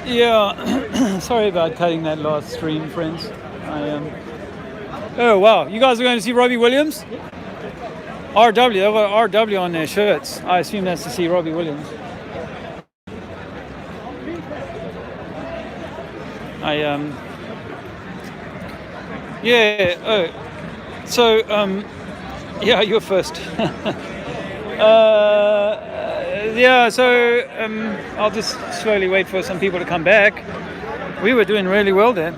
Yeah, sorry about cutting that last stream, friends. Oh wow, you guys are going to see Robbie Williams? RW, they've got RW on their shirts. I assume that's to see Robbie Williams. Yeah. Oh, so yeah, you're first. Yeah, so I'll just slowly wait for some people to come back. We were doing really well there.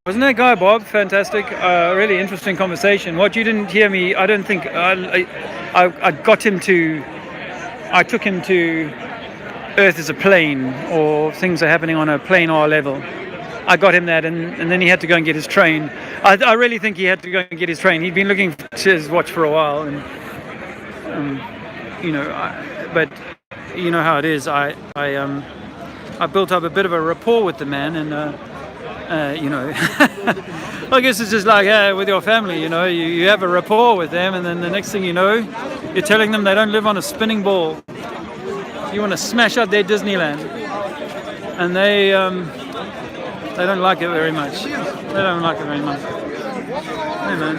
Wasn't that guy Bob fantastic? Really interesting conversation. What you didn't hear me, I don't think I got him to. I took him to Earth is a plane, or things are happening on a planar level. I got him that, and then he had to go and get his train. I really think he had to go and get his train. He'd been looking to his watch for a while, and but you know how it is. I built up a bit of a rapport with the man, and I guess it's just like with your family. You have a rapport with them, and then the next thing you know, you're telling them they don't live on a spinning ball. You want to smash up their Disneyland, and they don't like it very much. They don't like it very much. Hey man.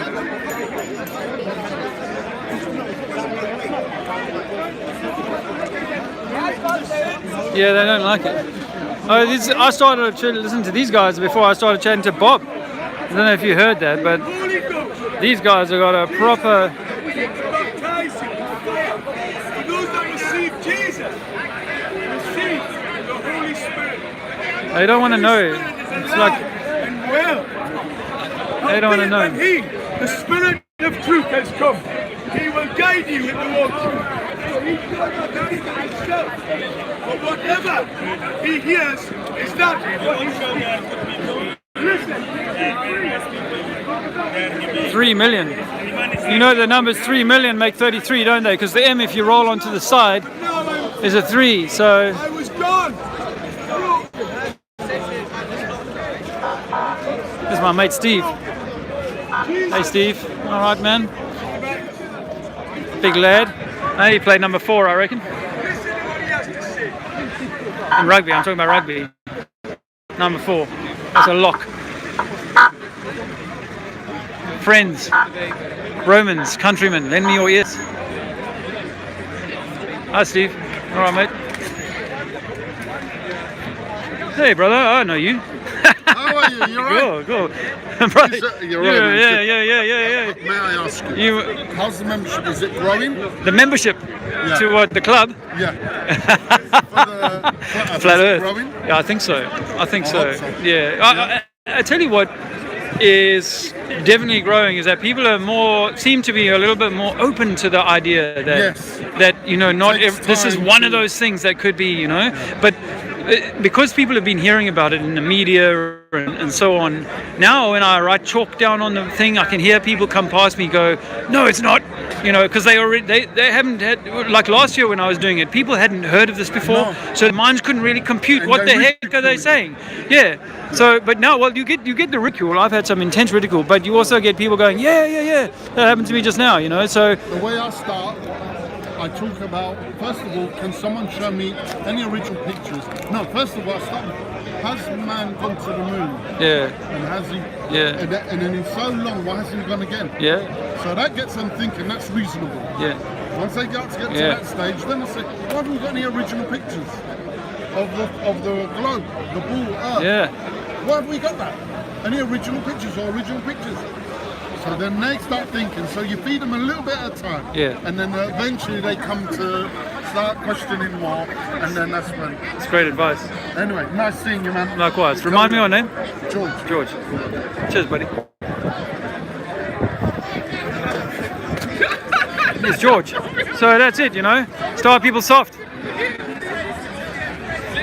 Yeah, they don't like it. I started to listen to these guys before I started chatting to Bob. I don't know if you heard that, but these guys have got a proper. They don't want to know. It's like they don't want to know. The Spirit of truth has come. He will guide you in the way of truth. But whatever he hears is not what he shall hear. Listen. 3 million. You know the numbers 3 million make 33, don't they? Because the M, if you roll onto the side, is a 3. So. I was gone. This is my mate Steve. Hey Steve, all right man? Big lad. He played number 4, I reckon. In rugby, I'm talking about rugby. Number 4. That's a lock. Friends, Romans, countrymen, lend me your ears. Hi Steve. All right mate. Hey brother, I know you. How are you? You're right. Cool. You're right. Yeah. May I ask you? How's the membership? Is it growing? The membership to what? The club? Yeah. For the Flat Earth. Growing? Yeah, I think so. I hope so. Yeah. I tell you what is definitely growing is that people are seem to be a little bit more open to the idea that this is one of those things that could be, but because people have been hearing about it in the media and so on, now when I write chalk down on the thing, I can hear people come past me go, no, it's not, because they haven't had, like last year when I was doing it, people hadn't heard of this before, so their minds couldn't really compute what the heck are they saying. Yeah. So, but now, well, you get the ridicule. I've had some intense ridicule, but you also get people going, yeah. That happened to me just now, So the way I start, I talk about, first of all, can someone show me any original pictures? No, first of all, I start with, has man gone to the moon? Yeah. And has he? Yeah. And then in so long, why hasn't he gone again? Yeah. So that gets them thinking, that's reasonable. Yeah. Once they get to that stage, then I say, why haven't we got any original pictures of the globe, the ball, Earth? Yeah. Why have we got that? Any original pictures or original pictures? So then they start thinking, so you feed them a little bit at a time. Yeah. And then eventually they come to start questioning more, and then that's when. It's great advice. Anyway, nice seeing you, man. Likewise. Remind me your name? George. Cheers, buddy. It's George. So that's it, Start people soft.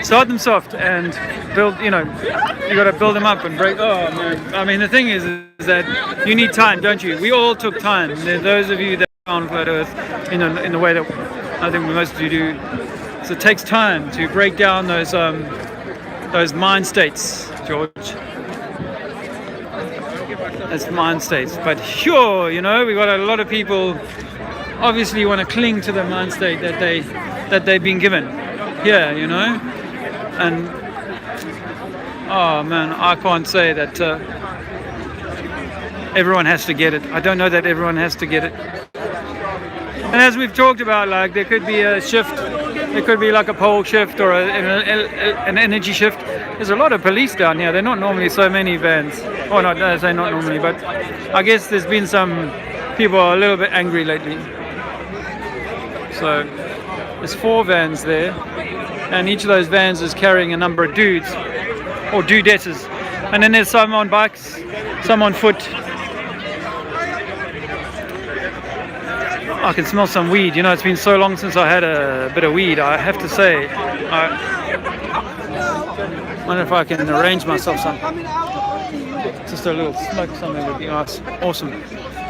Start them soft and build, you got to build them up and break. Oh, man. I mean, the thing is that you need time, don't you? We all took time. Those of you that found Flat Earth in the way that I think most of you do. So it takes time to break down those mind states, George. That's mind states. But sure, we got a lot of people obviously want to cling to the mind state that they've been given here, you know. And oh man, I can't say that everyone has to get it. I don't know that everyone has to get it. And as we've talked about, like there could be a shift, there could be like a pole shift or an energy shift. There's a lot of police down here. They're not normally so many vans. Or not, I say not normally, but I guess there's been some people are a little bit angry lately. So there's 4 vans there, and each of those vans is carrying a number of dudes or dudesses. And then there's some on bikes, some on foot. I can smell some weed. You know, it's been so long since I had a bit of weed, I have to say. I wonder if I can arrange myself some. Just a little smoke, something would be awesome.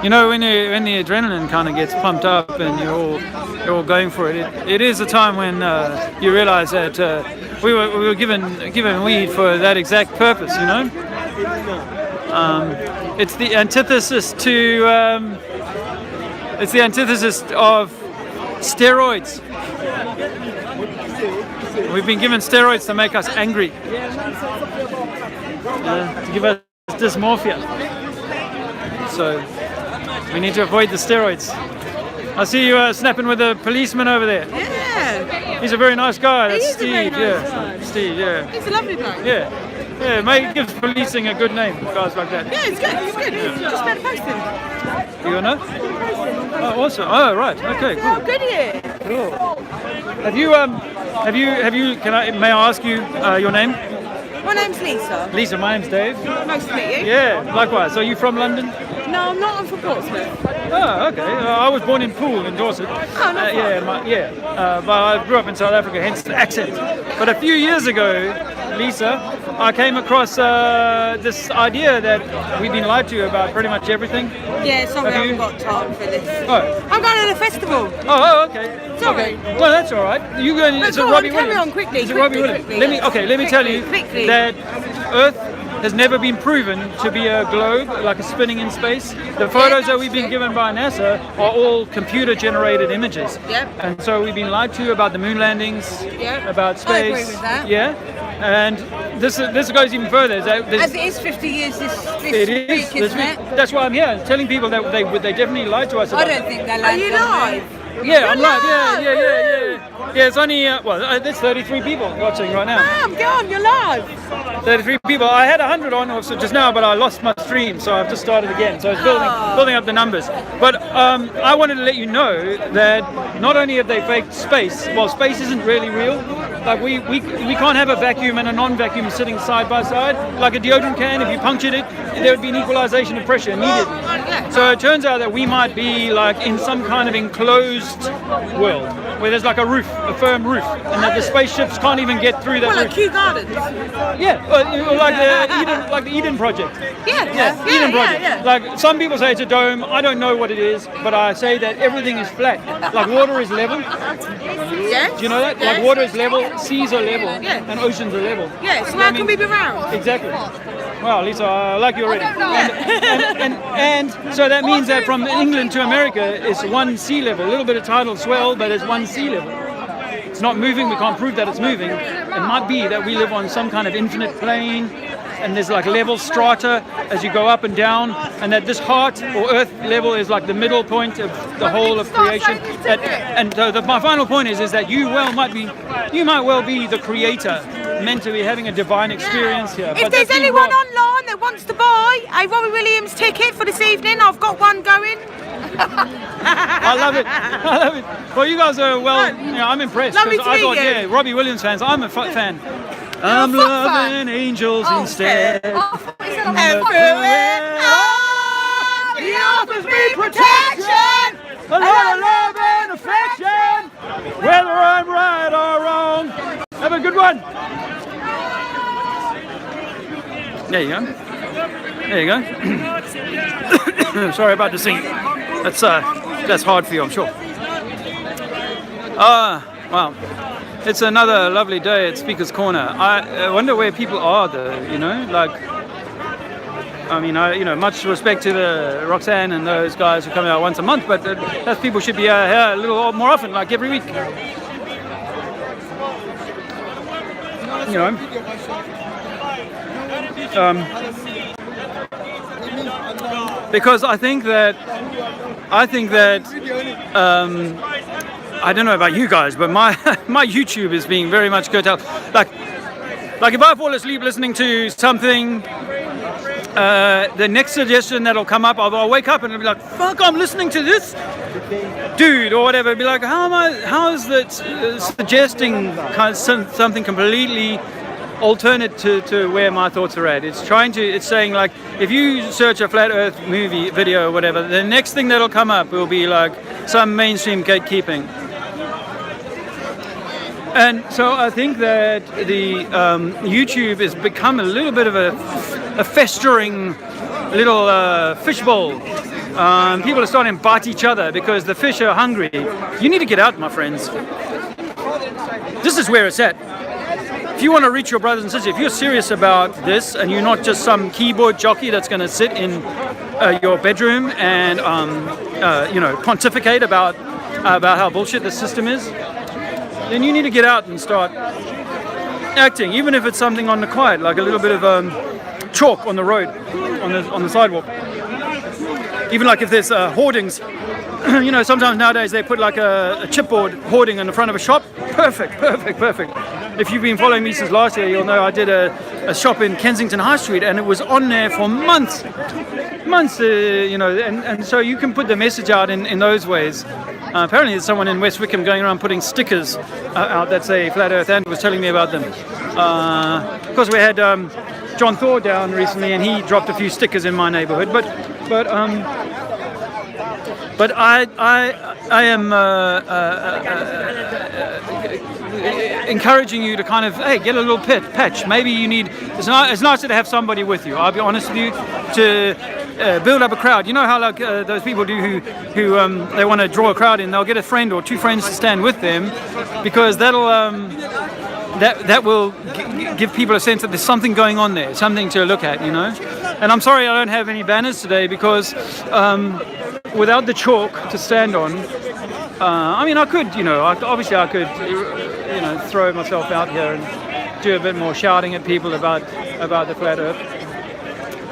You know, when the adrenaline kind of gets pumped up and you're all going for it, it is a time when you realize that we were given weed for that exact purpose, you know. It's the antithesis to it's the antithesis of steroids. We've been given steroids to make us angry, to give us dysmorphia. So we need to avoid the steroids. I see you snapping with a policeman over there. Yeah. He's a very nice guy. That's He is Steve. a very nice guy. Steve. Yeah. He's a lovely guy. Yeah. Yeah. Mate gives policing a good name. Guys like that. Yeah, it's good. It's good. Just better post him. You know? Oh, awesome. Oh, right. Okay. Cool. How good he is. Cool. Have you? May I ask you your name? My name's Lisa. Lisa. My name's Dave. Nice to meet you. Yeah. Likewise. So you from London? No, I'm not. I'm from Portsmouth. Oh, okay. I was born in Poole in Dorset. Oh, not far. But I grew up in South Africa, hence the accent. But a few years ago, Lisa, I came across this idea that we've been lied to about pretty much everything. Yeah, sorry, I Have you- haven't got time for this. Oh, I'm going to the festival. oh, okay. Sorry. Okay. Well, that's all right. You go. It's a go on, Robbie carry Williams. on quickly, It's a Robbie quickly, Williams. quickly. Let me tell you Quickly. that Earth has never been proven to be a globe, like a spinning in space. The photos that we've been given by NASA are all computer-generated images. Yep. And so we've been lied to about the moon landings, Yep. about space. I agree with that. Yeah. And this goes even further. As it is 50 years this It week, is. isn't it? That's why I'm here, telling people that they definitely lied to us about I don't it. think they're Are you live? Yeah, I'm You're live. live! Yeah, it's only there's 33 people watching right now. Ma'am, go on, you're live. 33 people. I had 100 on also just now, but I lost my stream, so I've just started again. So it's building up the numbers. But I wanted to let you know that not only have they faked space. Well, space isn't really real. Like we can't have a vacuum and a non-vacuum sitting side by side. Like a deodorant can, if you punctured it, there would be an equalization of pressure immediately. So it turns out that we might be like in some kind of enclosed world where there's like a roof, a firm roof, and that the spaceships can't even get through that Well, like roof. Kew Gardens. Yeah, like the Eden Project. Eden Project. Yeah. Like some people say it's a dome. I don't know what it is, but I say that everything is flat. Like water is level. Yes. Do you know that? Yes. Like water is level, seas are level, Yeah. and oceans are level. Yeah, so I how mean, can we be round? Exactly. Well, Lisa, I like you already. And so that means that from England to America is one sea level. A little bit of tidal swell, but it's one sea level. It's not moving. We can't prove that it's moving. It might be that we live on some kind of infinite plane, and there's like level strata as you go up and down, and that this heart or earth level is like the middle point of the whole of creation. My final point is that you might well be the creator, meant to be having a divine experience here. If there's anyone online that wants to buy a Robbie Williams ticket for this evening, I've got one going. I love it. Well, you guys are I'm impressed. Lovely because to I meet thought, you. yeah, Robbie Williams fans. I'm a fan. I'm a fuck loving fan? angels Oh, instead. Everywhere. He offers me protection. A lot of love and affection, whether I'm right or wrong. Have a good one. There you go. Sorry about the singing. That's hard for you, I'm sure. Wow. It's another lovely day at Speaker's Corner. I wonder where people are though, like I mean, much respect to the Roxanne and those guys who come out once a month, but those people should be here a little more often, like every week. Because I think that I don't know about you guys, but my my YouTube is being very much curtailed. Like if I fall asleep listening to something, the next suggestion that'll come up, I'll wake up and it'll be like, fuck, I'm listening to this dude or whatever. It'll be like, how is that suggesting kind of something completely alternate to where my thoughts are at? It's saying like, if you search a flat earth movie video or whatever, the next thing that'll come up will be like some mainstream gatekeeping. And so I think that the YouTube has become a little bit of a festering little fishbowl. People are starting to bite each other because the fish are hungry. You need to get out, my friends. This is where it's at. If you want to reach your brothers and sisters, if you're serious about this and you're not just some keyboard jockey that's going to sit in your bedroom and pontificate about how bullshit the system is, then you need to get out and start acting, even if it's something on the quiet, like a little bit of chalk on the road, on the sidewalk. Even like if there's hoardings, sometimes nowadays they put like a chipboard hoarding in the front of a shop. Perfect. If you've been following me since last year, you'll know I did a shop in Kensington High Street, and it was on there for months, and so you can put the message out in those ways. Apparently there's someone in West Wickham going around putting stickers out that say Flat Earth, and was telling me about them. Of course, we had John Thor down recently, and he dropped a few stickers in my neighbourhood. But I am encouraging you to kind of, hey, get a little patch. Maybe you need. It's nicer to have somebody with you. I'll be honest with you, to build up a crowd. You know how like those people do who they want to draw a crowd in. They'll get a friend or two friends to stand with them, because that'll that will give people a sense that there's something going on there, something to look at, And I'm sorry I don't have any banners today, because without the chalk to stand on, I could, obviously I could, throw myself out here and do a bit more shouting at people about the flat earth.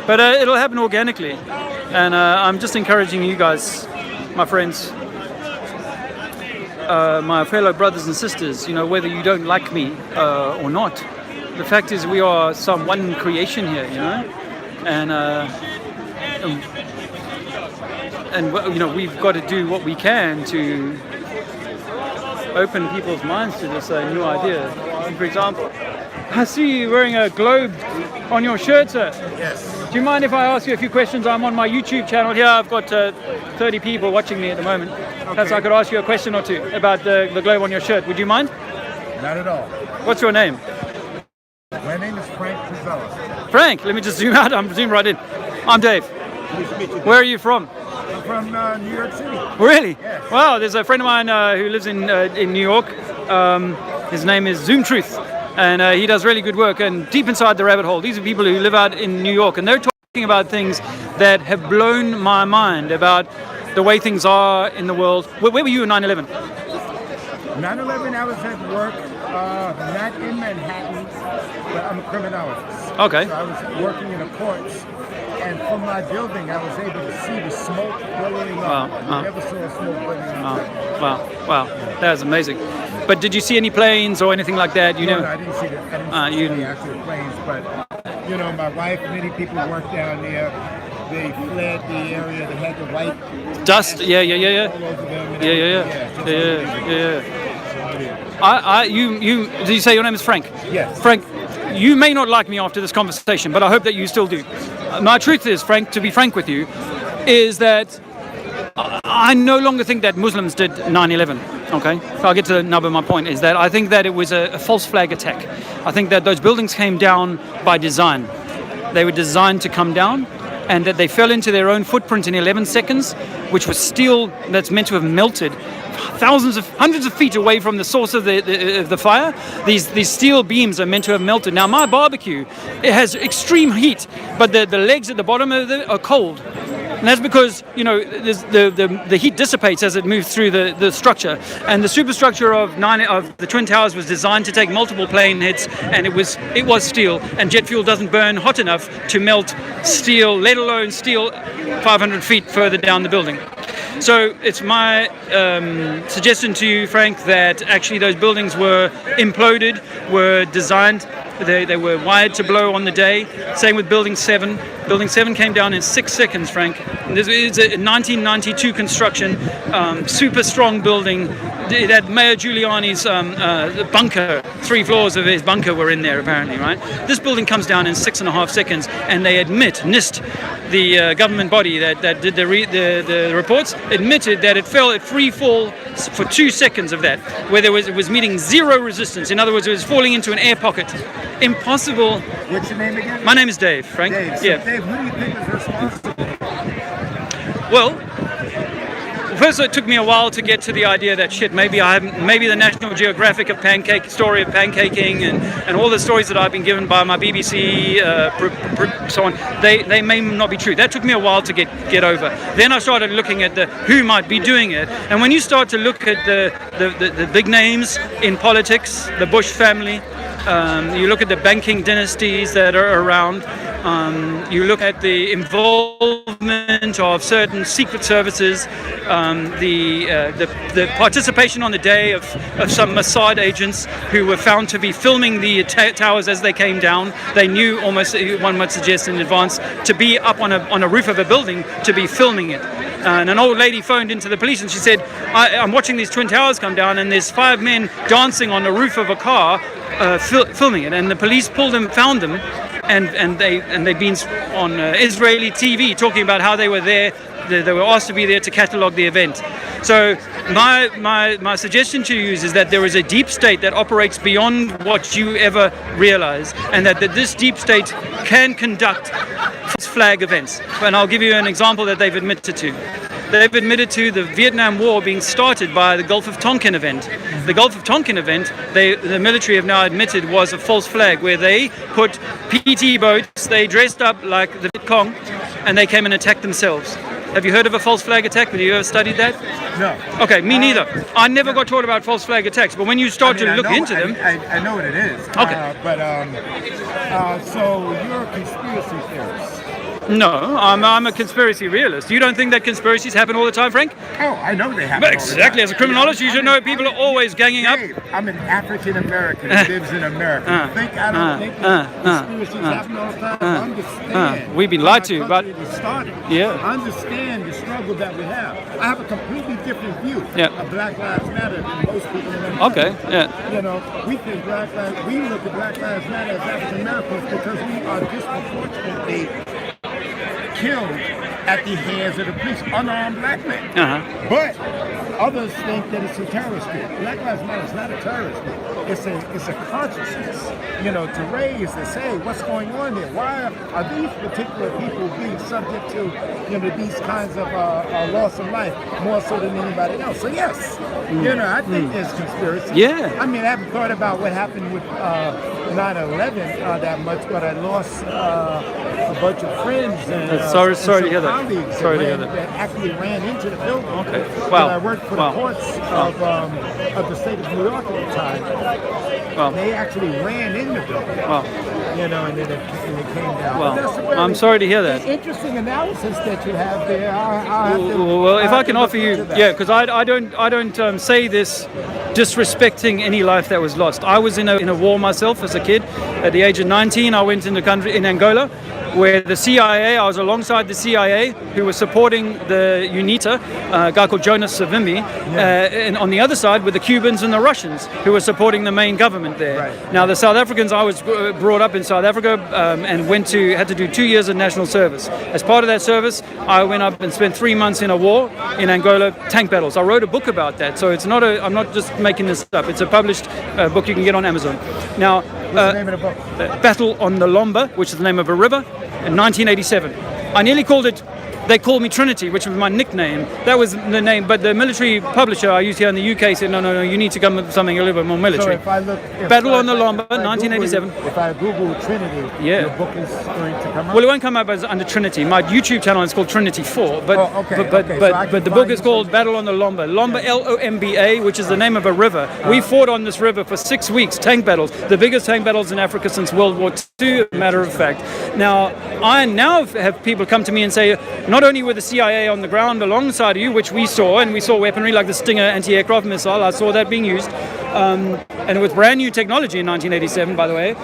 But it'll happen organically, and I'm just encouraging you guys, my friends, my fellow brothers and sisters, whether you don't like me or not. The fact is, we are some one creation here, and we've got to do what we can to open people's minds to this new idea. For example, I see you wearing a globe on your shirt, sir. Yes. Do you mind if I ask you a few questions? I'm on my YouTube channel here. I've got 30 people watching me at the moment. Okay. Perhaps I could ask you a question or two about the globe on your shirt. Would you mind? Not at all. What's your name? My name is Frank Pizzella. Frank, let me just zoom out. I'm zoom right in. I'm Dave. Nice to meet you. Where are you from? I'm from New York City. Really? Yes. Wow, there's a friend of mine who lives in New York. His name is Zoom Truth. And he does really good work. And deep inside the rabbit hole, these are people who live out in New York, and they're talking about things that have blown my mind about the way things are in the world. Where were you in 9/11? 9/11, I was at work, not in Manhattan, but I'm a criminologist. Okay. So I was working in the courts, and from my building, I was able to see the smoke billowing up. I never saw a smoke billowing up. Wow, that was amazing. But did you see any planes or anything like that? No, I didn't see the actual planes, but my wife, many people worked down there. They fled the area. They had the white dust. Yeah. all over them. You did you say your name is Frank? Yes. Frank, you may not like me after this conversation, but I hope that you still do. My truth is, Frank, to be frank with you, is that I no longer think that Muslims did 9/11. Okay, so I'll get to the nub of my point, is that I think that it was a false flag attack. I think that those buildings came down by design. They were designed to come down, and that they fell into their own footprint in 11 seconds, which was steel that's meant to have melted hundreds of feet away from the source of the fire. These steel beams are meant to have melted. Now my barbecue, it has extreme heat, but the legs at the bottom of it are cold. And that's because, you know, the heat dissipates as it moves through the structure. And the superstructure of the Twin Towers was designed to take multiple plane hits, and it was steel. And jet fuel doesn't burn hot enough to melt steel, let alone steel 500 feet further down the building. So it's my suggestion to you, Frank, that actually those buildings were imploded, were designed, they were wired to blow on the day. Same with Building 7. Building 7 came down in 6 seconds, Frank. This is a 1992 construction, super strong building. It had Mayor Giuliani's bunker, 3 floors of his bunker were in there apparently, right? This building comes down in 6.5 seconds, and they NIST, the government body that did the reports, admitted that it fell at free fall for 2 seconds of that, where it was meeting zero resistance. In other words, it was falling into an air pocket. Impossible. What's your name again? My name is Dave, Frank. Dave. So yeah. Dave, who do you think is responsible? Well, first it took me a while to get to the idea that maybe the National Geographic story of pancaking and all the stories that I've been given by my BBC so on, they may not be true. That took me a while to get over. Then I started looking at who might be doing it, and when you start to look at the big names in politics, the Bush family, you look at the banking dynasties that are around. You look at the involvement of certain secret services, the participation on the day of some Mossad agents who were found to be filming the towers as they came down. They knew almost, one might suggest in advance, to be up on a roof of a building to be filming it. And an old lady phoned into the police and she said, I'm watching these Twin Towers come down and there's 5 men dancing on the roof of a car filming it. And the police found them, and they'd been on Israeli TV talking about how they were there. They were asked to be there to catalogue the event. So my suggestion to you is that there is a deep state that operates beyond what you ever realize, and that this deep state can conduct false flag events. And I'll give you an example that they've admitted to. They've admitted to the Vietnam War being started by the Gulf of Tonkin event. The Gulf of Tonkin event, the military have now admitted, was a false flag where they put PT boats, they dressed up like the Viet Cong, and they came and attacked themselves. Have you heard of a false flag attack? Have you ever studied that? No. Okay, me neither. I never got taught about false flag attacks, but when you start to look into them... I know what it is. Okay. So you're a conspiracy theorist. No, I'm a conspiracy realist. You don't think that conspiracies happen all the time, Frank? Oh, I know they happen. Exactly. As a criminologist, you should know people are always ganging up. I'm an African American who lives in America. I don't think conspiracies happen all the time. Understand. We've been lied to, but yeah. Understand the struggle that we have. I have a completely different view of Black Lives Matter than most people in America. Okay. Yeah. You know, we think we look at Black Lives Matter as African Americans because we are disproportionately killed at the hands of the police, unarmed black men. But others think that it's a terrorist group. Black Lives Matter is not a terrorist group. It's a consciousness, you know, to raise and say, what's going on here? Why are these particular people being subject to, you know, these kinds of loss of life more so than anybody else? So yes, you know, I think there's conspiracy. Yeah. I mean, I haven't thought about what happened with 9/11 that much, but I lost a bunch of friends and sorry to hear that. Colleagues that actually ran into the building. Okay. Wow. I worked for the courts of the state of New York at the time. Well, they actually ran in the building. Well, you know, and then it came down. Well, I'm sorry to hear that. Interesting analysis that you have there. Well, if I can offer you, because I don't say this disrespecting any life that was lost. I was in a war myself as a kid. At the age of 19, I went in the country in Angola, where the CIA, I was alongside the CIA, who was supporting the UNITA, a guy called Jonas Savimbi, and on the other side were the Cubans and the Russians, who were supporting the main government there. Right. Now, the South Africans, I was brought up in South Africa and had to do 2 years of national service. As part of that service, I went up and spent 3 months in a war in Angola, tank battles. I wrote a book about that, so I'm not just making this up. It's a published book you can get on Amazon. Now, what's the name of the book? Battle on the Lomba, which is the name of a river, in 1987. I nearly called it they called me Trinity, which was my nickname. That was the name, but the military publisher I used here in the UK said, no, you need to come with something a little bit more military. So if I look, Battle on the Lomba, 1987. If I Google Trinity, your book is going to come up? Well, it won't come up as under Trinity. My YouTube channel is called Trinity 4, but the book is called Battle on the Lomba. Lomba, Lomba, which is the name of a river. We fought on this river for 6 weeks, tank battles, the biggest tank battles in Africa since World War II, matter of fact. Now, I now have people come to me and say, not only were the CIA on the ground alongside you, which we saw, and we saw weaponry like the Stinger anti-aircraft missile, I saw that being used, and it was brand new technology in 1987, by the way,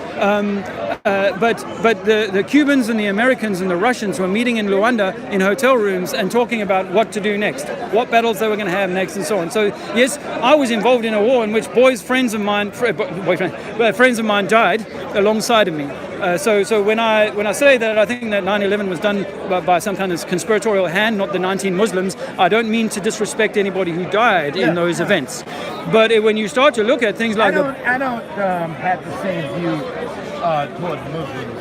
but the Cubans and the Americans and the Russians were meeting in Luanda in hotel rooms and talking about what to do next, what battles they were going to have next, and so on. So yes, I was involved in a war in which friends of mine died alongside of me. So when I say that I think that 9/11 was done by some kind of conspiratorial hand, not the 19 Muslims, I don't mean to disrespect anybody who died in those events. But when you start to look at things like I don't have the same view towards Muslims.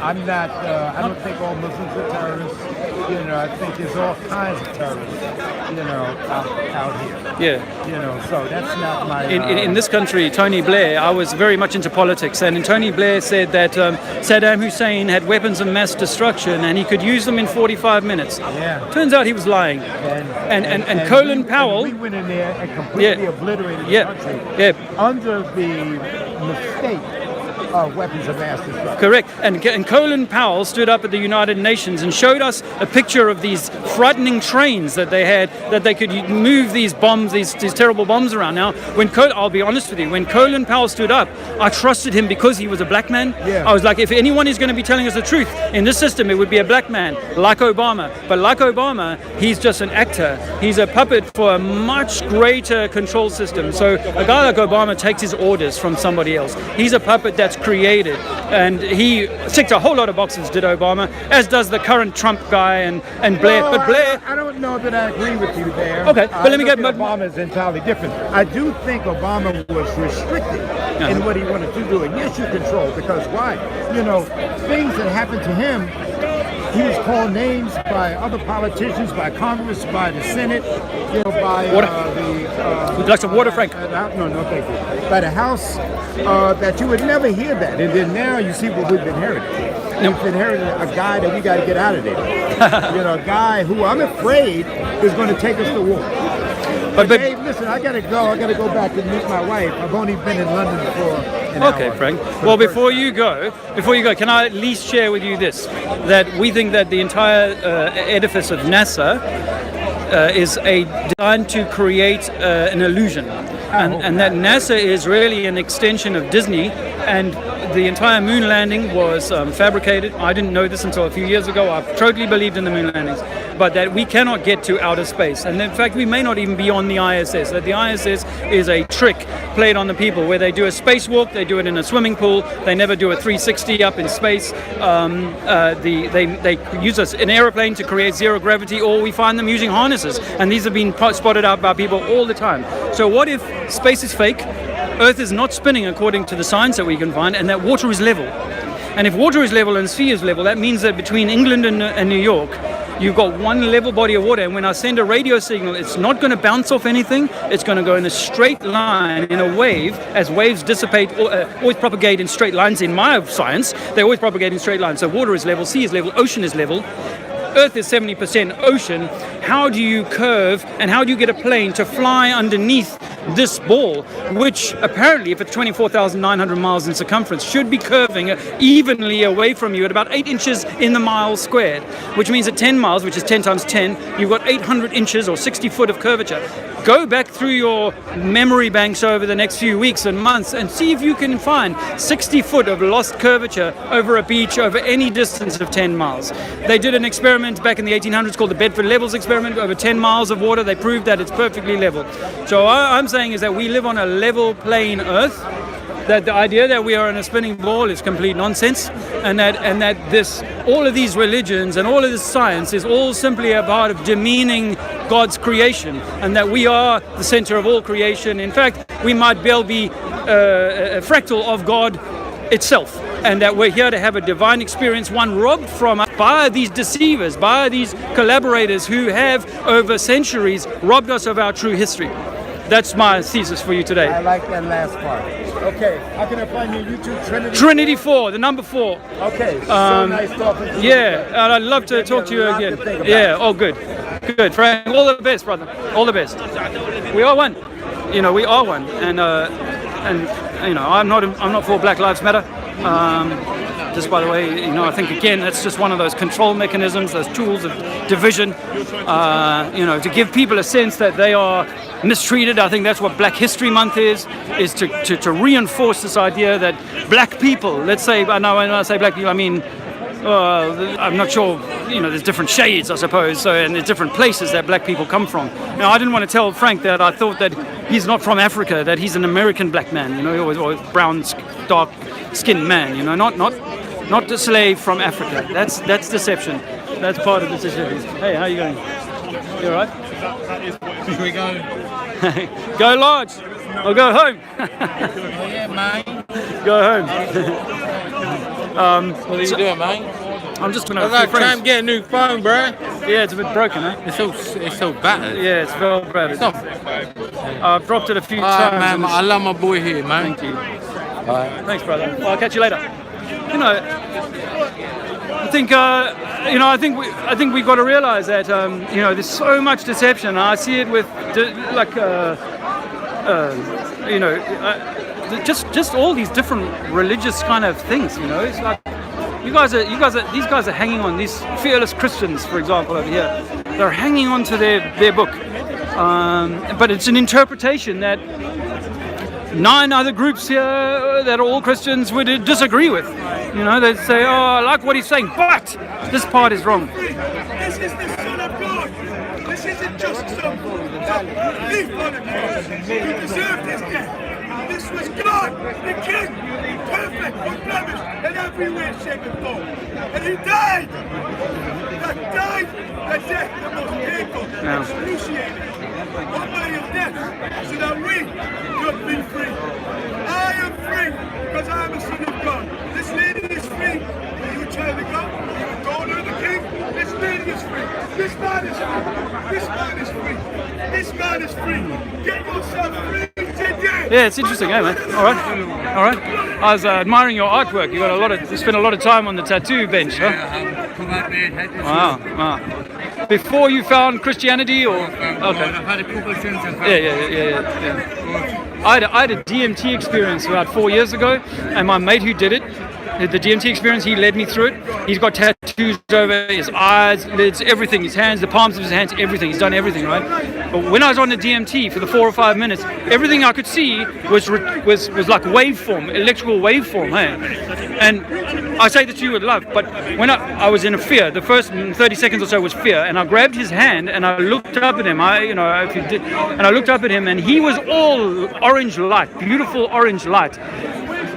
I'm not. I don't think all Muslims are terrorists. You know, I think there's all kinds of terrorists. You know, out here. Yeah. You know, so that's not my. In this country, Tony Blair, I was very much into politics, and Tony Blair said that Saddam Hussein had weapons of mass destruction and he could use them in 45 minutes. Yeah. Turns out he was lying. And Colin Powell. We went in there and completely obliterated the country under the mistake weapons of mass destruction. Correct. And Colin Powell stood up at the United Nations and showed us a picture of these frightening trains that they had, that they could move these bombs, these terrible bombs around. Now, I'll be honest with you, when Colin Powell stood up, I trusted him because he was a black man. Yeah. I was like, if anyone is going to be telling us the truth in this system, it would be a black man, like Obama. But like Obama, he's just an actor. He's a puppet for a much greater control system. So a guy like Obama takes his orders from somebody else. He's a puppet that's created, and he ticked a whole lot of boxes, did Obama, as does the current Trump guy and Blair. No, but Blair, I don't know that I agree with you there. Okay, but let me get Obama is entirely different. I do think Obama was restricted in what he wanted to do, and yes, you control, because why? You know, things that happened to him. He was called names by other politicians, by Congress, by the Senate, you know, by would you like some water, Frank? No, thank you. By the House, that you would never hear that. And then now you see what we've inherited. We've inherited a guy that we got to get out of there. You know, a guy who I'm afraid is going to take us to war. But Dave, listen, I got to go. I got to go back and meet my wife. I've only been in London for an hour. Okay, Frank. Well, before you go, can I at least share with you this, that we think that the entire edifice of NASA is designed to create an illusion, and that NASA is really an extension of Disney, and the entire moon landing was fabricated. I didn't know this until a few years ago. I've totally believed in the moon landings, but that we cannot get to outer space. And in fact, we may not even be on the ISS. That the ISS is a trick played on the people, where they do a spacewalk, they do it in a swimming pool, they never do a 360 up in space. They use an aeroplane to create zero gravity, or we find them using harnesses. And these have been spotted out by people all the time. So what if space is fake? Earth is not spinning according to the science that we can find, and that water is level. And if water is level and sea is level, that means that between England and New York, you've got one level body of water. And when I send a radio signal, it's not going to bounce off anything. It's going to go in a straight line, in a wave. As waves dissipate, always propagate in straight lines. In my science, they always propagate in straight lines. So water is level, sea is level, ocean is level. Earth is 70% ocean. How do you curve, and how do you get a plane to fly underneath this ball, which apparently, if it's 24,900 miles in circumference, should be curving evenly away from you at about 8 inches in the mile squared, which means at 10 miles, which is 10 times 10, you've got 800 inches or 60 foot of curvature. Go back through your memory banks over the next few weeks and months and see if you can find 60 foot of lost curvature over a beach over any distance of 10 miles. They did an experiment back in the 1800s called the Bedford Levels experiment. Over 10 miles of water, they proved that it's perfectly level. So I'm saying is that we live on a level plane Earth, that the idea that we are in a spinning ball is complete nonsense, and that this, all of these religions and all of this science is all simply a part of demeaning God's creation, and that we are the center of all creation. In fact, we might well be a fractal of God itself. and that we're here to have a divine experience, one robbed from us by these deceivers, by these collaborators who have over centuries robbed us of our true history. That's my thesis for you today. I like that last part. Okay, how can I find you on YouTube? Trinity 4, the number 4. Okay, so nice talking to you. Yeah, and I'd love to talk to you again. Yeah, oh good. Good, Frank. All the best, brother. All the best. We are one. You know, we are one. And you know, I'm not for Black Lives Matter. Just by the way, you know, I think again that's just one of those control mechanisms, those tools of division. You know, to give people a sense that they are mistreated. I think that's what Black History Month is to reinforce this idea that black people, let's say, when I say black people, I mean, I'm not sure, you know, there's different shades, I suppose, so, and there's different places that black people come from. Now, I didn't want to tell Frank that I thought that he's not from Africa, that he's an American black man, you know, or brown, dark-skinned man, you know, not a slave from Africa. That's deception. That's part of the deception. Hey, how you going? You all right? Here we go. Go large or go home. Yeah, man. Go home. What are you doing, man? I'm just gonna. I gotta try and get a new phone, bro. Yeah, it's a bit broken, eh? It's so battered. Yeah, it's well battered. I've dropped it a few times. Man, I love my boy here, man. Thank you. Thanks, brother. Well, I'll catch you later. You know, I think you know, I think we've got to realize that you know, there's so much deception. I see it with like you know, just all these different religious kind of things. You know, it's like these guys are hanging on, these fearless Christians, for example, over here. They're hanging on to their book, but it's an interpretation that 9 other groups here that are all Christians would disagree with. You know, they'd say, oh, I like what he's saying, but this part is wrong. This is the Son of God. This isn't just some thief on a cross. He deserved his death. This was God, the King, perfect, unblemished, in every way, shape, and form. And he died. That died the death, the most painful, excruciating, unbelievable death, so that we could be free. I am free because I am a son of God. This lady is free. Are you a child of God? Are you a daughter of the King? This lady is free. This man is free. This man is free. This man is free. Get yourself free today. Yeah, it's interesting, eh, man? All right. I was admiring your artwork. You spent a lot of time on the tattoo bench, huh? Wow. Before you found Christianity, or okay? I've had a couple since. Yeah. I had a DMT experience about 4 years ago, and my mate who did it, the DMT experience, he led me through it. He's got tattoos over his eyes, lids, everything, his hands, the palms of his hands, everything. He's done everything, right? But when I was on the DMT for the 4 or 5 minutes, everything I could see was like waveform, electrical waveform, hey? And I say this to you with love, but when I was in a fear, the first 30 seconds or so was fear, and I grabbed his hand and I looked up at him. And I looked up at him, and he was all orange light, beautiful orange light,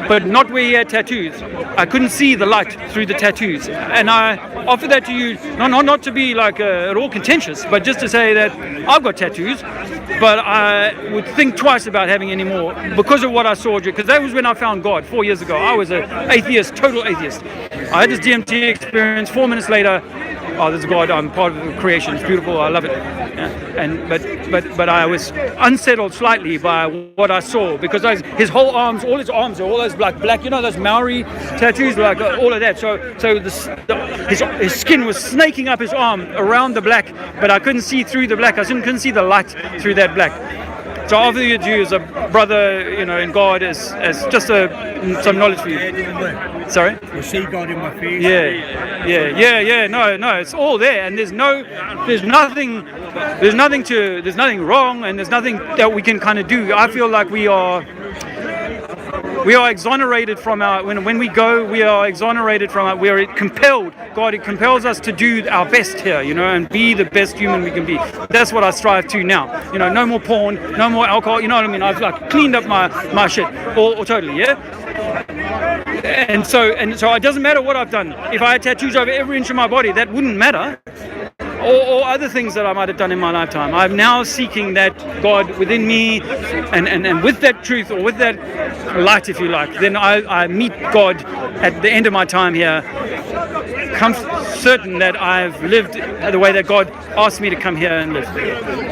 but not where he had tattoos. I couldn't see the light through the tattoos, and I offer that to you, not to be like at all contentious, but just to say that I've got tattoos, but I would think twice about having any more because of what I saw, because that was when I found God 4 years ago. I was an atheist, total atheist. I had this DMT experience. 4 minutes later, oh, there's God, I'm part of the creation, it's beautiful, I love it. Yeah. But I was unsettled slightly by what I saw, because his whole arms, all his arms are all those black, you know, those Maori tattoos, like all of that. So his skin was snaking up his arm around the black, but I couldn't see through the black. I couldn't see the light through that black. So I offer you to you as a brother, you know, in God, as just some knowledge for you. Sorry? You see God in my face. Yeah. No, it's all there, and there's nothing wrong, and there's nothing that we can kind of do. I feel like we are exonerated from our, when we go, we are exonerated from our, we are compelled. God, it compels us to do our best here, you know, and be the best human we can be. That's what I strive to now. You know, no more porn, no more alcohol, you know what I mean? I've like cleaned up my shit, or totally, yeah? And so it doesn't matter what I've done. If I had tattoos over every inch of my body, that wouldn't matter. or other things that I might have done in my lifetime. I'm now seeking that God within me, and with that truth, or with that light, if you like, then I meet God at the end of my time here, certain that I've lived the way that God asked me to come here and live.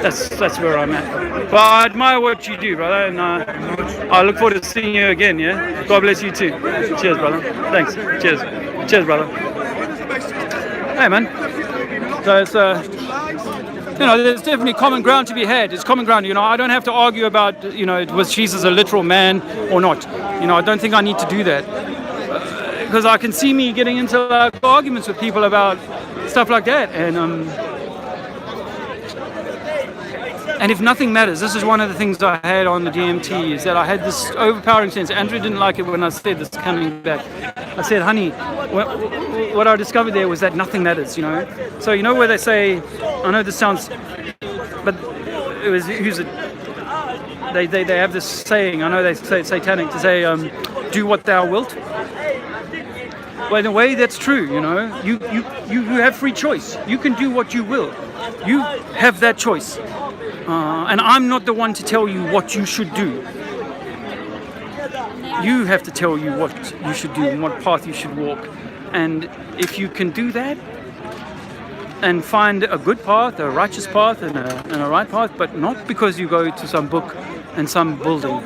That's where I'm at. But I admire what you do, brother, and I look forward to seeing you again, yeah? God bless you too. Cheers, brother. Thanks. Cheers, brother. Hey, man. So it's, there's definitely common ground to be had. It's common ground. I don't have to argue about, was Jesus a literal man or not. I don't think I need to do that. Because I can see me getting into arguments with people about stuff like that. And if nothing matters, this is one of the things I had on the DMT, is that I had this overpowering sense. Andrew didn't like it when I said this coming back. I said, honey, what I discovered there was that nothing matters, So where they say, I know this sounds, but it was, they have this saying, I know they say it's satanic, to say, do what thou wilt. Well, in a way, that's true, You have free choice. You can do what you will. You have that choice. And I'm not the one to tell you what you should do. You have to tell you what you should do and what path you should walk. And if you can do that and find a good path, a righteous path, and a right path, but not because you go to some book and some building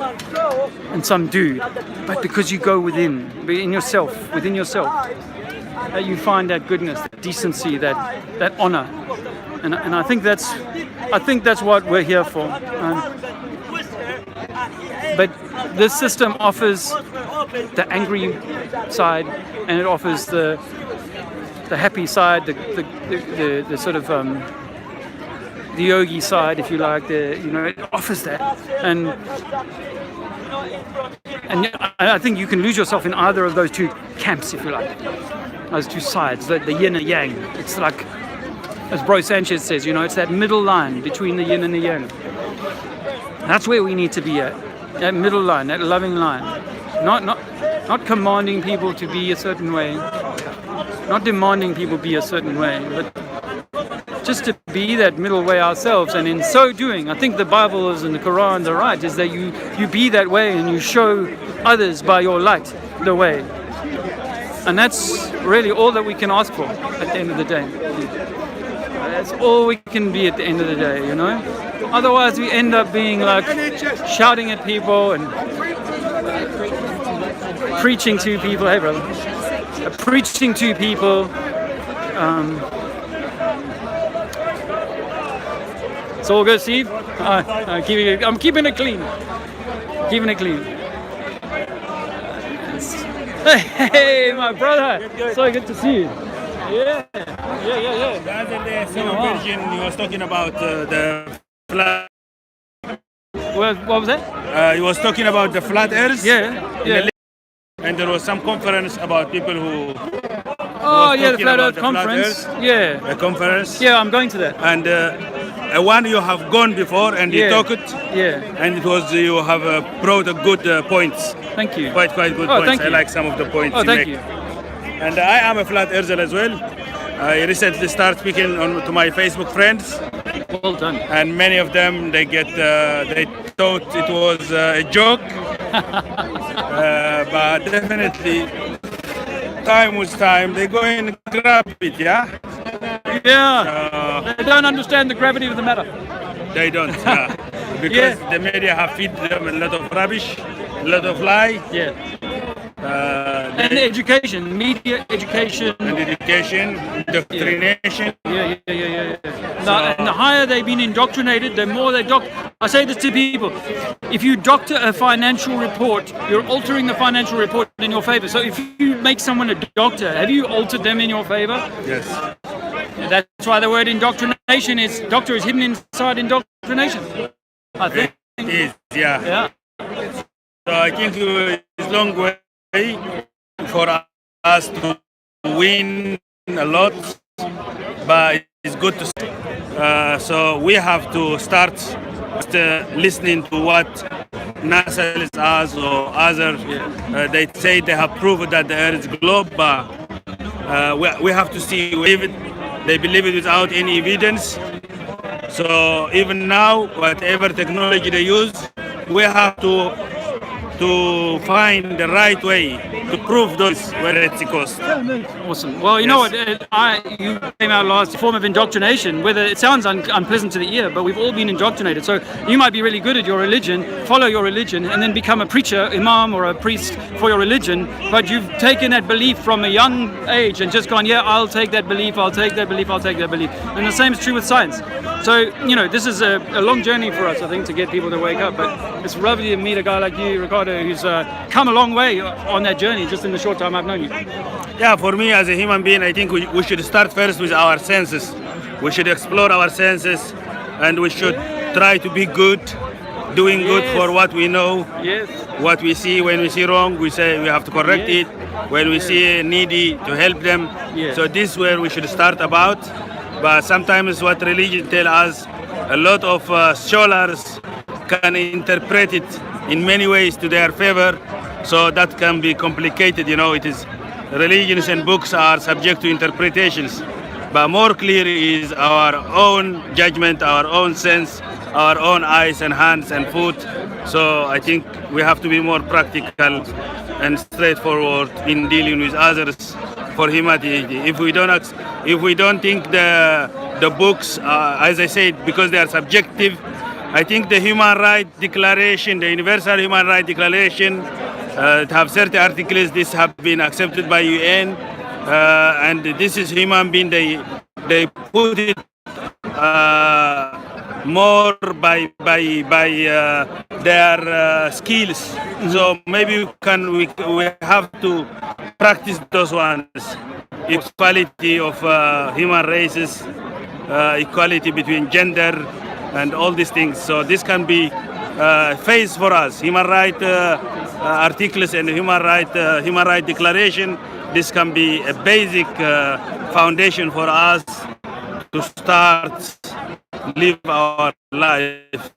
and some dude, but because you go within yourself, that you find that goodness, that decency, that honor. And I think that's what we're here for. But this system offers the angry side, and it offers the happy side, the sort of the yogi side, if you like. It offers that, and I think you can lose yourself in either of those two camps, if you like, those two sides, the yin and yang. It's like, as Bro Sanchez says, it's that middle line between the yin and the yang. That's where we need to be at. That middle line, that loving line. Not commanding people to be a certain way. Not demanding people be a certain way. But just to be that middle way ourselves. And in so doing, I think the Bible and the Quran are right, is that you be that way and you show others by your light the way. And that's really all that we can ask for at the end of the day. That's all we can be at the end of the day, Otherwise, we end up being like shouting at people and preaching to people. Hey, brother. Preaching to people. It's all good, Steve. I'm keeping it clean. Keeping it clean. Hey, my brother. So good to see you. Yeah. The other day, Virgin, he was talking about the flat. What was that? He was talking about the flat earth. Yeah. And there was some conference about people who. Oh yeah, the Flat Earth Conference. Yeah. The conference. Yeah, I'm going to that. And one you have gone before and you talked. Yeah. And it was you have brought a good points. Thank you. Quite good points. Thank you. I like some of the points. Oh, thank you. And I am a flat earther as well. I recently started speaking to my Facebook friends. Well done. And many of them, they thought it was a joke. But definitely, time was time. They go and grab it, yeah? Yeah. They don't understand the gravity of the matter. They don't, because the media have fed them a lot of rubbish, a lot of lie. Yeah. And education, media education. And education, indoctrination. Yeah. And the higher they've been indoctrinated, the more they I say this to people. If you doctor a financial report, you're altering the financial report in your favor. So if you make someone a doctor, have you altered them in your favor? Yes. That's why the word indoctrination is, doctor is hidden inside indoctrination. I think. It is, yeah. So I think it's a long way for us to win a lot, but it's good to see. So we have to start listening to what NASA us or others. They say they have proven that the Earth is globe, but we have to see if They believe it without any evidence. So even now, whatever technology they use, we have to find the right way to prove those where it's cost. Awesome. Well, you know what? You came out last form of indoctrination. Whether it sounds unpleasant to the ear, but we've all been indoctrinated. So you might be really good at your religion, follow your religion, and then become a preacher, imam, or a priest for your religion. But you've taken that belief from a young age and just gone, yeah, I'll take that belief, I'll take that belief, I'll take that belief. And the same is true with science. So, you know, this is a long journey for us, I think, to get people to wake up. But it's lovely to meet a guy like you, Ricardo, who's come a long way on that journey just in the short time I've known you. Yeah, for me as a human being, I think we should start first with our senses. We should explore our senses, and we should try to be good, doing good for what we know. Yes. What we see, when we see wrong, we say we have to correct it. When we see needy, to help them. Yes. So this is where we should start about. But sometimes what religion tell us, a lot of scholars can interpret it in many ways to their favor. So that can be complicated, you know. It is religions and books are subject to interpretations. But more clear is our own judgment, our own sense, our own eyes and hands and foot. So I think we have to be more practical and straightforward in dealing with others for humanity. If we don't think the books, as I said, because they are subjective, I think the Human Rights Declaration, the Universal Human Rights Declaration, have certain articles. This have been accepted by UN, and this is human being. They put it more by their skills. So maybe we have to practice those ones. Equality of human races, equality between gender, and all these things. So this can be phase for us. Human rights articles and human right declaration. This can be a basic foundation for us to start live our life.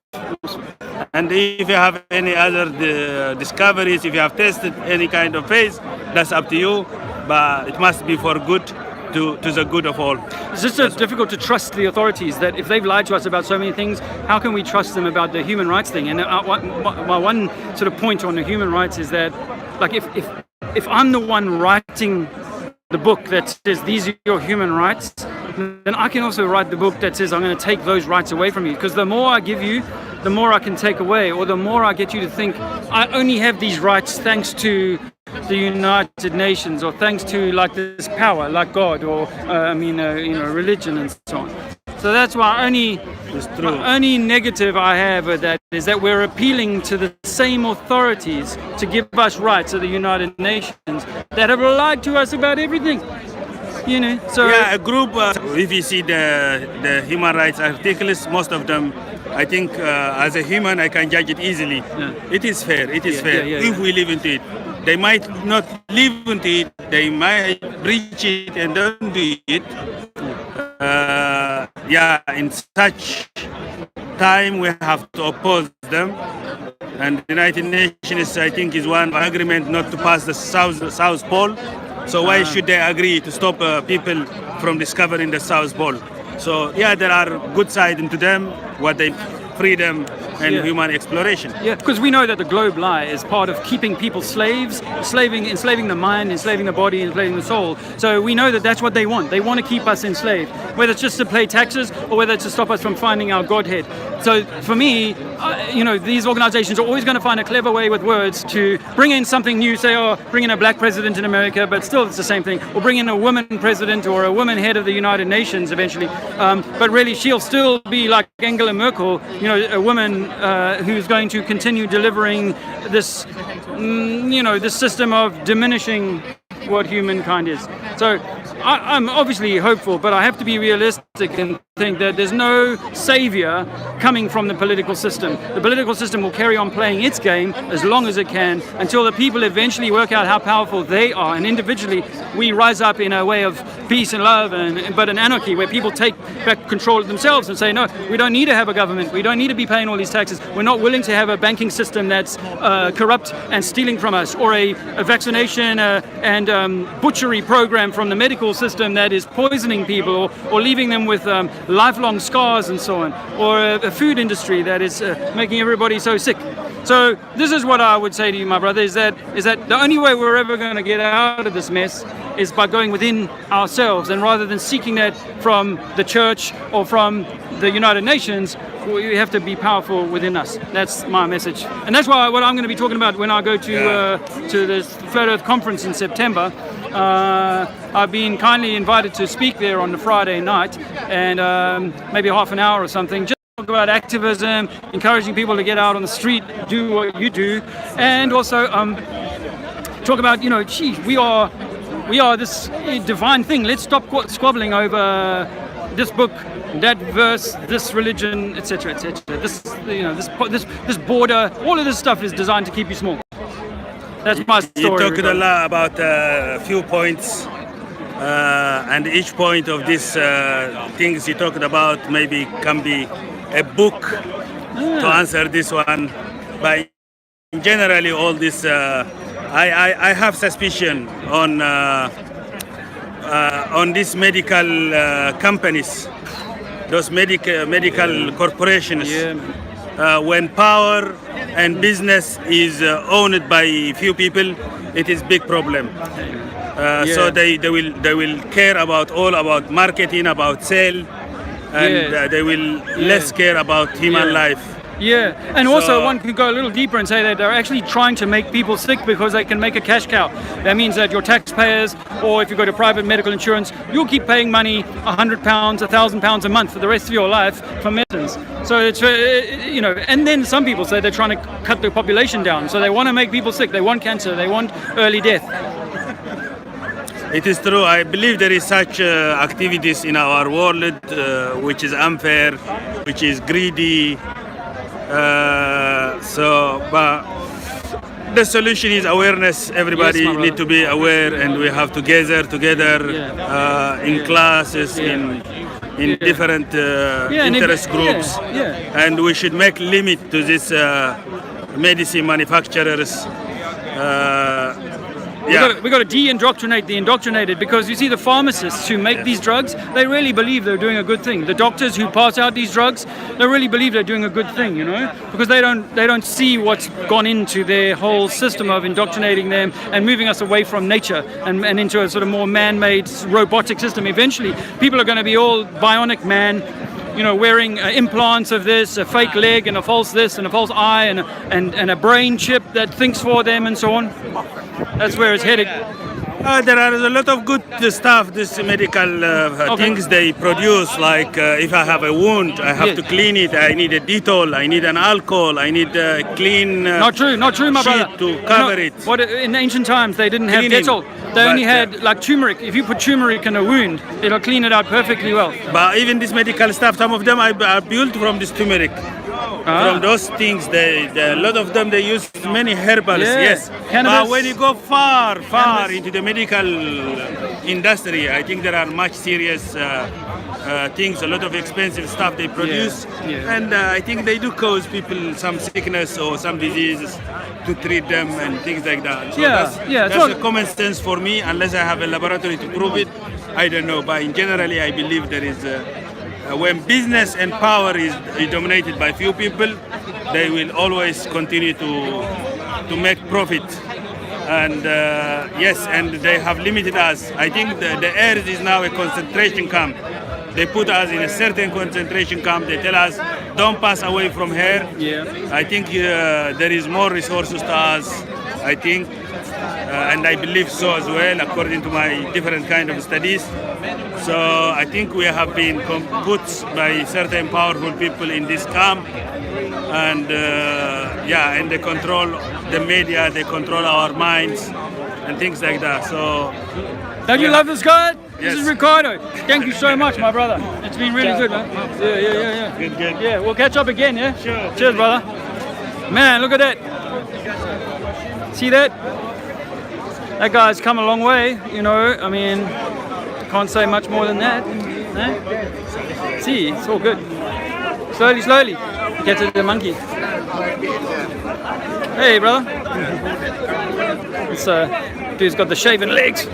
And if you have any other discoveries, if you have tested any kind of phase, that's up to you. But it must be for good, to the good of all. It's just so difficult to trust the authorities that if they've lied to us about so many things, how can we trust them about the human rights thing? And my one sort of point on the human rights is that, like, if I'm the one writing the book that says these are your human rights, then I can also write the book that says I'm going to take those rights away from you. Because the more I give you, the more I can take away, or the more I get you to think I only have these rights thanks to the United Nations, or thanks to like this power, like God, or religion and so on. So that's why only negative I have with that is that we're appealing to the same authorities to give us rights at the United Nations that have lied to us about everything. You know, so yeah, a group. If you see the human rights articles, most of them, I think, as a human, I can judge it easily. Yeah. It is fair. It is fair if we live into it. They might not live into it. They might breach it and don't do it. In such time we have to oppose them. And the United Nations, I think, is one agreement not to pass the South Pole. So why should they agree to stop people from discovering the South Pole? So yeah, there are good sides into them, what they freedom and human exploration. Yeah, because we know that the globe lie is part of keeping people slaves, enslaving the mind, enslaving the body, enslaving the soul. So we know that that's what they want. They want to keep us enslaved, whether it's just to pay taxes or whether it's to stop us from finding our Godhead. So for me, these organizations are always going to find a clever way with words to bring in something new, say, bring in a black president in America, but still it's the same thing, or bring in a woman president or a woman head of the United Nations eventually. But really, she'll still be like Angela Merkel, a woman who's going to continue delivering this, this system of diminishing what humankind is. So I'm obviously hopeful, but I have to be realistic and think that there's no savior coming from the political system. The political system will carry on playing its game as long as it can until the people eventually work out how powerful they are, and individually we rise up in a way of peace and love, but an anarchy where people take back control of themselves and say, no, we don't need to have a government, we don't need to be paying all these taxes, we're not willing to have a banking system that's corrupt and stealing from us, or a vaccination and butchery program from the medical system that is poisoning people or leaving them with lifelong scars and so on, or a food industry that is making everybody so sick. So this is what I would say to you, my brother, is that the only way we're ever going to get out of this mess is by going within ourselves, and rather than seeking that from the church or from the United Nations, we have to be powerful within us. That's my message, and that's what I'm going to be talking about when I go to this Flat Earth conference in September. I've been kindly invited to speak there on the Friday night, and maybe half an hour or something. Just talk about activism, encouraging people to get out on the street, do what you do, and also talk about, gee, we are this divine thing. Let's stop squabbling over this book, that verse, this religion, etc., etc. This border, all of this stuff is designed to keep you small. That's my story. You talked a lot about a few points, and each point of these things you talked about maybe can be a book to answer this one. But generally, all this, I have suspicion on these medical companies, those medical corporations. Yeah. When power and business is owned by few people, it is big problem. So they will care about marketing, about sale, and they will less care about human life. Yeah, and also one could go a little deeper and say that they're actually trying to make people sick because they can make a cash cow. That means that your taxpayers, or if you go to private medical insurance, you'll keep paying money, £100, £1,000 a month for the rest of your life for medicines. So it's, and then some people say they're trying to cut the population down. So they want to make people sick, they want cancer, they want early death. It is true. I believe there is such activities in our world which is unfair, which is greedy. But the solution is awareness. Everybody need to be aware, and we have to gather together in classes, in different interest groups, and we should make limit to this medicine manufacturers. We got to de-indoctrinate the indoctrinated, because you see the pharmacists who make these drugs, they really believe they're doing a good thing. The doctors who pass out these drugs, they really believe they're doing a good thing, because they don't see what's gone into their whole system of indoctrinating them and moving us away from nature and into a sort of more man-made robotic system. Eventually, people are going to be all bionic man, wearing implants of this, a fake leg and a false this and a false eye and a brain chip that thinks for them and so on. That's where it's headed. There are a lot of good stuff, this medical things they produce, like if I have a wound, I have to clean it, I need a Dettol, I need an alcohol, I need a clean Not true, my brother. to cover it. What, in ancient times, they didn't have Dettol. They only had like turmeric. If you put turmeric in a wound, it'll clean it out perfectly well. But even this medical stuff, some of them are built from this turmeric. From those things, a lot of them, they use many herbals, yes. Cannabis. But when you go far into the medical industry, I think there are much serious things, a lot of expensive stuff they produce. And I think they do cause people some sickness or some diseases to treat them and things like that. So that's a common sense for me, unless I have a laboratory to prove it. I don't know, but in generally, I believe there is when business and power is dominated by few people, they will always continue to make profit. And and they have limited us. I think the earth is now a concentration camp. They put us in a certain concentration camp. They tell us, don't pass away from here. I think there is more resources to us, I think. And I believe so as well, according to my different kind of studies. So I think we have been put by certain powerful people in this camp, and and they control the media, they control our minds, and things like that. So Don't you love this guy? This Yes. is Ricardo. Thank you so much, my brother. It's been really good, man. Yeah. good. Yeah, we'll catch up again, yeah? Sure. Cheers, brother. Man, look at that. See that? That guy's come a long way, you know. I mean, can't say much more than that. Eh? See, it's all good. Slowly. Get to the monkey. Hey, brother. This dude's got the shaven legs.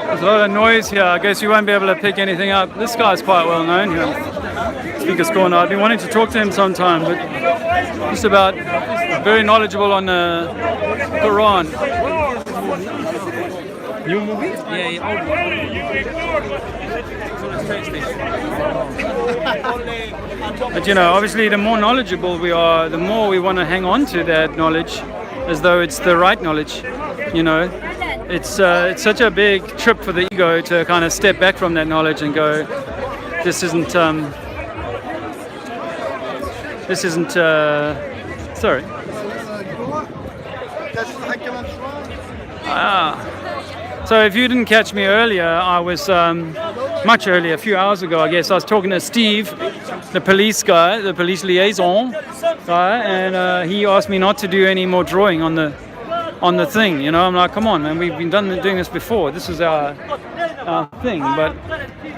There's a lot of noise here. I guess you won't be able to pick anything up. This guy's quite well known here. Speaker's Corner. I've been wanting to talk to him sometime, but just about very knowledgeable on the Quran. New movie? But you know, obviously the more knowledgeable we are, the more we want to hang on to that knowledge as though it's the right knowledge. You know, it's such a big trip for the ego to kind of step back from that knowledge and go, this isn't sorry. So if you didn't catch me earlier, I was much earlier, a few hours ago, I guess. I was talking to Steve, the police guy, the police liaison guy, and he asked me not to do any more drawing on the thing. You know, I'm like, come on, man, we've been doing this before. This is our thing. But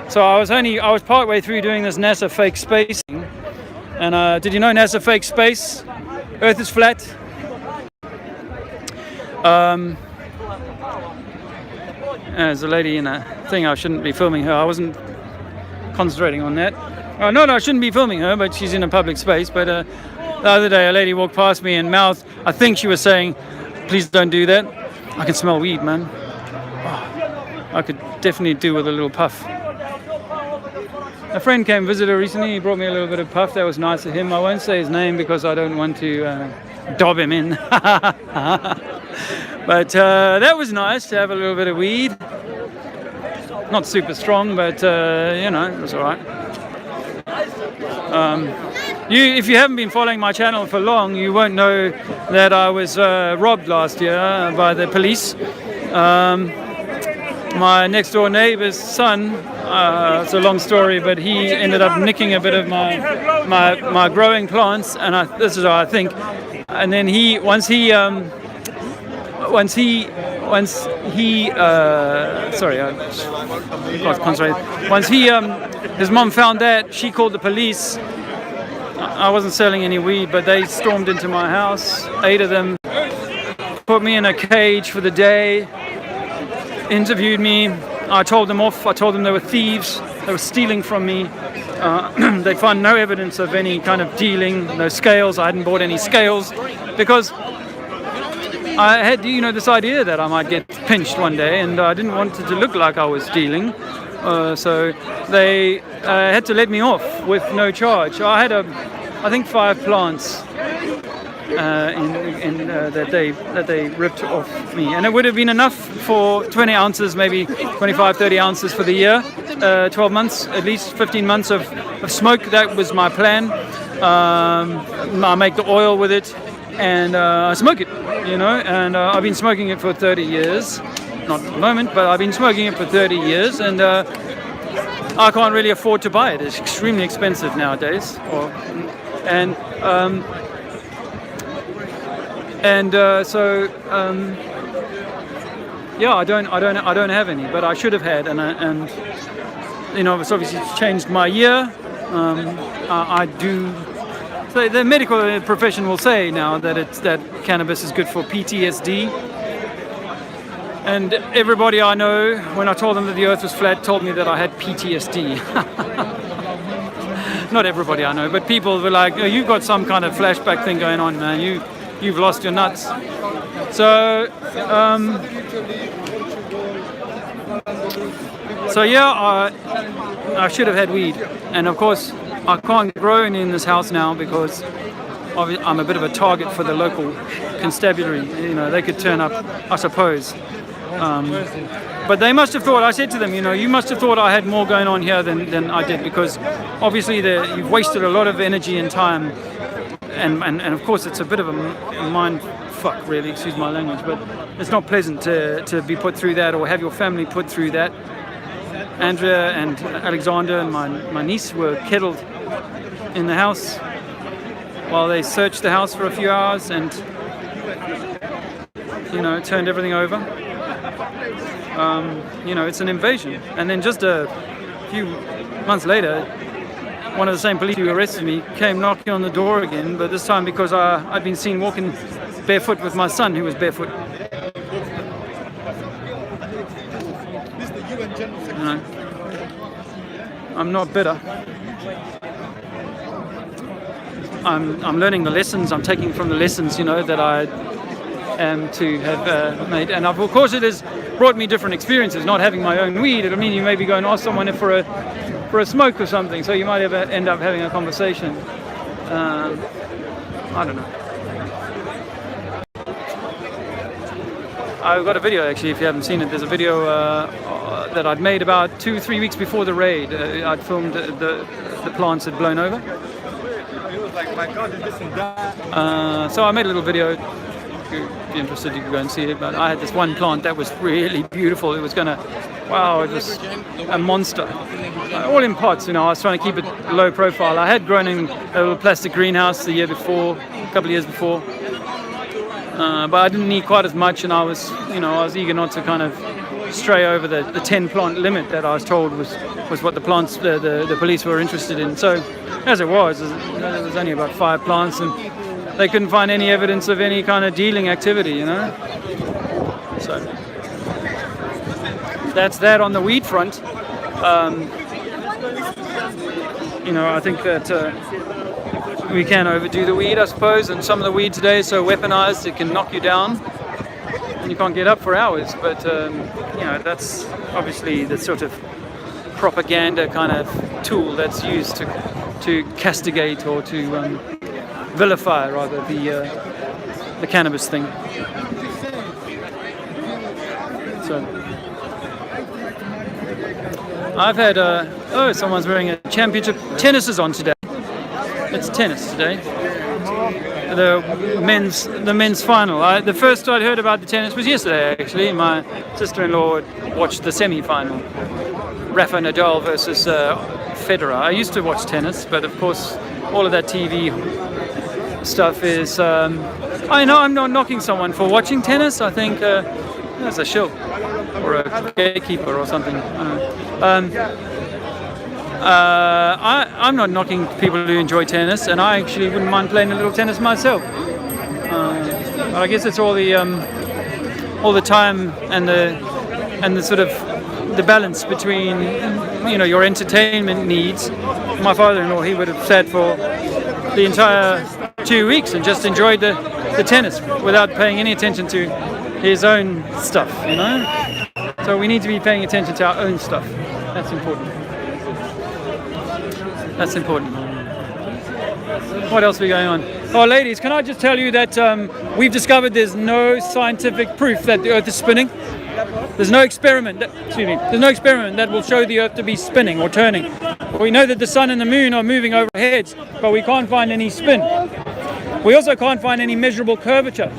so I was part way through doing this NASA fake spacing, and did you know NASA fake space? Earth is flat. There's a lady in a thing. I shouldn't be filming her. I wasn't concentrating on that. Oh, no, I shouldn't be filming her, but she's in a public space. But the other day, a lady walked past me and mouthed, I think she was saying, please don't do that. I can smell weed, man. Oh, I could definitely do with a little puff. A friend came visit her recently. He brought me a little bit of puff. That was nice of him. I won't say his name because I don't want to dob him in. But that was nice to have a little bit of weed. Not super strong, but you know, it was all right. If you haven't been following my channel for long, you won't know that I was robbed last year by the police. My next door neighbor's son, it's a long story, but he ended up nicking a bit of my growing plants, and this is how I think. And then once his mom found that, she called the police. I wasn't selling any weed, but they stormed into my house, 8 of them, put me in a cage for the day, interviewed me. I told them off. I told them they were thieves. They were stealing from me. They found no evidence of any kind of dealing, no scales. I hadn't bought any scales because I had, this idea that I might get pinched one day, and I didn't want it to look like I was dealing. So they had to let me off with no charge. I had, I think, 5 plants that they ripped off me, and it would have been enough for 20 ounces, maybe 25, 30 ounces for the year, 12 months, at least 15 months of smoke. That was my plan. I make the oil with it, and I smoke it, and I've been smoking it for 30 years. Not at the moment, but I've been smoking it for 30 years, and I can't really afford to buy it. It's extremely expensive nowadays. Yeah, I don't have any, but I should have had, and it's obviously changed my year. I do. So the medical profession will say now that cannabis is good for PTSD. And everybody I know, when I told them that the earth was flat, told me that I had PTSD. Not everybody I know, but people were like, you've got some kind of flashback thing going on, man. You've lost your nuts. So yeah, I should have had weed. And of course, I can't grow any in this house now because I'm a bit of a target for the local constabulary. They could turn up, I suppose. But they must have thought, I said to them, you must have thought I had more going on here than I did, because obviously you've wasted a lot of energy and time, and of course it's a bit of a mind fuck, really, excuse my language, but it's not pleasant to be put through that or have your family put through that. Andrea and Alexander and my niece were kettled in the house while they searched the house for a few hours and turned everything over. It's an invasion. And then just a few months later, one of the same police who arrested me came knocking on the door again, but this time because I'd been seen walking barefoot with my son, who was barefoot. I'm not bitter. I'm learning the lessons. I'm taking from the lessons, that I am to have made. And of course, it has brought me different experiences. Not having my own weed, it'll mean you maybe go and ask someone for a smoke or something. So you might end up having a conversation. I don't know. I've got a video, actually, if you haven't seen it. There's a video that I'd made about 2-3 weeks before the raid. I'd filmed the plants had blown over. So I made a little video. If you're interested, you can go and see it. But I had this one plant that was really beautiful. It was it was a monster. All in pots, I was trying to keep it low profile. I had grown in a little plastic greenhouse a couple of years before. But I didn't need quite as much, and I was eager not to kind of stray over the 10 plant limit that I was told was what the plants the police were interested in. So as it was, there was only about 5 plants, and they couldn't find any evidence of any kind of dealing activity, So that's that on the weed front. I think that we can overdo the weed, I suppose, and some of the weed today is so weaponized it can knock you down and you can't get up for hours. But that's obviously the sort of propaganda kind of tool that's used to castigate or to vilify, rather, the cannabis thing. So I've had someone's wearing a championship. Tennis is on today. It's tennis today. The men's final. The first I'd heard about the tennis was yesterday, actually. My sister-in-law watched the semi-final. Rafa Nadal versus Federer. I used to watch tennis, but of course all of that TV stuff is... I know I'm not knocking someone for watching tennis. I think that's a shill or a gatekeeper or something. I don't know. I'm not knocking people who enjoy tennis, and I actually wouldn't mind playing a little tennis myself. But I guess it's all the time and the sort of the balance between your entertainment needs. My father-in-law, he would have sat for the entire 2 weeks and just enjoyed the tennis without paying any attention to his own stuff. So we need to be paying attention to our own stuff. That's important. That's important. What else are we going on? Oh, ladies, can I just tell you that we've discovered there's no scientific proof that the Earth is spinning. There's no experiment. There's no experiment that will show the Earth to be spinning or turning. We know that the sun and the moon are moving over our heads, but we can't find any spin. We also can't find any measurable curvature.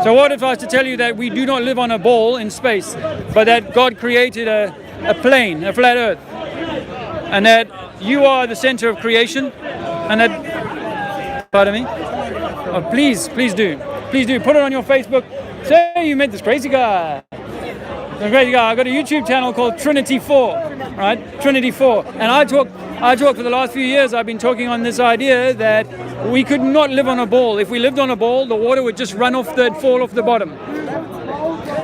So what if I was to tell you that we do not live on a ball in space, but that God created a plane, a flat Earth, and that you are the center of creation, and that... Pardon me? Oh, please do. Please do. Put it on your Facebook. Say you met this crazy guy. I've got a YouTube channel called Trinity4, right? Trinity4. And I talk for the last few years, I've been talking on this idea that we could not live on a ball. If we lived on a ball, the water would just fall off the bottom.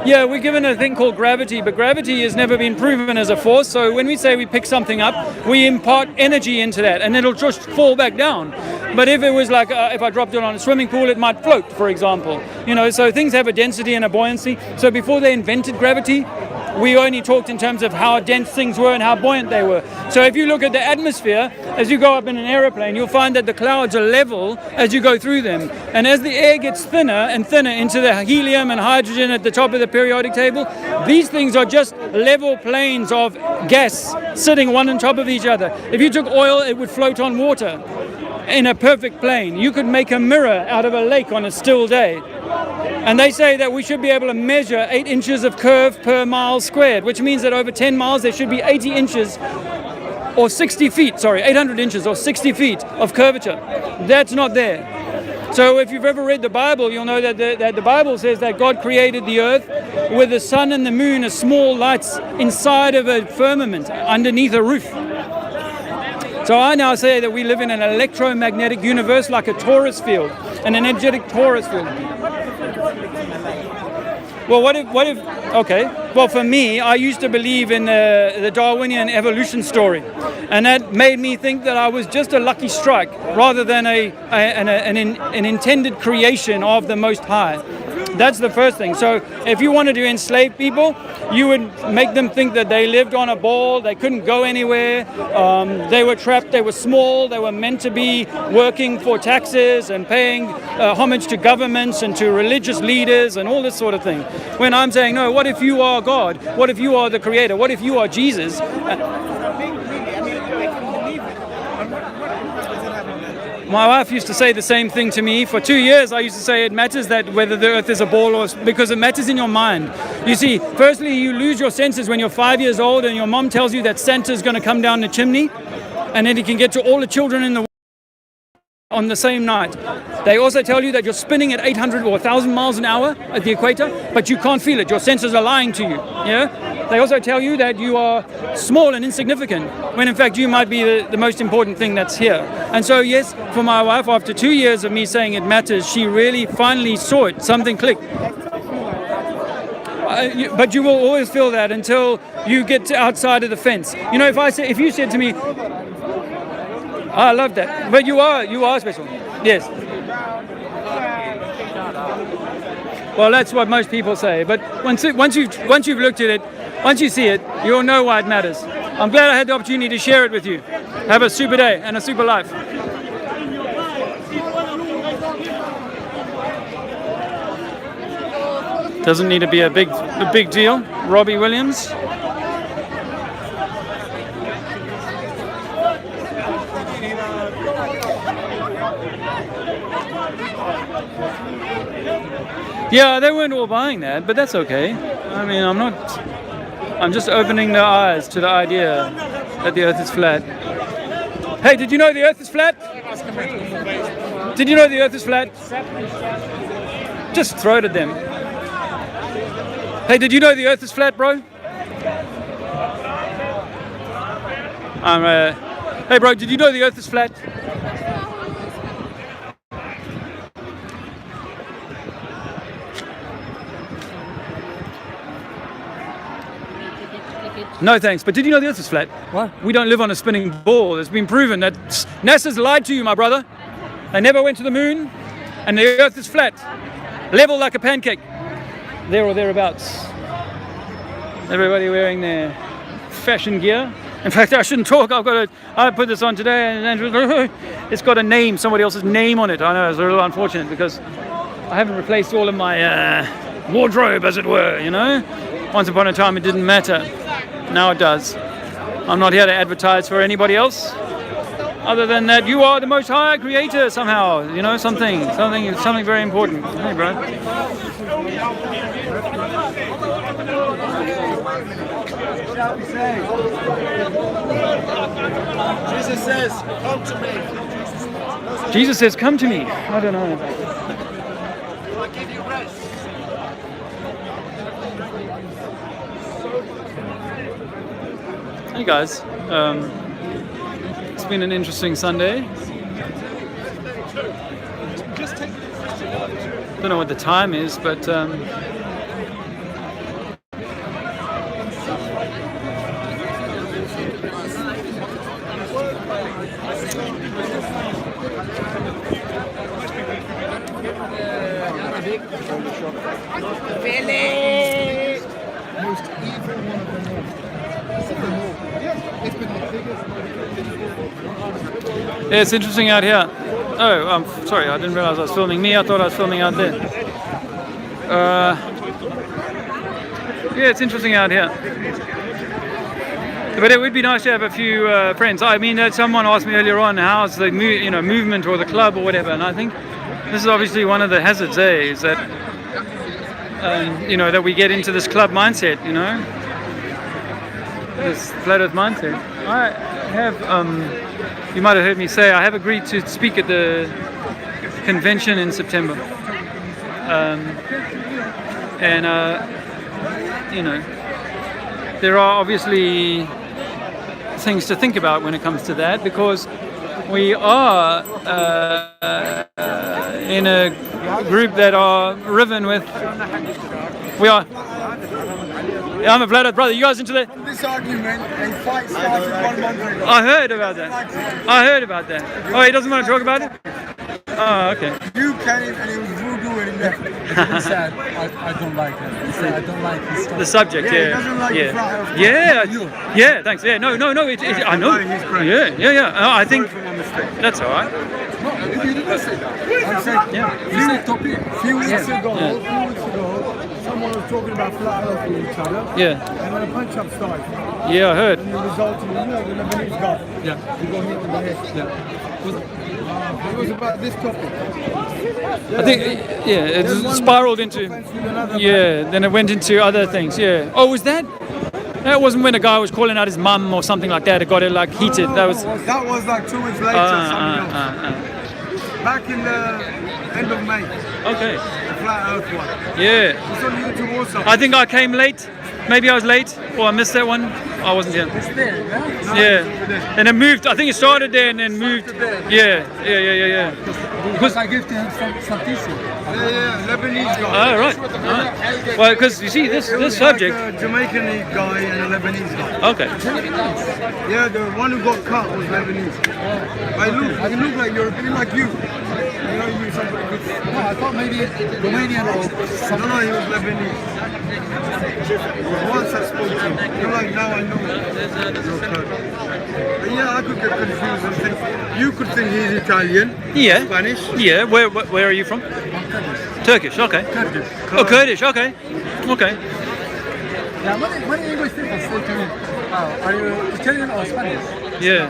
Yeah, we're given a thing called gravity, but gravity has never been proven as a force. So when we say we pick something up, we impart energy into that, and it'll just fall back down. But if it was like, if I dropped it on a swimming pool, it might float, for example. So things have a density and a buoyancy. So before they invented gravity, we only talked in terms of how dense things were and how buoyant they were. So if you look at the atmosphere, as you go up in an aeroplane, you'll find that the clouds are level as you go through them. And as the air gets thinner and thinner into the helium and hydrogen at the top of the periodic table, these things are just level planes of gas sitting one on top of each other. If you took oil, it would float on water in a perfect plane. You could make a mirror out of a lake on a still day. And they say that we should be able to measure 8 inches of curve per mile squared, which means that over 10 miles there should be 80 inches or 60 feet, 800 inches or 60 feet of curvature. That's not there. So if you've ever read the Bible, you'll know that the Bible says that God created the earth with the sun and the moon as small lights inside of a firmament, underneath a roof. So I now say that we live in an electromagnetic universe like a torus field, an energetic torus field. Well, what if, okay. Well, for me, I used to believe in the Darwinian evolution story. And that made me think that I was just a lucky strike rather than an intended creation of the Most High. That's the first thing. So if you wanted to enslave people, you would make them think that they lived on a ball, they couldn't go anywhere, they were trapped, they were small, they were meant to be working for taxes and paying homage to governments and to religious leaders and all this sort of thing. When I'm saying, no, what if you are God? What if you are the Creator? What if you are Jesus? My wife used to say the same thing to me. For 2 years, I used to say it matters that whether the earth is a ball or... because it matters in your mind. You see, firstly, you lose your senses when you're 5 years old and your mom tells you that Santa's going to come down the chimney and then he can get to all the children in the world on the same night. They also tell you that you're spinning at 800 or 1,000 miles an hour at the equator, but you can't feel it. Your senses are lying to you. Yeah? They also tell you that you are small and insignificant, when in fact you might be the most important thing that's here. And so yes, for my wife, after 2 years of me saying it matters, she really finally saw it. Something clicked. But you will always feel that until you get outside of the fence. You know, if you said to me, I love that, but you are special. Yes. Well, that's what most people say. But once you've looked at it, once you see it, you'll know why it matters. I'm glad I had the opportunity to share it with you. Have a super day and a super life. Doesn't need to be a big deal. Robbie Williams. Yeah, they weren't all buying that, but that's okay. I mean, I'm just opening their eyes to the idea that the earth is flat. Hey, did you know the earth is flat? Did you know the earth is flat? Just throw it at them. Hey, did you know the earth is flat, bro? Hey, bro, did you know the earth is flat? No thanks, but did you know the earth is flat? What? We don't live on a spinning ball. It's been proven that NASA's lied to you, my brother. They never went to the moon, and the earth is flat. Level like a pancake. There or thereabouts. Everybody wearing their fashion gear. In fact, I shouldn't talk. I put this on today, and it's got a name, somebody else's name on it. I know, it's a little unfortunate because I haven't replaced all of my wardrobe, as it were, you know? Once upon a time, it didn't matter. Now it does. I'm not here to advertise for anybody else, other than that you are the Most High Creator somehow. You know, something very important. Hey, bro. Jesus says, "Come to me." Jesus says, "Come to me." I don't know. I'll give you rest. Hey guys, it's been an interesting Sunday. Don't know what the time is, but Most evil Yeah, it's interesting out here. Oh, I'm sorry, I didn't realize I was filming me. I thought I was filming out there. Yeah, it's interesting out here. But it would be nice to have a few friends. I mean, someone asked me earlier on, how's the movement or the club or whatever, and I think this is obviously one of the hazards there, is that that we get into this club mindset, this flat earth mindset. I have, you might have heard me say, I have agreed to speak at the convention in September, there are obviously things to think about when it comes to that, because we are in a group that are riven with. We are. Yeah, I'm a flat earth brother. You guys into that? This argument, a fight started 1 month ago. I heard about that. Oh, he doesn't want to talk about it? Oh, okay. You came and it was voodoo and he left. He said, I don't like it. He said, I don't like this stuff. The subject, He doesn't like the flat earth. Yeah, thanks. Yeah, no, I know. He's correct. Yeah. I think that's all right. No, you didn't say that. I said, a few weeks ago, someone was talking about flat earth with each other. Yeah. And then a punch-up started. Yeah, I heard. And the result of the Lebanese guy. Yeah. He got hit in the head. Yeah. It was about this topic. I think, it spiraled into. Then it went into other things. Yeah. Oh, was that? That wasn't when a guy was calling out his mum or something like that. It got heated. That was like 2 weeks later. Back in the end of May. Okay. The flat earth one. Yeah. It's on YouTube also. I think I came late. Maybe I was late, or I missed that one. I wasn't here. It's there, yeah? Yeah. And it moved. I think it started there and then moved. Yeah. Because I gave to him some tissue. Yeah, Lebanese guy. Oh, right. Well, because you see, this subject. Like a Jamaican guy and a Lebanese guy. Okay. Yeah, the one who got cut was Lebanese. I look like European, like you. You somebody good. No, I thought maybe Romanian or something. No, he was Lebanese. Once I spoke to him. You're like, now I know. Yeah, I could get confused and think. You could think he's Italian. Yeah. Spanish. Yeah. Where are you from? Turkish. Okay. Kurdish. Oh, Kurdish. Okay. Yeah, many English people say to me, are you Italian or Spanish? Yeah.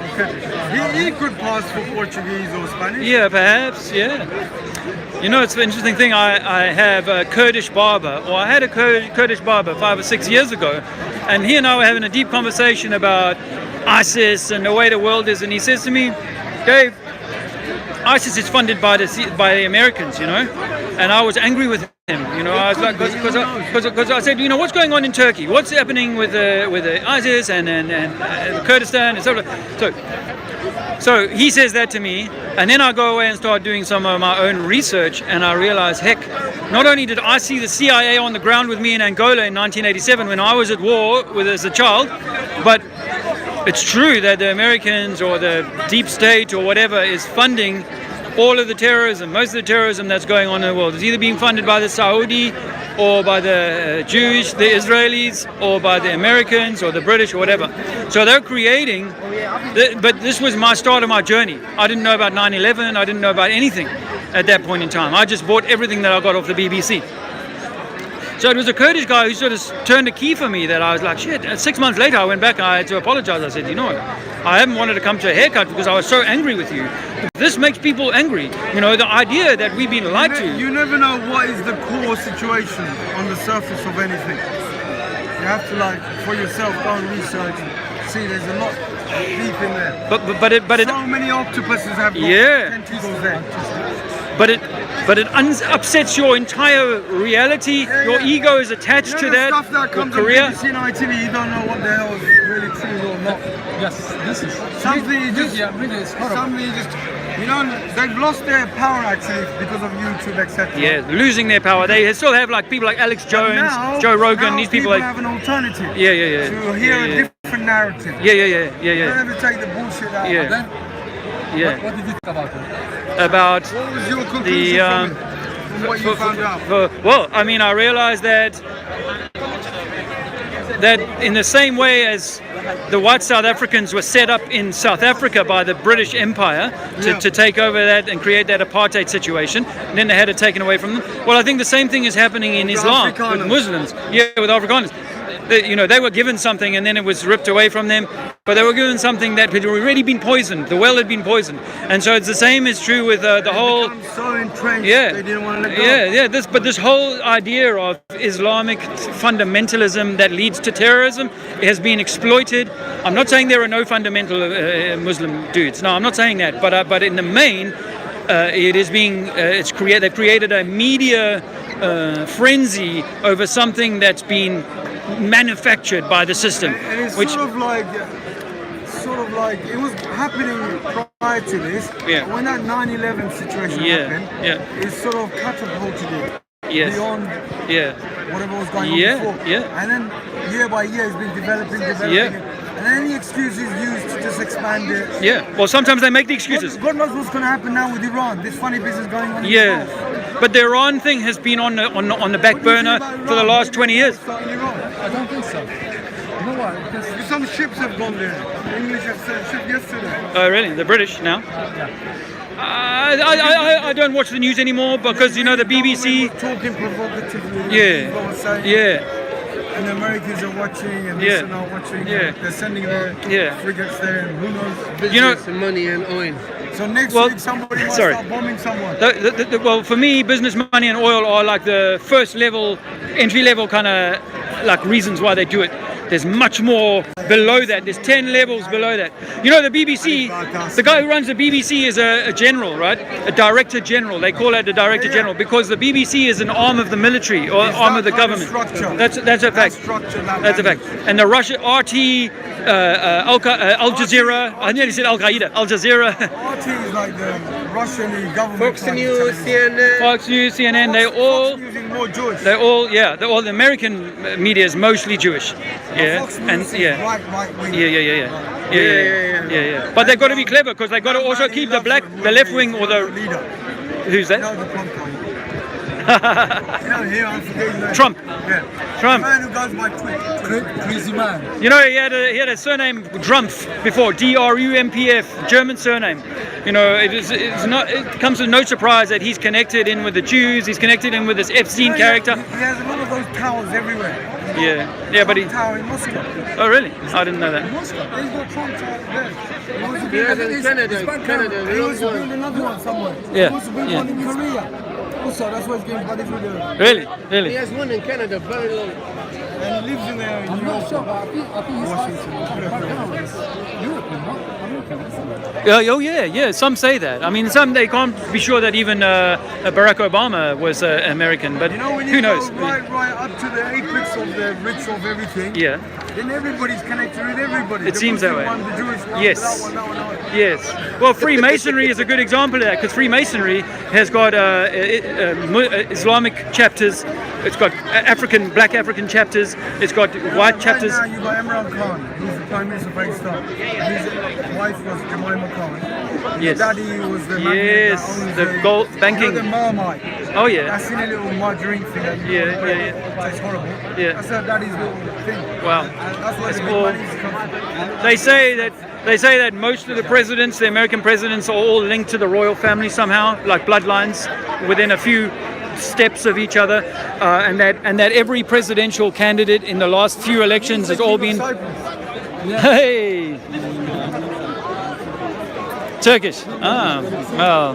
He could pass for Portuguese or Spanish. Yeah, perhaps. Yeah. It's an interesting thing. I have a Kurdish barber, or I had a Kurdish barber 5 or 6 years ago, and he and I were having a deep conversation about ISIS and the way the world is, and he says to me, Dave, ISIS is funded by the Americans, and I was angry with him, I was like, because I said, what's going on in Turkey? What's happening with the ISIS and Kurdistan and so on. So he says that to me, and then I go away and start doing some of my own research, and I realize, heck, not only did I see the CIA on the ground with me in Angola in 1987 when I was at war as a child, but it's true that the Americans or the deep state or whatever is funding all of the terrorism, most of the terrorism that's going on in the world is either being funded by the Saudi or by the Jewish, the Israelis, or by the Americans or the British or whatever. So they're creating, but this was my start of my journey. I didn't know about 9/11, I didn't know about anything at that point in time. I just bought everything that I got off the BBC. So it was a Kurdish guy who sort of turned a key for me that I was like, shit. And 6 months later, I went back and I had to apologize. I said, what? I haven't wanted to come to a haircut because I was so angry with you. This makes people angry. The idea that we've been lied to. You never know what is the core situation on the surface of anything. You have to, for yourself, go and research and see there's a lot deep in there. But so many octopuses have got tentacles there. But it upsets your entire reality. Your ego is attached to that. Stuff that comes your career. on BBC and ITV, you don't know what the hell is really true or not. Yes, this is something. Really, it's horrible. Something they've lost their power actually because of YouTube, etc. Yeah, losing their power. They still have people like Alex Jones, Joe Rogan. These people have an alternative. Yeah. To hear a different narrative. Yeah. Don't ever take the bullshit out. Yeah. Then, What did you think about it? About what was your conclusion from what you found out? I realized that that in the same way as the white South Africans were set up in South Africa by the British Empire to take over that and create that apartheid situation, and then they had it taken away from them. Well, I think the same thing is happening in Islam with Muslims. Yeah, with Afrikaners. They were given something and then it was ripped away from them, but they were given something that had already been poisoned. The well had been poisoned, and so it's the same is true with the whole. So entrenched, yeah, they didn't want to let go. Yeah. This whole idea of Islamic fundamentalism that leads to terrorism has been exploited. I'm not saying there are no fundamental Muslim dudes. No, I'm not saying that. But in the main, it is being they've created a media frenzy over something that's been manufactured by the system, and it's sort of like it was happening prior to this. Yeah. When that 9/11 situation happened, it sort of catapulted it beyond whatever was going on before. And then year by year, it's been developing. And any excuse is used to just expand it. Yeah. Well, sometimes they make the excuses. God knows what's going to happen now with Iran. This funny business going on. Yeah. But the Iran thing has been on the back burner for the last 20 years. I don't think so. You know what? Because some ships have gone there. The English have sent a ship yesterday. Oh, really? The British now? I don't watch the news anymore because, the BBC. Talking provocatively. Yeah. And the Americans are watching, and this and are watching. They're sending their frigates there, and who knows? Business, money, and oil. So next week somebody might start bombing someone. Well, for me, business, money, and oil are like the first level, entry level kind of like reasons why they do it. There's much more below that. There's 10 levels below that. The BBC, the guy who runs the BBC is a general, right? A director general. They call it a director general because the BBC is an arm of the military or arm of the government. That's a fact. That's a fact. And the Russia RT, Al Jazeera. I nearly said Al Qaeda. Al Jazeera. RT is like the Russian government. Fox News, CNN. Fox News, CNN. More Jewish. They're all the American media is mostly Jewish. Yeah, and yeah. But they've got to be clever because they've got to also keep the left wing or the leader. Who's that? No, the Trump. Yeah. Trump. The man who goes by tweet. Crazy man. He had a surname Drumpf before, Drumpf, German surname. It comes as no surprise that he's connected in with the Jews. He's connected in with this Epstein character. He has a lot of those towers everywhere. Yeah, but he. Tower in Moscow. Oh, really? I didn't know that. Moscow. He's got Trump tower there. He wants to build Canada. He wants to build another one somewhere. Yeah. He wants to build one in Korea. Also, that's why he's getting money for the. Really? He has one in Canada, very long. And he lives in there. I'm not sure, but I think he's Washington. Oh yeah. Some say that. I mean, some they can't be sure that even Barack Obama was American, but when who you knows? go right up to the apex of the rich of everything. Yeah. Then everybody's connected with everybody. It seems that way. One, the Jewish one, yes. that one. Yes. Well, Freemasonry is a good example of that because Freemasonry has got Islamic chapters. It's got Black African chapters. It's got white chapters. Right now you got Imran Khan, who's the Prime Minister of Pakistan. His wife was Jemima Khan. His daddy was the man that the gold banking. The Marmite. Oh yeah. That's in a little margarine thing. That's horrible. Yeah. That's her daddy's little thing. Wow. That's where the big money's come from. They say that most of the presidents, the American presidents, are all linked to the royal family somehow, like bloodlines, within a few steps of each other, and that every presidential candidate in the last few elections has all been. Hey. Turkish. Well.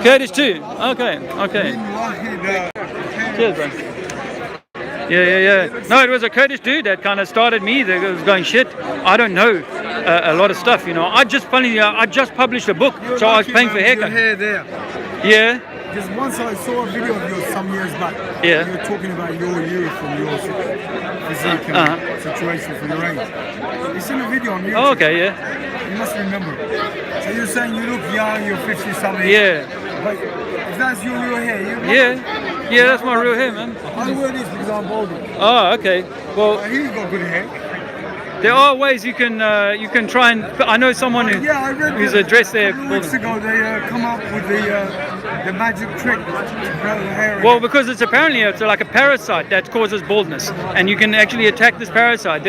Kurdish too. Okay. Cheers, bro. Yeah. No, it was a Kurdish dude that kind of started me. That was going shit. I don't know a lot of stuff, I just published a book, so I was paying for haircut. Your hair there. Yeah. Because once I saw a video of yours some years back. Yeah. You were talking about your youth and your physique and situation for your age. It's in a video on YouTube. Oh, okay, yeah. You must remember. So you're saying you look young, you're 50 something. Yeah. But if that's your real hair, Yeah, that's my real hair, man. I wear this because I'm balding. Oh, okay. Well, he's got good hair. there are ways you can try and. I know someone who's addressed their. 2 weeks ago, they come up with the magic trick to grow the hair. Well, because it's apparently like a parasite that causes baldness, and you can actually attack this parasite.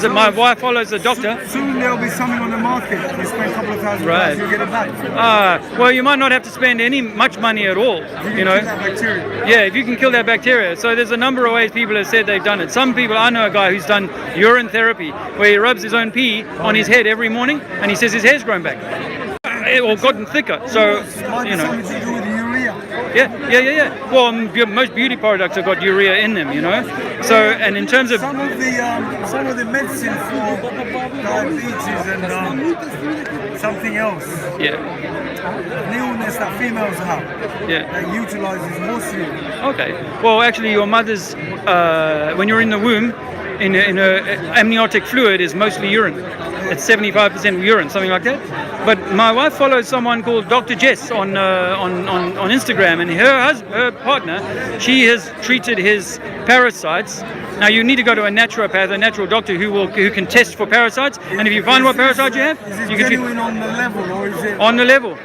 My wife follows a doctor. Soon there'll be something on the market. You spend a couple of $1,000, you get it back. Well, you might not have to spend much money at all. You know. Kill that bacteria. Yeah, if you can kill that bacteria. So there's a number of ways people have said they've done it. Some people, I know a guy who's done urine therapy, where he rubs his own pee on his head every morning, and he says his hair's grown back or gotten thicker. So you know. Something to do with urea. Yeah. Well, most beauty products have got urea in them, you know. So, and in terms of some of the medicine for diabetes and something else. An illness that females have. That utilizes more serum. Okay. Well, actually, your mother's when you're in the womb, in amniotic fluid is mostly urine. It's 75% urine, something like that. But my wife follows someone called Dr. Jess on Instagram, and her partner, she has treated his parasites. Now you need to go to a naturopath, a natural doctor who can test for parasites, and if you find what parasite you have, is you it can treat. genuine on the level, or is it On the level.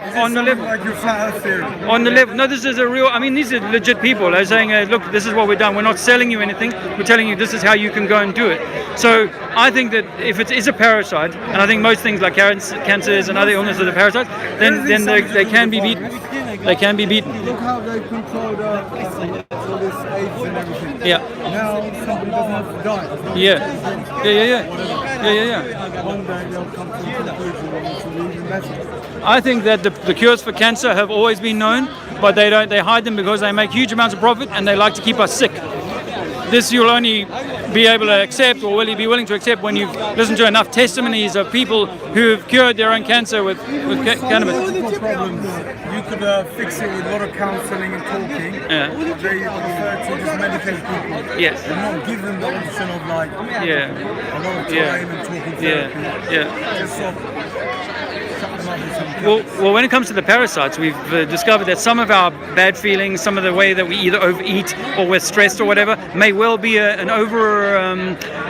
like your flat earth theory? On the level. No, this is a real. I mean, these are legit people. They're saying, look, this is what we've done. We're not selling you anything. We're telling you this is how you can go and do it. So I think that if it is a parasite, and I think most things like cancers and other illnesses are parasites, then they can be beaten. They can be beaten. Look how they controlled all this AIDS and everything. Yeah. Now somebody doesn't have to die. Yeah. One day they'll come to the conclusion that it's even better. I think that the cures for cancer have always been known, but they hide them because they make huge amounts of profit and they like to keep us sick. This you'll only be able to accept, or will you be willing to accept, when you've listened to enough testimonies of people who've cured their own cancer with cannabis. Problems. You could fix it with a lot of counselling and talking. Yeah. They prefer to just medicate people. Yes. And not give them the option of like a lot of time and talking therapy. Just sort of shut them up with some Well, when it comes to the parasites, we've discovered that some of our bad feelings, some of the way that we either overeat or we're stressed or whatever, may well be an over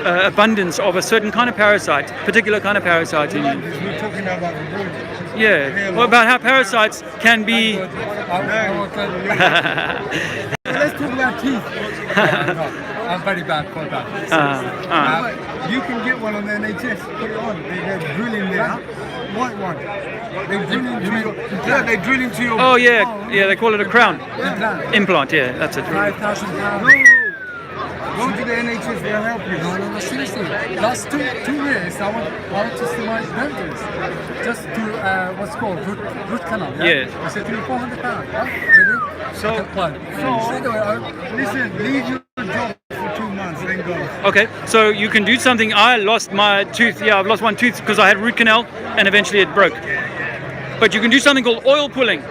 abundance of a certain kind of parasite, particular kind of parasite in you. We're talking about the brain. Yeah. Well, about how parasites can be. Let's talk about teeth. I'm very bad for that. You can get one on the NHS. Put it on. They're drilling there. White one. They drill into your. Oh yeah. They call it a crown implant. Yeah, that's it. £5,000. Go to the NHS, they'll help you. No, seriously. Last two years, I went to see my dentist. Just to, what's called, root canal. I said £400. Really? So listen, leave your job for 2 months, then go. Okay, so you can do something. I lost my tooth. Yeah, I've lost one tooth because I had root canal and eventually it broke. But you can do something called oil pulling.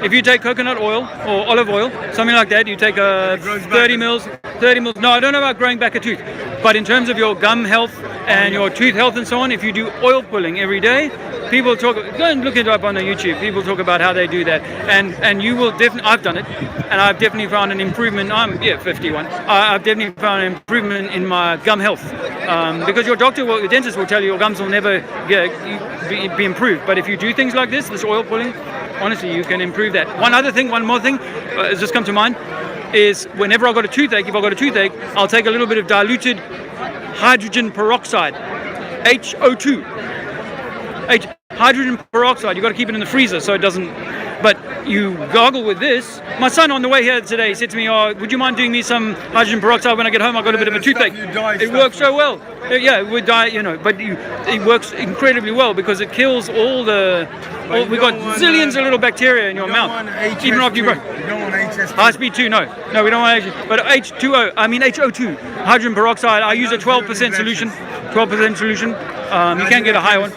If you take coconut oil or olive oil, something like that, you take 30 mils. No, I don't know about growing back a tooth. But in terms of your gum health and your tooth health and so on, if you do oil pulling every day, people talk, go and look it up on the YouTube. People talk about how they do that. And you will definitely, I've done it. And I've definitely found an improvement. I'm 51. I've definitely found an improvement in my gum health. Because your dentist will tell you your gums will never be improved. But if you do things like this oil pulling, honestly, you can improve that. One more thing has just come to mind, is whenever I've got a toothache, I'll take a little bit of diluted hydrogen peroxide, HO2. Hydrogen peroxide, you've got to keep it in the freezer so it doesn't, but you gargle with this. My son on the way here today said to me, would you mind doing me some hydrogen peroxide when I get home? I've got a bit of a toothache. It works so well. Yeah, it would die, but it works incredibly well because it kills all the... we've got zillions of little bacteria in your mouth, even after you brush. You don't want HS2. High speed 2, no, we don't want HS2. But HO2, hydrogen peroxide. I use a 12% solution. 12% solution. You can get a higher one.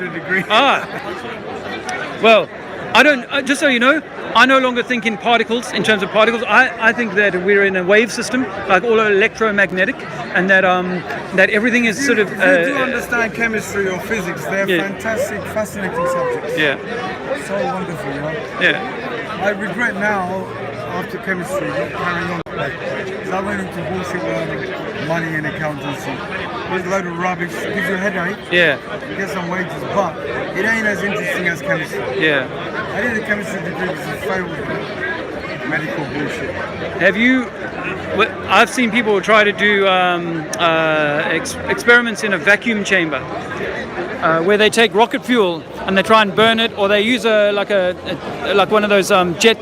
Well, I don't. Just so you know, I no longer think in particles. In terms of particles, I think that we're in a wave system, like all electromagnetic, and that everything is sort of. If you do understand chemistry or physics, they're fantastic, fascinating subjects. So wonderful, Yeah. I regret now, after chemistry, carrying on. So I went into bullshit learning, money and accountancy. There's a load of rubbish, gives you a headache. Yeah. You get some wages, but it ain't as interesting as chemistry. Yeah. I did a chemistry degree because it's failed medical bullshit. Have you? I've seen people try to do experiments in a vacuum chamber, where they take rocket fuel and they try and burn it, or they use like one of those jet,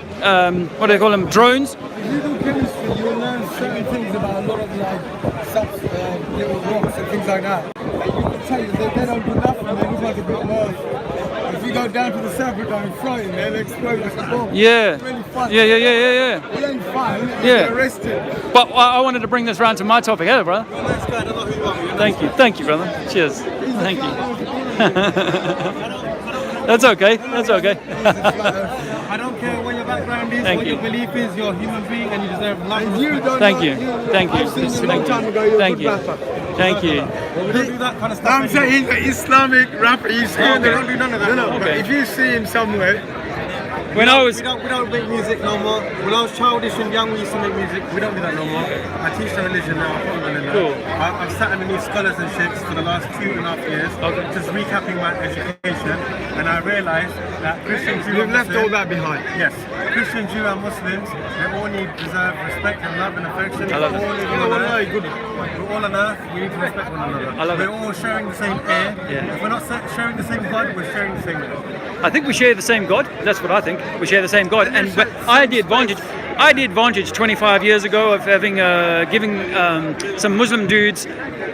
what do they call them, drones. If you do chemistry, you'll learn certain things about a lot of like little rocks and things like that. And you can tell you they don't do nothing. They look like a bit nervous. If you go down to the surface and throw it, they'll explode like a bomb. Yeah. It's really fun. Yeah. It ain't fun. You get arrested. But I wanted to bring this round to my topic. Hello, brother. Thank you, brother. Cheers. Thank you. That's okay. I don't care what your background is, what your belief is, you're a human being and you deserve love. Thank you. Thank you. Thank you. We don't do that kind of stuff. I'm saying he's an Islamic rapper. He's here. We don't do none of that. No, but if you see him somewhere, we don't make music no more. When I was childish and young, we used to make music. We don't do that no more. I teach the religion now. Cool. I've sat underneath scholars and shit for the last 2.5 years, just recapping my education, and I realised that Christian, Jew, you've left all that behind. Yes, Christian, Jew, and Muslims, they all deserve respect and love and affection. I love We're all that. living on earth. We're all on earth. We need to respect one another. I love We're all sharing the same air. Yeah. If we're not sharing the same God, we're sharing the same God. I think we share the same God. That's what I think. We share the same God. But I had the advantage 25 years ago of having giving some Muslim dudes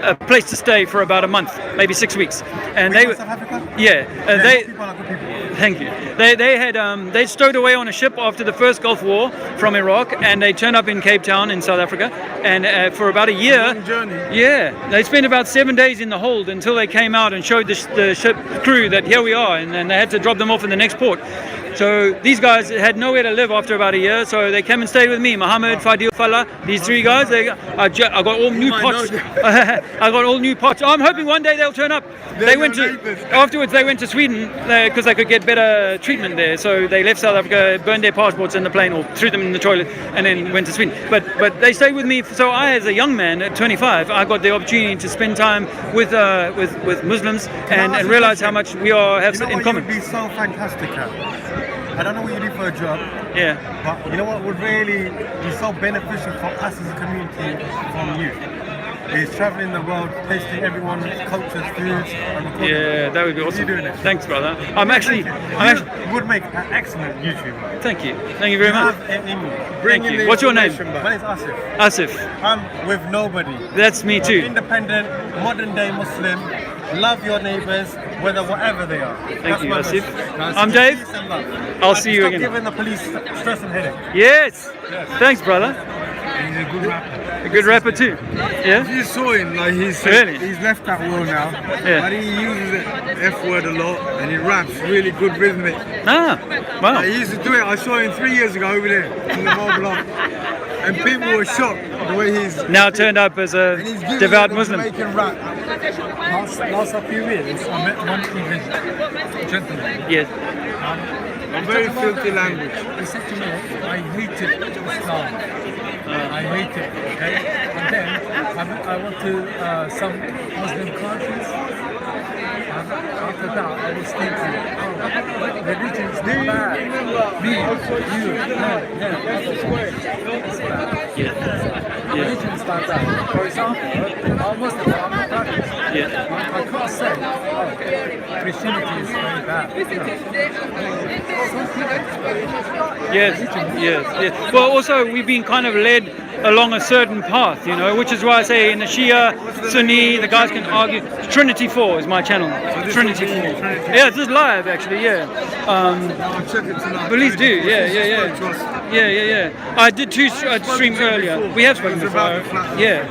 a place to stay for about a month, maybe 6 weeks, and they South Africa? they People are good people. thank you. They stowed away on a ship after the first Gulf War from Iraq, and they turned up in Cape Town in South Africa, and for about a year. long journey. Yeah, they spent about 7 days in the hold until they came out and showed the ship crew that here we are, and then they had to drop them off in the next port. So these guys had nowhere to live after about a year, so they came and stayed with me. Muhammad, Fadil, Fala, these three guys. I got all new pots. I got all new pots. I'm hoping one day they'll turn up. Afterwards they went to Sweden because they could get better treatment there. So they left South Africa, burned their passports in the plane or threw them in the toilet, and then went to Sweden. But they stayed with me. So I, as a young man at 25, I got the opportunity to spend time with Muslims and realize how much we all have in common. It would be so fantastic at? I don't know what you do for a job. Yeah. But you know what would really be so beneficial for us as a community from you? Is traveling the world, tasting everyone's cultures, foods, and recording. Yeah, that would be awesome. You're doing it. Thanks, brother. You would make an excellent YouTuber. Thank you very much. Thank you. What's your name? My name's Asif. Asif. I'm with nobody. That's me too. Independent, modern day Muslim. Love your neighbours, whatever they are. Thank you, Asif. I'm Dave. I'll see you again. Stop giving the police stress and headache. Yes. Thanks, brother. He's a good rapper. A good rapper too. Yeah. If you saw him, like he's left that world now, but he uses the F word a lot, and he raps really good rhythmic. Ah, wow. He used to do it. I saw him 3 years ago over there in the mall block, and people were shocked the way he's now turned up as a devout Muslim. Jamaican rap. Last few years, I met one English gentleman. Yes. A very filthy language. He said to me, I hated Islam. I hate it, okay? And then I went to some Muslim countries. After that, I was thinking, religion's bad. Me, you, it's bad. Religion's not bad. For example, I'm Muslim, I'm not Catholic. I can't say, Christianity is very bad. Yes. Well, also we've been kind of led along a certain path, which is why I say in the Shia, Sunni, the guys can argue. Trinity 4 is my channel. Trinity 4. Yeah, this is live actually. Yeah. Please do. Yeah. I did two streams earlier. We have spoken before. Yeah.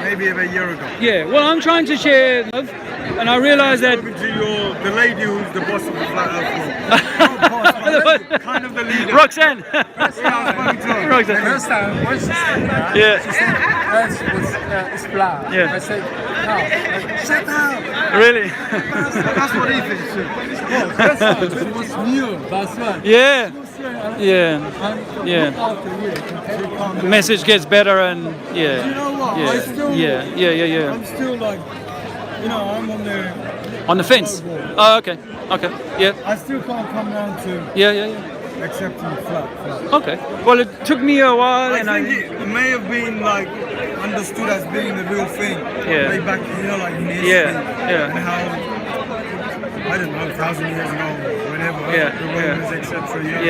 Maybe about a year ago. Yeah. Well, I'm trying to share love. And I realized that the lady who's the boss of the flat earth. Kind of the leader. Roxanne. Roxanne. First time, once she said that, she said Earth was flat. Yeah. I said, no. Shut up. Really? That's what he thinks too. Yeah, first time, it was new. That's right. Yeah. Yeah. Yeah. The message gets better and yeah. You know what? Yeah. I still, Yeah. I'm still like, you know, I'm on the fence. Oh, okay. Yeah. I still can't come down to Yeah. accepting flat. Okay. Well, it took me a while, I think it may have been like understood as being the real thing. Yeah. Way back, you know, like in history. Yeah. And how, I don't know, 1,000 years ago, whenever, the Romans, etc. You know,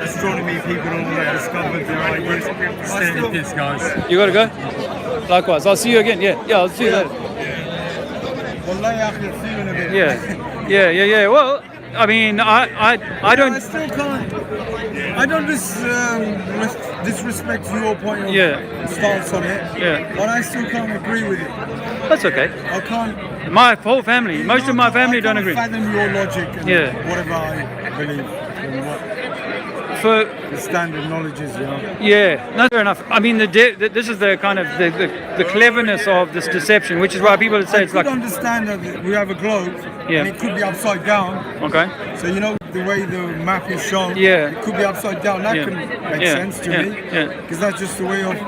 astronomy people and all that discovered their ideas. Stay in peace, guys. You gotta go? Likewise. I'll see you again. Yeah, I'll see you later. Wallahi, I can see you in a bit. Yeah. Well, I mean, I don't. I still can't. I don't disrespect your point of stance on it. Yeah. But I still can't agree with it. That's okay. I can't. My whole family, most of my family don't agree. I can't fathom your logic and whatever I believe and what For the standard knowledge is, you know. Yeah, no, fair enough. I mean, this is the kind of the cleverness of this deception, which is why people say it's like. I could understand that we have a globe, and it could be upside down. Okay. So you know the way the map is shown. Yeah. It could be upside down. That can make sense to me. Yeah. Because that's just the way of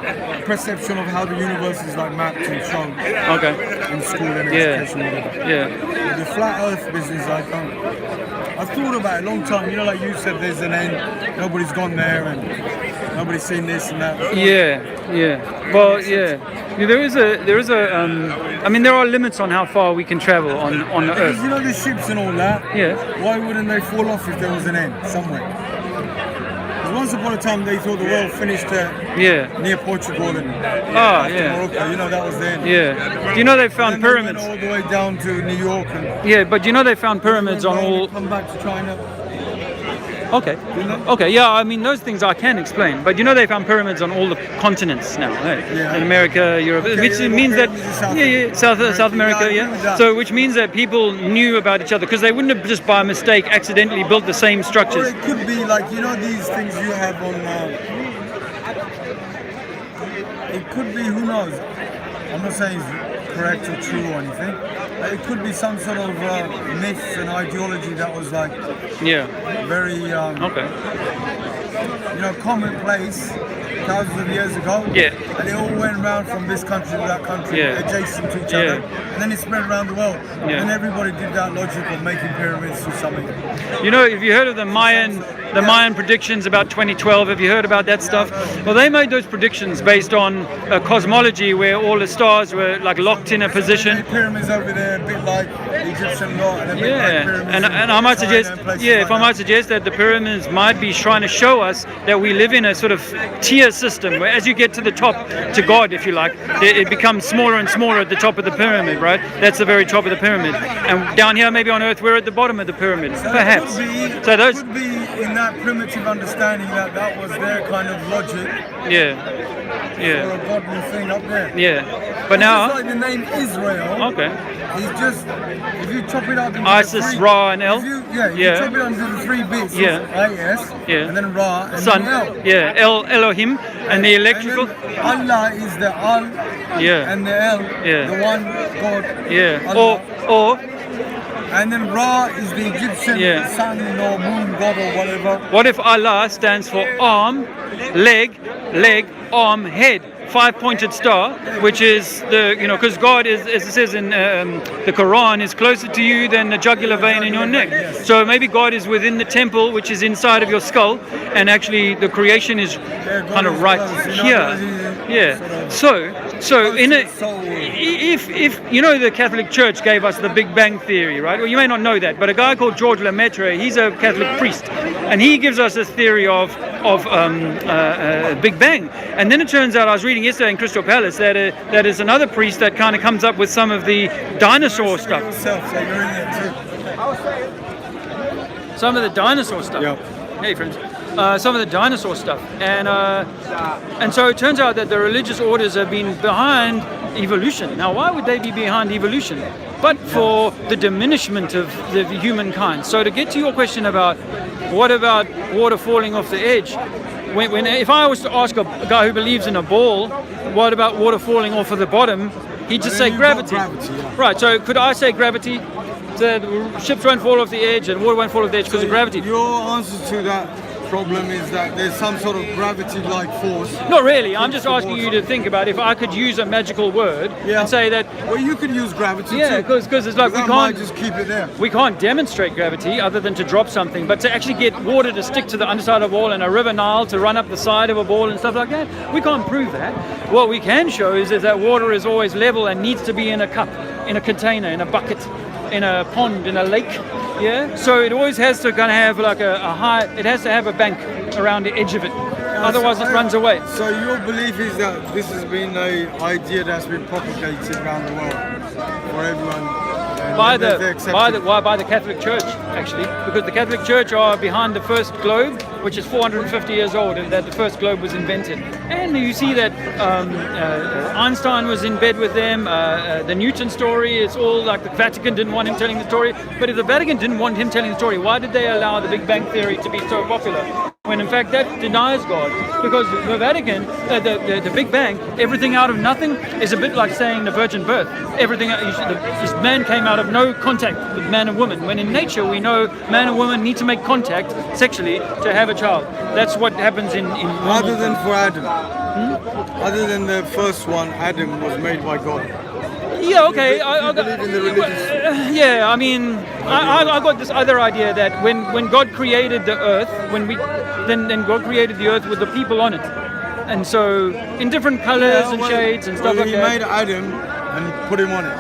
perception of how the universe is like mapped and shown. Okay. In school and education, whatever. Yeah. But the flat Earth business, I can't. I've thought about it a long time. You know, like you said, there's an end. Nobody's gone there, and nobody's seen this and that. Yeah. Well, yeah. There is a. I mean, there are limits on how far we can travel on the because Earth. you know the ships and all that. Yeah. Why wouldn't they fall off if there was an end somewhere? Because once upon a time they thought the world finished near Portugal and Morocco. You know that was the end. Yeah. Do you know they found pyramids? They went all the way down to New York. And but you know they found pyramids on all. Come back to China. Okay. Yeah, I mean those things I can explain, but you know they found pyramids on all the continents now, right? Yeah. In America, Europe, which means that South America, So which means that people knew about each other because they wouldn't have just by mistake accidentally built the same structures. Or it could be like these things you have on. It could be, who knows? I'm not saying it's correct or true or anything. It could be some sort of myth and ideology that was like very commonplace thousands of years ago. And they all went around from this country to that country, adjacent to each other. And then it spread around the world. And everybody did that logic of making pyramids or something. You know, have you heard of the Mayan predictions about 2012? Have you heard about that stuff? Well, they made those predictions based on a cosmology where all the stars were like locked in a position. And pyramids over there, a bit like Egyptian law. And I might suggest, if I might suggest that the pyramids might be trying to show us that we live in a sort of tier system where as you get to the top, to God, if you like, it becomes smaller and smaller at the top of the pyramid, right? That's the very top of the pyramid. And down here, maybe on Earth, we're at the bottom of the pyramid, perhaps. So those could be in that primitive understanding that was their kind of logic. For a godly thing up there. But now, just like the name Israel. Okay. It's just if you chop it up into Isis, Ra, and El. If you chop it up into the three bits. IS. And then Ra and Sun. then El. Elohim, and the electrical. And then Allah is the Al. And the El. The one God. Or. And then Ra is the Egyptian sun or moon god or whatever. What if Allah stands for arm, leg, arm, head? 5-pointed star, which is because God is, as it says in the Quran, is closer to you than the jugular vein in your neck. So maybe God is within the temple, which is inside of your skull, and actually the creation is kind of right here. So if the Catholic Church gave us the Big Bang theory, right? Well, you may not know that, but a guy called George Lemaitre, he's a Catholic priest, and he gives us this theory of Big Bang. And then it turns out, I was reading yesterday in Crystal Palace that is another priest that kind of comes up with some of the dinosaur stuff. Some of the dinosaur stuff. Hey friends. Some of the dinosaur stuff, and so it turns out that the religious orders have been behind evolution. Now, why would they be behind evolution? But for the diminishment of the humankind. So to get to your question about what about water falling off the edge, if I was to ask a guy who believes in a ball, what about water falling off of the bottom, he'd just say gravity. Right, so could I say gravity? The ships won't fall off the edge and water won't fall off the edge because of gravity. Your answer to that problem is that there's some sort of gravity-like force. Not really. I'm just asking you to think about if I could use a magical word and say that. Well, you could use gravity. Yeah, because it's like we can't just keep it there. We can't demonstrate gravity other than to drop something, but to actually get water to stick to the underside of a wall and a river Nile to run up the side of a ball and stuff like that, we can't prove that. What we can show is that water is always level and needs to be in a cup, in a container, in a bucket, in a pond, in a lake. Yeah, so it always has to kind of have like a high. It has to have a bank around the edge of it. Otherwise, it runs away. So your belief is that this has been an idea that's been propagated around the world for everyone. By the Catholic Church, actually, because the Catholic Church are behind the first globe, which is 450 years old, and that the first globe was invented. And you see that Einstein was in bed with them. The Newton story is all like the Vatican didn't want him telling the story. But if the Vatican didn't want him telling the story, why did they allow the Big Bang Theory to be so popular? When in fact that denies God, because the Vatican, the Big Bang, everything out of nothing is a bit like saying the virgin birth. Everything, this man came out of no contact with man and woman. When in nature we know man and woman need to make contact sexually to have a child. That's what happens in Other than for Adam, other than the first one, Adam was made by God. Yeah, okay. I believe in the religious. Yeah, I mean, I got this other idea that when God created the earth, then God created the earth with the people on it, and so in different colors and shades and stuff like that. He made Adam and put him on it,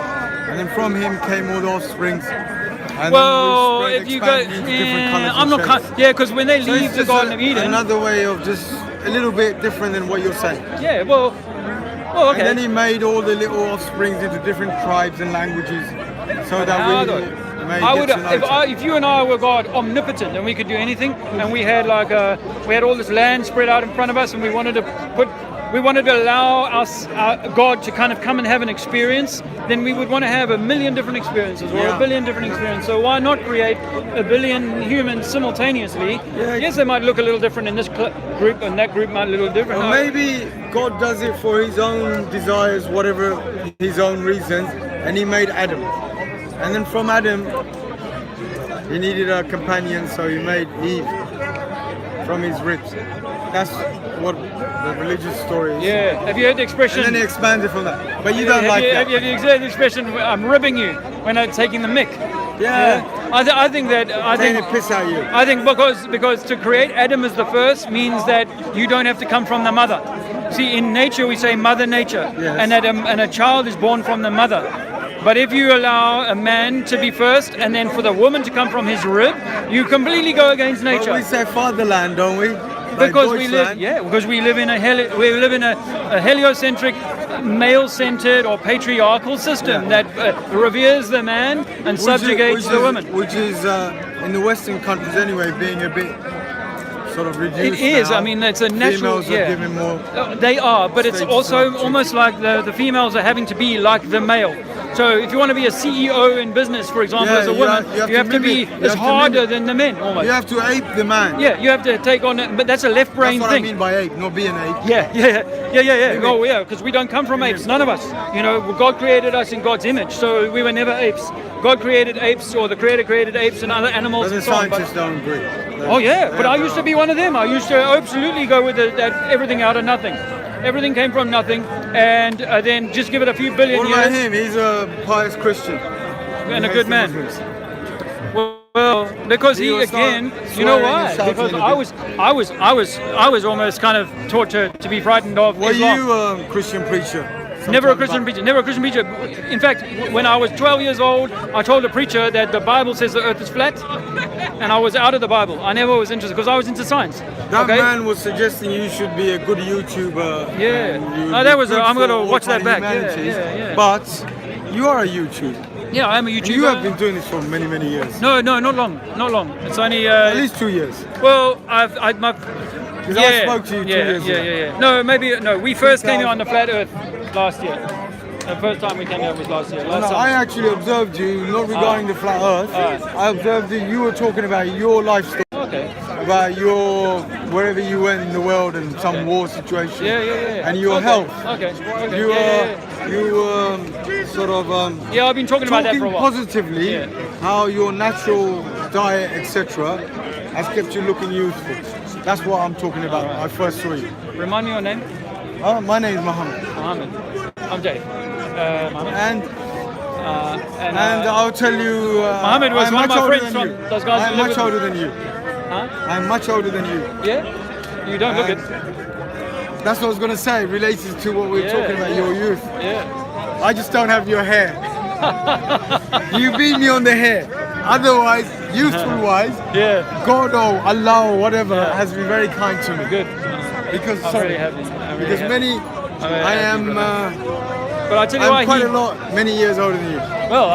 and then from him came all the offsprings. And well, if you go, I'm not. Because when they leave the Garden of Eden, another way of just a little bit different than what you're saying. Yeah, well, okay. And then he made all the little offsprings into different tribes and languages, so that if you and I were God omnipotent and we could do anything, and we had we had all this land spread out in front of us, and we wanted to allow God to kind of come and have an experience, then we would want to have a million different experiences, or a billion different experiences. So why not create a billion humans simultaneously? Yes, they might look a little different in this group, and that group might look a little different. Or maybe God does it for his own desires, whatever his own reasons, and he made Adam. And then from Adam, he needed a companion, so he made Eve from his ribs. That's what the religious story is. Yeah. Have you heard the expression? And then he expanded from that. But you don't like that. Have you heard the expression, I'm ribbing you, when I'm taking the mick? Yeah. I think the piss out of you. I think because to create Adam as the first means that you don't have to come from the mother. See, in nature we say Mother Nature, and that a child is born from the mother. But if you allow a man to be first and then for the woman to come from his rib, you completely go against nature. But we say fatherland, don't we? Because we live in a heliocentric, male-centered or patriarchal system that reveres the man and subjugates the woman. Which is in the Western countries anyway, being a bit sort of reduced. It is. Now. I mean, it's a natural. Females are given more. They are, but it's also almost like the females are having to be like the male. So if you want to be a CEO in business, for example, as a woman, you have to be as harder than the men. Almost. You have to ape the man. Yeah, you have to take on it, but that's a left brain thing. That's what thing. I mean by ape, not be an ape. Yeah. Oh yeah, because we don't come from apes. None of us. You know, God created us in God's image, so we were never apes. God created apes, or the Creator created apes and other animals. But the scientists don't agree. But I used to be one of them. I used to absolutely go with that everything out of nothing. Everything came from nothing, and then just give it a few billion years. What about him? He's a pious Christian and a good man. Well, because he again, you know why? Because I was almost kind of taught to be frightened of Islam. Were you a Christian preacher? Never a Christian preacher. In fact, when I was 12 years old, I told a preacher that the Bible says the earth is flat, and I was out of the Bible. I never was interested because I was into science. That man was suggesting you should be a good YouTuber. Yeah. I'm going to watch that back. Yeah. But you are a YouTuber. Yeah, I am a YouTuber. You have been doing this for many, many years. No, not long. It's only at least 2 years. Well, I spoke to you 2 years ago. No, maybe no. We first came here on the flat Earth last year, The first time we came here was last year. No, I actually observed you, not regarding the flat Earth. I observed that you were talking about your life story. Okay. About your wherever you went in the world and some war situation. Yeah. And your health. Okay. You sort of yeah, I've been talking about that for a while. Positively, how your natural diet, etc., has kept you looking youthful. That's what I'm talking about. I first saw you. Remind me your name. My name is Mohammed. Mohammed. I'm Jay. Mohammed. And I'll tell you, Mohammed was one of my friends from those guys. I'm much older than you. Huh? I'm much older than you. Yeah? You don't look it. That's what I was going to say, related to what we were talking about, your youth. Yeah. I just don't have your hair. You beat me on the hair. Otherwise, youthful-wise, God or Allah or whatever has been very kind to me. Good. Because, I'm really happy. Because I am but I tell you why quite a lot, many years older than you. Well,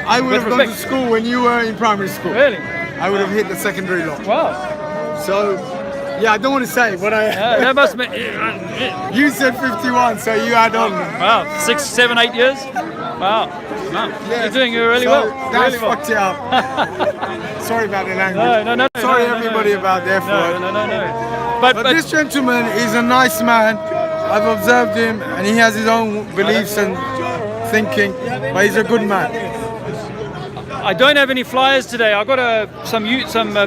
I would have gone to school when you were in primary school. Really? I would have hit the secondary lot. Wow. So, yeah, I don't want to say, but that must be. You said 51, so you add on. Wow, 6, 7, 8 years. Wow. Yes. You're doing really well. That's really fucked you up. Sorry about the language. No. Sorry everybody about the effort. No. But this gentleman is a nice man. I've observed him, and he has his own beliefs and thinking, but he's a good man. I don't have any flyers today. I've got some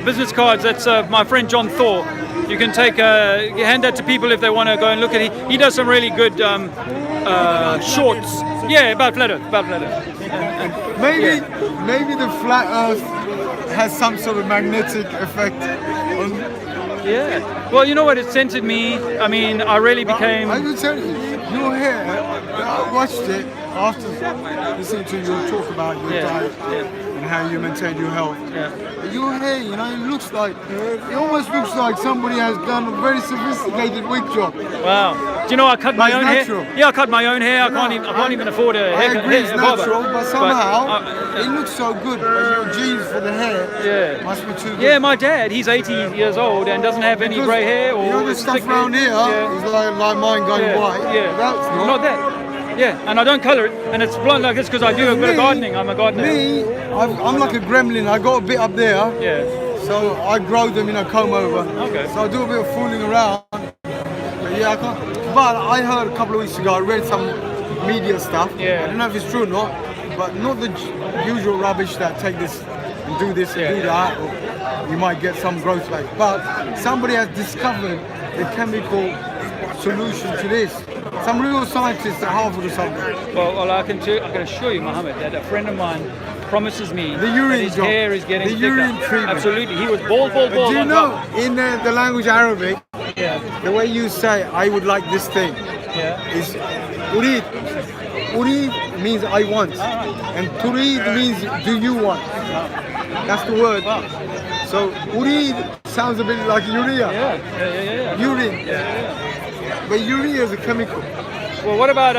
business cards. That's my friend John Thor. You can hand that to people if they want to go and look at it. He does some really good shorts. Yeah, about flat Earth. Maybe the flat Earth has some sort of magnetic effect on. Yeah. Well, you know what? It centered me. I mean, I really became. I will tell you, your hair. I watched it after listening to you talk about your diet and how you maintain your health. Your hair, it almost looks like somebody has done a very sophisticated wig job. Wow. Do you know I cut my own natural. hair? Yeah, I cut my own hair. I can't even afford a haircut. I agree, it's natural, but somehow it looks so good. Your genes for the hair must be too good. Yeah, my dad, he's 80 years old and doesn't have any grey hair or. The stuff around here is like mine going white. Yeah, that's not that. Yeah, and I don't colour it, and it's blonde like this because I do a bit of gardening. I'm a gardener. I'm like a gremlin. I got a bit up there. Yeah. So I grow them in a comb over. Okay. So I do a bit of fooling around. But yeah, I can't. But I heard a couple of weeks ago, I read some media stuff. Yeah. I don't know if it's true or not, but not the usual rubbish that take this and do this and do that. Or you might get some growth back. But somebody has discovered the chemical solution to this. Some real scientists at Harvard or something. Well, I can assure you, Mohammed, that a friend of mine promises me that his hair is getting thicker. Urine treatment. Absolutely, he was bald. Do you know, in the language Arabic, the way you say, I would like this thing, is urid. Urid means I want. And turid means do you want. That's the word. So urid sounds a bit like urea. Yeah. Urine. But urea is a chemical. Well, what about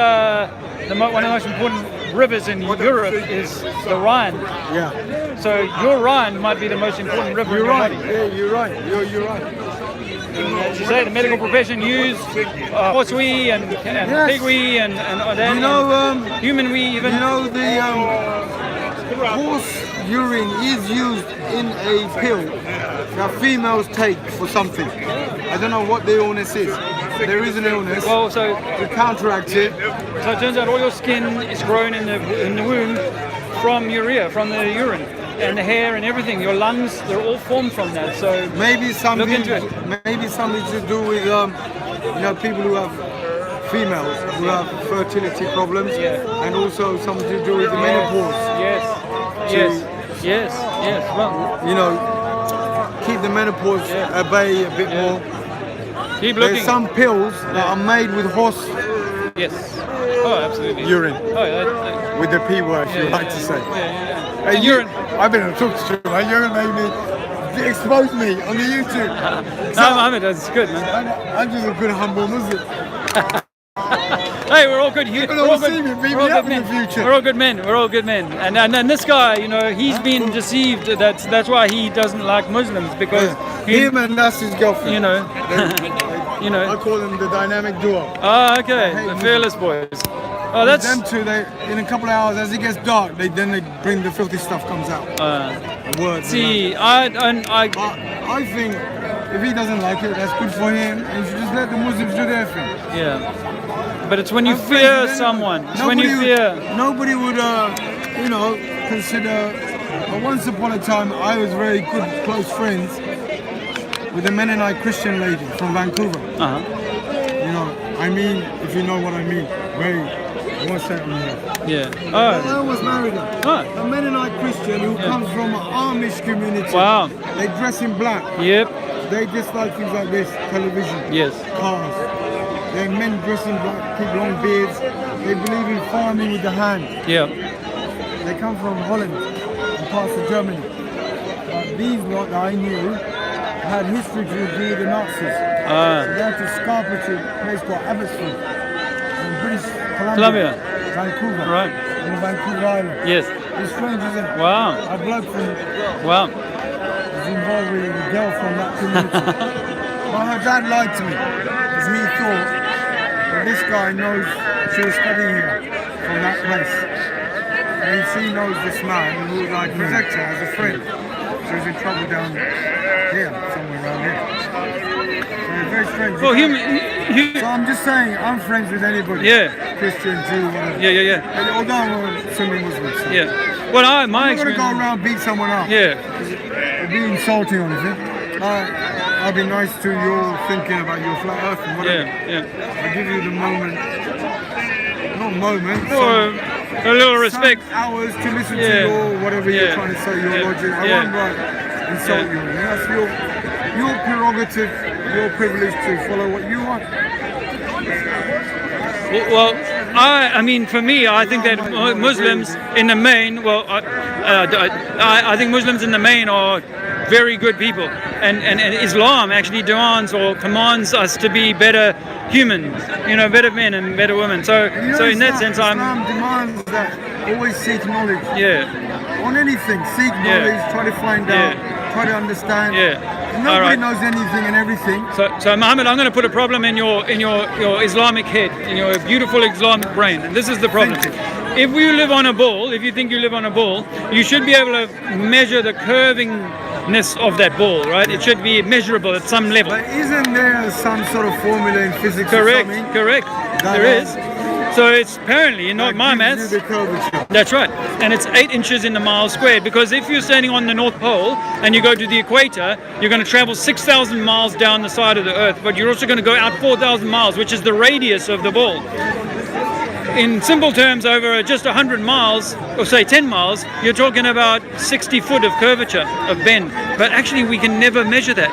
one of the most important rivers in Europe is the Rhine? Yeah. So your Rhine might be the most important river. You're right. Yeah, you're right. You're right. As you say, the medical profession use horse wee and pig wee and human wee even. You know the horse urine is used in a pill that females take for something. I don't know what the illness is. There is an illness. Well, so to counteract it. So it turns out all your skin is grown in the womb from urea, from the urine, and the hair and everything. Your lungs, they're all formed from that. So maybe something. Look into it. Maybe something to do with people who have females who have fertility problems, and also something to do with the menopause. Yes. Well, keep the menopause at bay a bit more. Keep looking. There's some pills that are made with horse. Yes. Oh, absolutely. Urine. Oh, with the P word, you like to say. And urine. I've been talking to you, man. You're gonna make me expose me on the YouTube. No, Mohammed, that's good, man. I'm just a good humble Muslim. Hey, we're all good. We're all good men. We're all good men. And this guy, he's been deceived. That's why he doesn't like Muslims because him and that's his girlfriend. I call them the dynamic duo. Oh, okay. The Fearless Boys. Oh, that's them two. They in a couple of hours, as it gets dark, they bring the filthy stuff comes out. Words. See, I think if he doesn't like it, that's good for him, and you should just let the Muslims do their thing. Yeah. But it's when you fear someone. It's when you fear. Nobody would, consider. But once upon a time, I was very good, close friends with a Mennonite Christian lady from Vancouver. I mean, if you know what I mean. I won't say it on here. Yeah. I almost married her. A Mennonite Christian who comes from an Amish community. Wow. They dress in black. Yep. They dislike things like this, television, yes, cars. They're men dressing black, keep long beards. They believe in farming with the hand. Yeah. They come from Holland and parts of Germany. But these lot that I knew had history to do with the Nazis. So they had to escape to a place called Abbotsford in British Columbia. Vancouver. Right. On the Vancouver Island. Yes. It's strange, isn't it? Wow. A bloke from wow. was involved with a girl from that community. But her dad lied to me because he thought that this guy knows she was studying here from that place. And she knows this man who would like protect her as a friend. She was in trouble down here, somewhere around here. So it's very strange. Well, so I'm just saying, I'm friends with anybody. Yeah. Christian, Jew, whatever. Yeah. And although I'm a Sunni Muslim. So Yeah. Well, I'm not going to go around beat someone up. Yeah. It'd be insulting, honestly. I'll be nice to your thinking about your flat earth and whatever. Yeah. I'll give you the moment. Not moment. Or a little respect. Hours to listen to your whatever you're trying to say, your logic. I won't insult you. That's your prerogative, your privilege to follow what you want. Well, I mean, for me, I think that Muslims in the main, I think Muslims in the main are very good people, and Islam actually demands or commands us to be better humans, better men and better women. So in that sense, Islam demands that always seek knowledge. Yeah. On anything, seek knowledge, try to find out, try to understand. Nobody knows anything and everything. So Mohammed, I'm going to put a problem in your Islamic head, in your beautiful Islamic brain, and this is the problem. If you live on a ball, if you think you live on a ball, you should be able to measure the curvingness of that ball, right? It should be measurable at some level. But isn't there some sort of formula in physics? Correct. There is. So it's apparently not my maths. That's right. And it's 8 inches in the mile squared, because if you're standing on the North Pole and you go to the equator, you're going to travel 6,000 miles down the side of the Earth, but you're also going to go out 4,000 miles, which is the radius of the ball. In simple terms, over just 100 miles, or say 10 miles, you're talking about 60 foot of curvature, of bend. But actually, we can never measure that.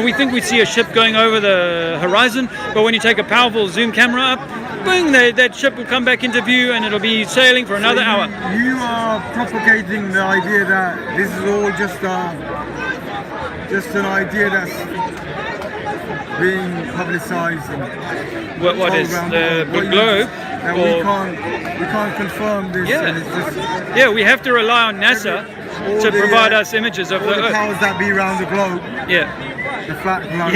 We think we see a ship going over the horizon, but when you take a powerful zoom camera up, boom, that ship will come back into view and it'll be sailing for another hour. You are propagating the idea that this is all just an idea that's being publicized. What is the globe? That we can't confirm this. And it's just, we have to rely on NASA to provide us images of the Earth. All the powers that be around the globe. Yeah. The flat globe.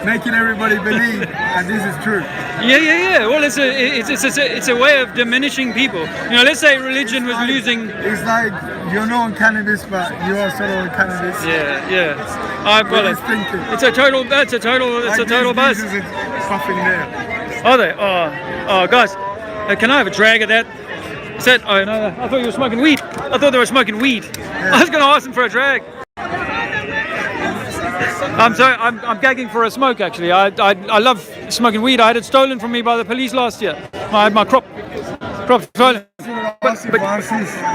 Making everybody believe that this is true. Yeah. Well, it's a way of diminishing people. Let's say religion was losing. It's like you're not on cannabis, but you are sort of on cannabis. Yeah. It's a total buzz. Something there. Are they? Oh, guys, can I have a drag of that? Is that? Oh no, I thought you were smoking weed. I thought they were smoking weed. Yeah. I was going to ask them for a drag. I'm sorry, I'm gagging for a smoke actually. I love smoking weed. I had it stolen from me by the police last year. I had my crop stolen.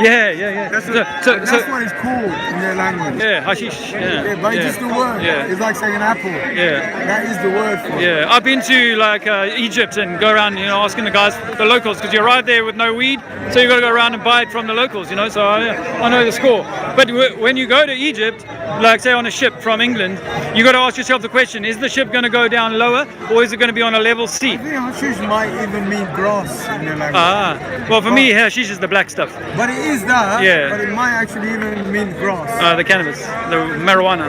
Yeah. That's what it's called in their language. Yeah, hashish. But it's just the word. It's like saying an apple. Yeah. That is the word for it. Yeah, I've been to Egypt and go around, asking the guys, the locals, because you arrive there with no weed, so you got to go around and buy it from the locals, So I know the score. But when you go to Egypt, like say on a ship from England, you got to ask yourself the question: is the ship going to go down lower, or is it going to be on a level C? I think hashish might even mean grass in their language. Well, for me, hashish is the black stuff. But it is that. Yeah. But it might actually even mean grass. The cannabis, the marijuana.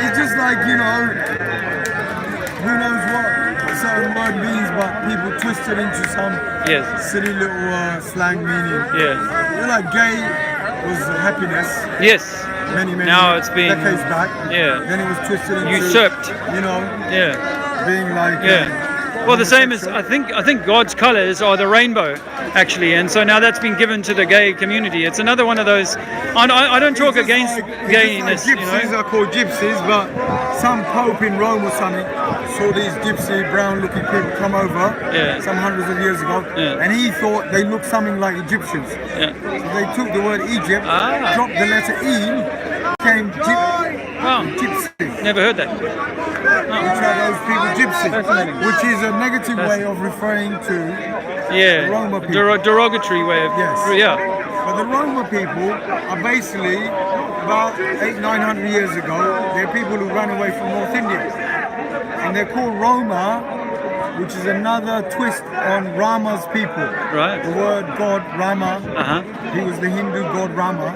It's just like who knows what. certain word means, but people twist it into some silly little slang meaning. Yes. Like gay was happiness. Yes. Many now it's being decades back. Yeah. Then it was twisted into usurped. You know. Yeah. Being like. Well, the same as I think God's colours are the rainbow, actually, and so now that's been given to the gay community. It's another one of those. I don't talk against gayness. Like gypsies are called gypsies, but some pope in Rome or something saw these gypsy brown-looking people come over some hundreds of years ago, and he thought they looked something like Egyptians. So they took the word Egypt, dropped the letter E, came gypsy. Never heard that. Which are those people gypsy, which is a negative way of referring to the Roma people. Derogatory way of But the Roma people are basically about 800-900 years ago. They're people who ran away from North India, and they're called Roma, which is another twist on Rama's people. Right. The word God Rama. He was the Hindu god Rama.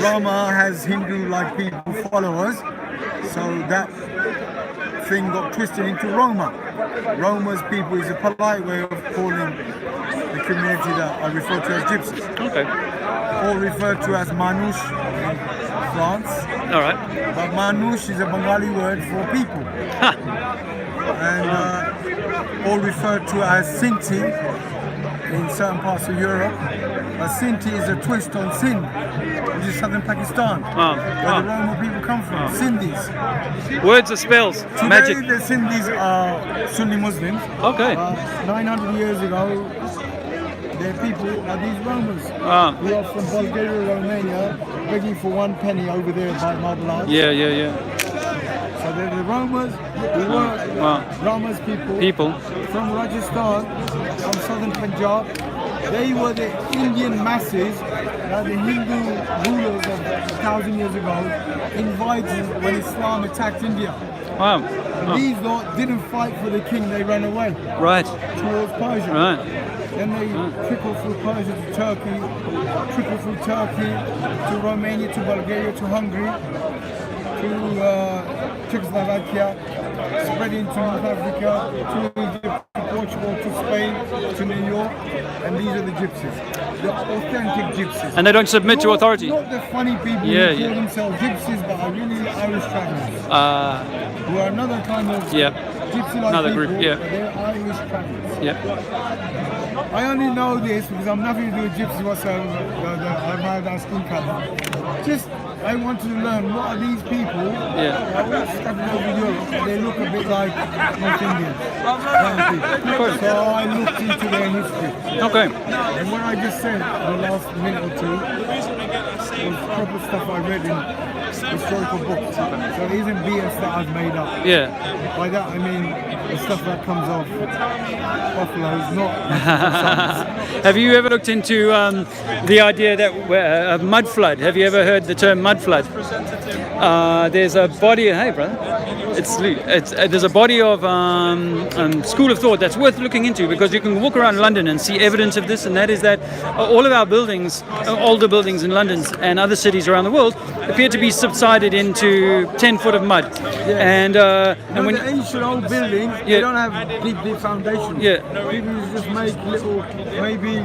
Rama has Hindu-like people followers, so that thing got twisted into Roma. Roma's people is a polite way of calling the community that I refer to as gypsies. Okay. Or referred to as Manouche in France. All right. But Manouche is a Bengali word for people. And or referred to as Sinti in certain parts of Europe. A Sinti is a twist on Sindh, which is southern Pakistan, where the Roma people come from, Sindhis. Words are spells, Today, magic. the Sindhis are Sunni Muslims. Okay. 900 years ago, their people are these Romans who are from Bulgaria, Romania, begging for 1 penny over there by Marble Arch. Yeah. So they're the Romas, who were Rama's people from Rajasthan, from southern Punjab. They were the Indian masses that the Hindu rulers of 1,000 years ago invited when Islam attacked India. Wow. These lot didn't fight for the king, they ran away. Right. Towards Persia. Right. Then they trickled through Persia to Turkey, trickled through Turkey to Romania, to Bulgaria, to Hungary, to Czechoslovakia, spread into North Africa, to Egypt, to Portugal, to Spain, to New York, and these are the gypsies, the authentic gypsies. And they don't submit to authority. Not the funny people who call themselves gypsies, but are really Irish travelers. Who are another kind of gypsy-like another people, group, but they're Irish travelers. I only know this because I'm nothing to do with gypsies whatsoever. I'm out asking color. Just I wanted to learn what are these people. I was studying over Europe. They look a bit like North Indians. So I looked into their history. Okay. And what I just said the last minute or two was proper stuff I read in historical books. So it isn't BS that I've made up. By that I mean the stuff that comes off buffaloes, not. Have you ever looked into the idea that of mud flood? Have you ever heard the term mud flood? There's a body. Hey, brother. There's a body of school of thought that's worth looking into, because you can walk around London and see evidence of this, and that is that all of our buildings, older buildings in London and other cities around the world, appear to be subsided into 10 foot of mud. And when the ancient old buildings, they don't have deep foundations. People just make little, maybe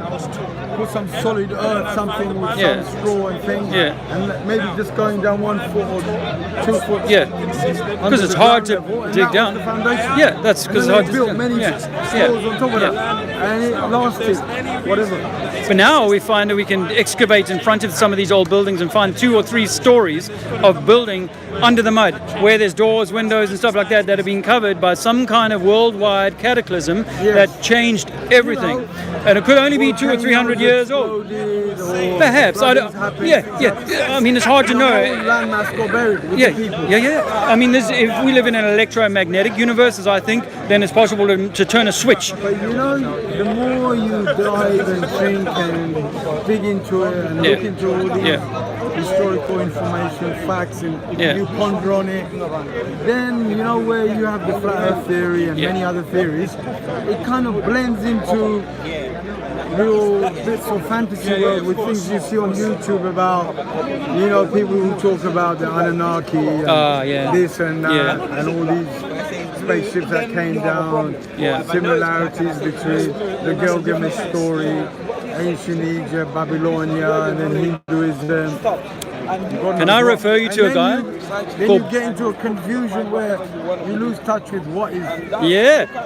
put some solid earth, something with some straw and things, and maybe just going down 1 foot or 2 foot. Because it's hard to dig down. That's because it's hard to dig down. Many floors on top of that, and it lasted, whatever. But now we find that we can excavate in front of some of these old buildings and find 2 or 3 stories of building under the mud, where there's doors, windows and stuff like that have been covered by some kind of worldwide cataclysm that changed everything. And it could only be 200 or 300 years old. Perhaps. I mean, it's hard to know. Landmass got buried with the people. I mean, if we live in an electromagnetic universe, as I think, then it's possible to turn a switch. But you know, the more you dive and think and dig into it and look into all these historical information, facts, and you ponder on it, then you know where you have the flat earth theory and many other theories, it kind of blends into real bits of fantasy world with things you see on YouTube about, you know, people who talk about the Anunnaki and this and that and all these spaceships that came down, similarities between the Gilgamesh story, ancient Egypt, Babylonia, and then Hinduism. Can I refer you to a guy? Then you get into a confusion where you lose touch with what is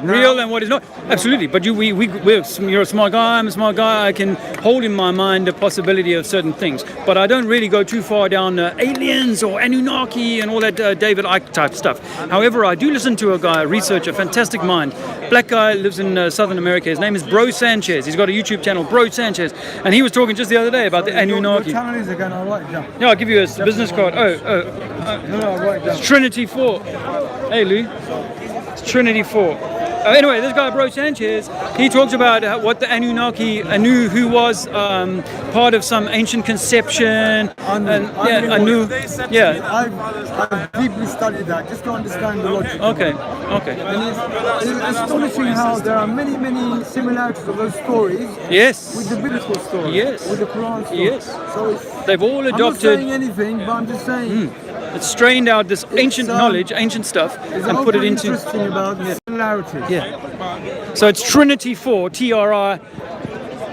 real and what is not. Absolutely, but you're a smart guy. I'm a smart guy. I can hold in my mind the possibility of certain things, but I don't really go too far down aliens or Anunnaki and all that David Icke type stuff. However, I do listen to a guy, a researcher, fantastic mind, black guy, lives in Southern America. His name is Bro Sanchez. He's got a YouTube channel, Bro Sanchez, and he was talking just the other day about the Anunnaki. Your channel is again, I'll write it down. Yeah, I'll give you a business card. It's Trinity 4. Hey, Lou. It's Trinity 4. Anyway, this guy, Bro Sanchez, he talks about what the Anunnaki, who was part of some ancient conception. Anu. I've deeply studied that just to understand the logic. Okay. And it's astonishing how there are many, many similarities of those stories. Yes. With the biblical story. Yes. With the Quran story. Yes. So they've all adopted. I'm not saying anything, but I'm just saying. It's strained out this ancient knowledge, ancient stuff, and put it into. Interesting about the similarities. Yeah. So it's Trinity 4, TRI.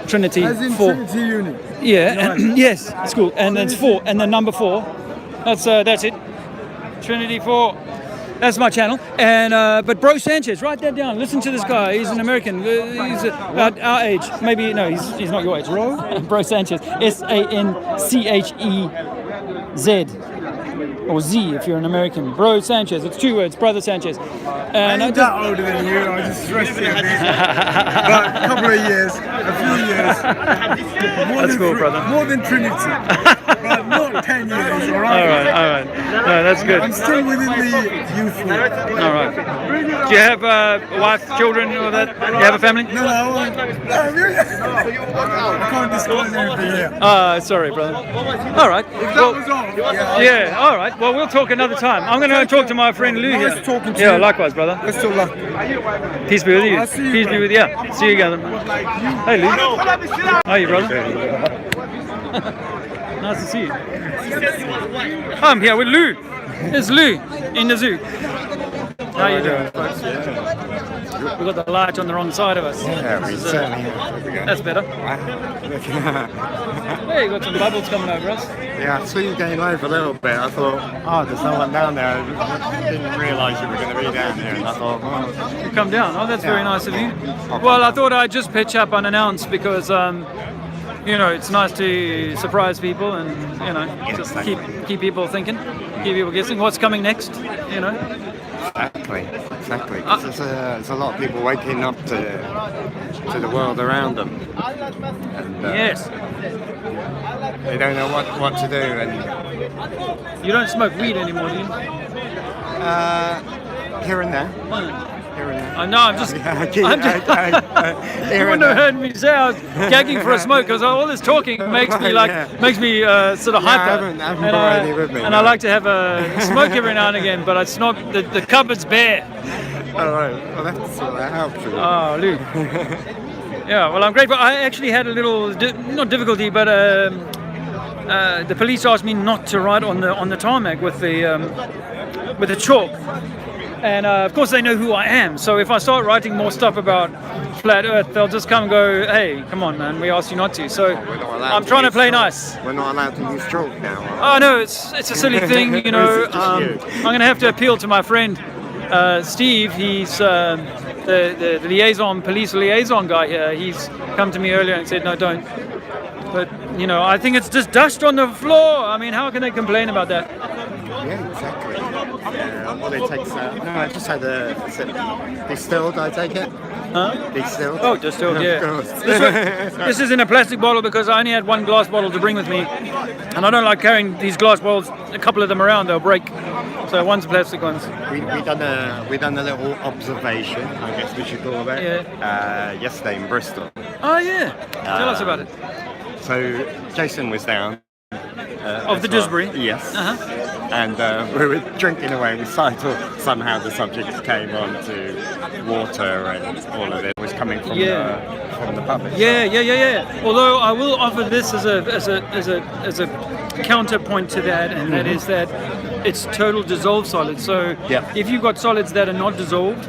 Trinity As in 4. Trinity unit. Yeah. Yes. It's cool. And it's 4, and then number 4. That's it. Trinity 4. That's my channel. And but Bro Sanchez, write that down. Listen to this guy. He's an American. He's about our age. Maybe no. He's not your age. Bro Sanchez. SANCHEZ. Or Z if you're an American. Bro Sanchez. It's 2 words. Brother Sanchez. And I ain't that older than you. I just stressed it a bit. But a couple of years, a few years. That's cool, brother. More than Trinity. But not 10 years, all right? All right. No, that's good. I'm still within the youthful. All right. Do you have a wife, children, or that? Do you have a family? No, I can't disclose anything here. Sorry, brother. All right. If that was all. Yeah, all right. Well, we'll talk another time. I'm going to talk to my friend Lou here. Nice talking to you. Yeah, likewise, brother. Let's talk luck. Peace be with you. I'll see you, Peace be with you. Yeah. See you again. Hey, Lou. How are you, brother? Nice to see you. I'm here with Lou. It's Lou in the zoo. How you doing, folks? We've got the light on the wrong side of us. Yeah, we certainly have. That's better. Hey, you got some bubbles coming over us. Yeah, I saw you going live a little bit. I thought, there's no one down there. I didn't realise you were going to be down here. And I thought, you come down. Oh, that's very nice of you. Well, I thought I'd just pitch up unannounced because, it's nice to surprise people and, just keep people thinking, keep people guessing what's coming next, Exactly. There's a lot of people waking up to the world around them. And, yes. They don't know what to do. And you don't smoke weed anymore, do you? Here and there. I know, I'm just. You wouldn't have heard me say I was gagging for a smoke because all this talking makes me sort of hyper. And I like to have a smoke every now and again, but it's not the cupboard's bare. All right, well that helps. Oh, Lou. Yeah, well I'm grateful. I actually had a little not difficulty, but the police asked me not to write on the tarmac with the chalk. And of course they know who I am, so if I start writing more stuff about flat Earth, they'll just come and go, hey, come on, man, we asked you not to. So I'm trying to play nice. We're not allowed to use chalk now. Oh no, it's a silly thing, I'm going to have to appeal to my friend Steve. He's the police liaison guy here. He's come to me earlier and said, no, don't. But I think it's just dust on the floor. I mean, how can they complain about that? Yeah, exactly. Well, it takes. No, I just had distilled. I take it. Huh? Distilled. Oh, distilled. Yeah. This is in a plastic bottle because I only had one glass bottle to bring with me, and I don't like carrying these glass bottles. A couple of them around, they'll break. So one's plastic ones. We done a little observation, I guess we should call it. Yeah. Yesterday in Bristol. Oh yeah. Tell us about it. So Jason was down. Of the Disbury? Yes. Uh-huh. And we were drinking away. We somehow the subjects came on to water and all of it was coming from the pub. Yeah. Although I will offer this as a counterpoint to that, and that is that it's total dissolved solids. So if you've got solids that are not dissolved,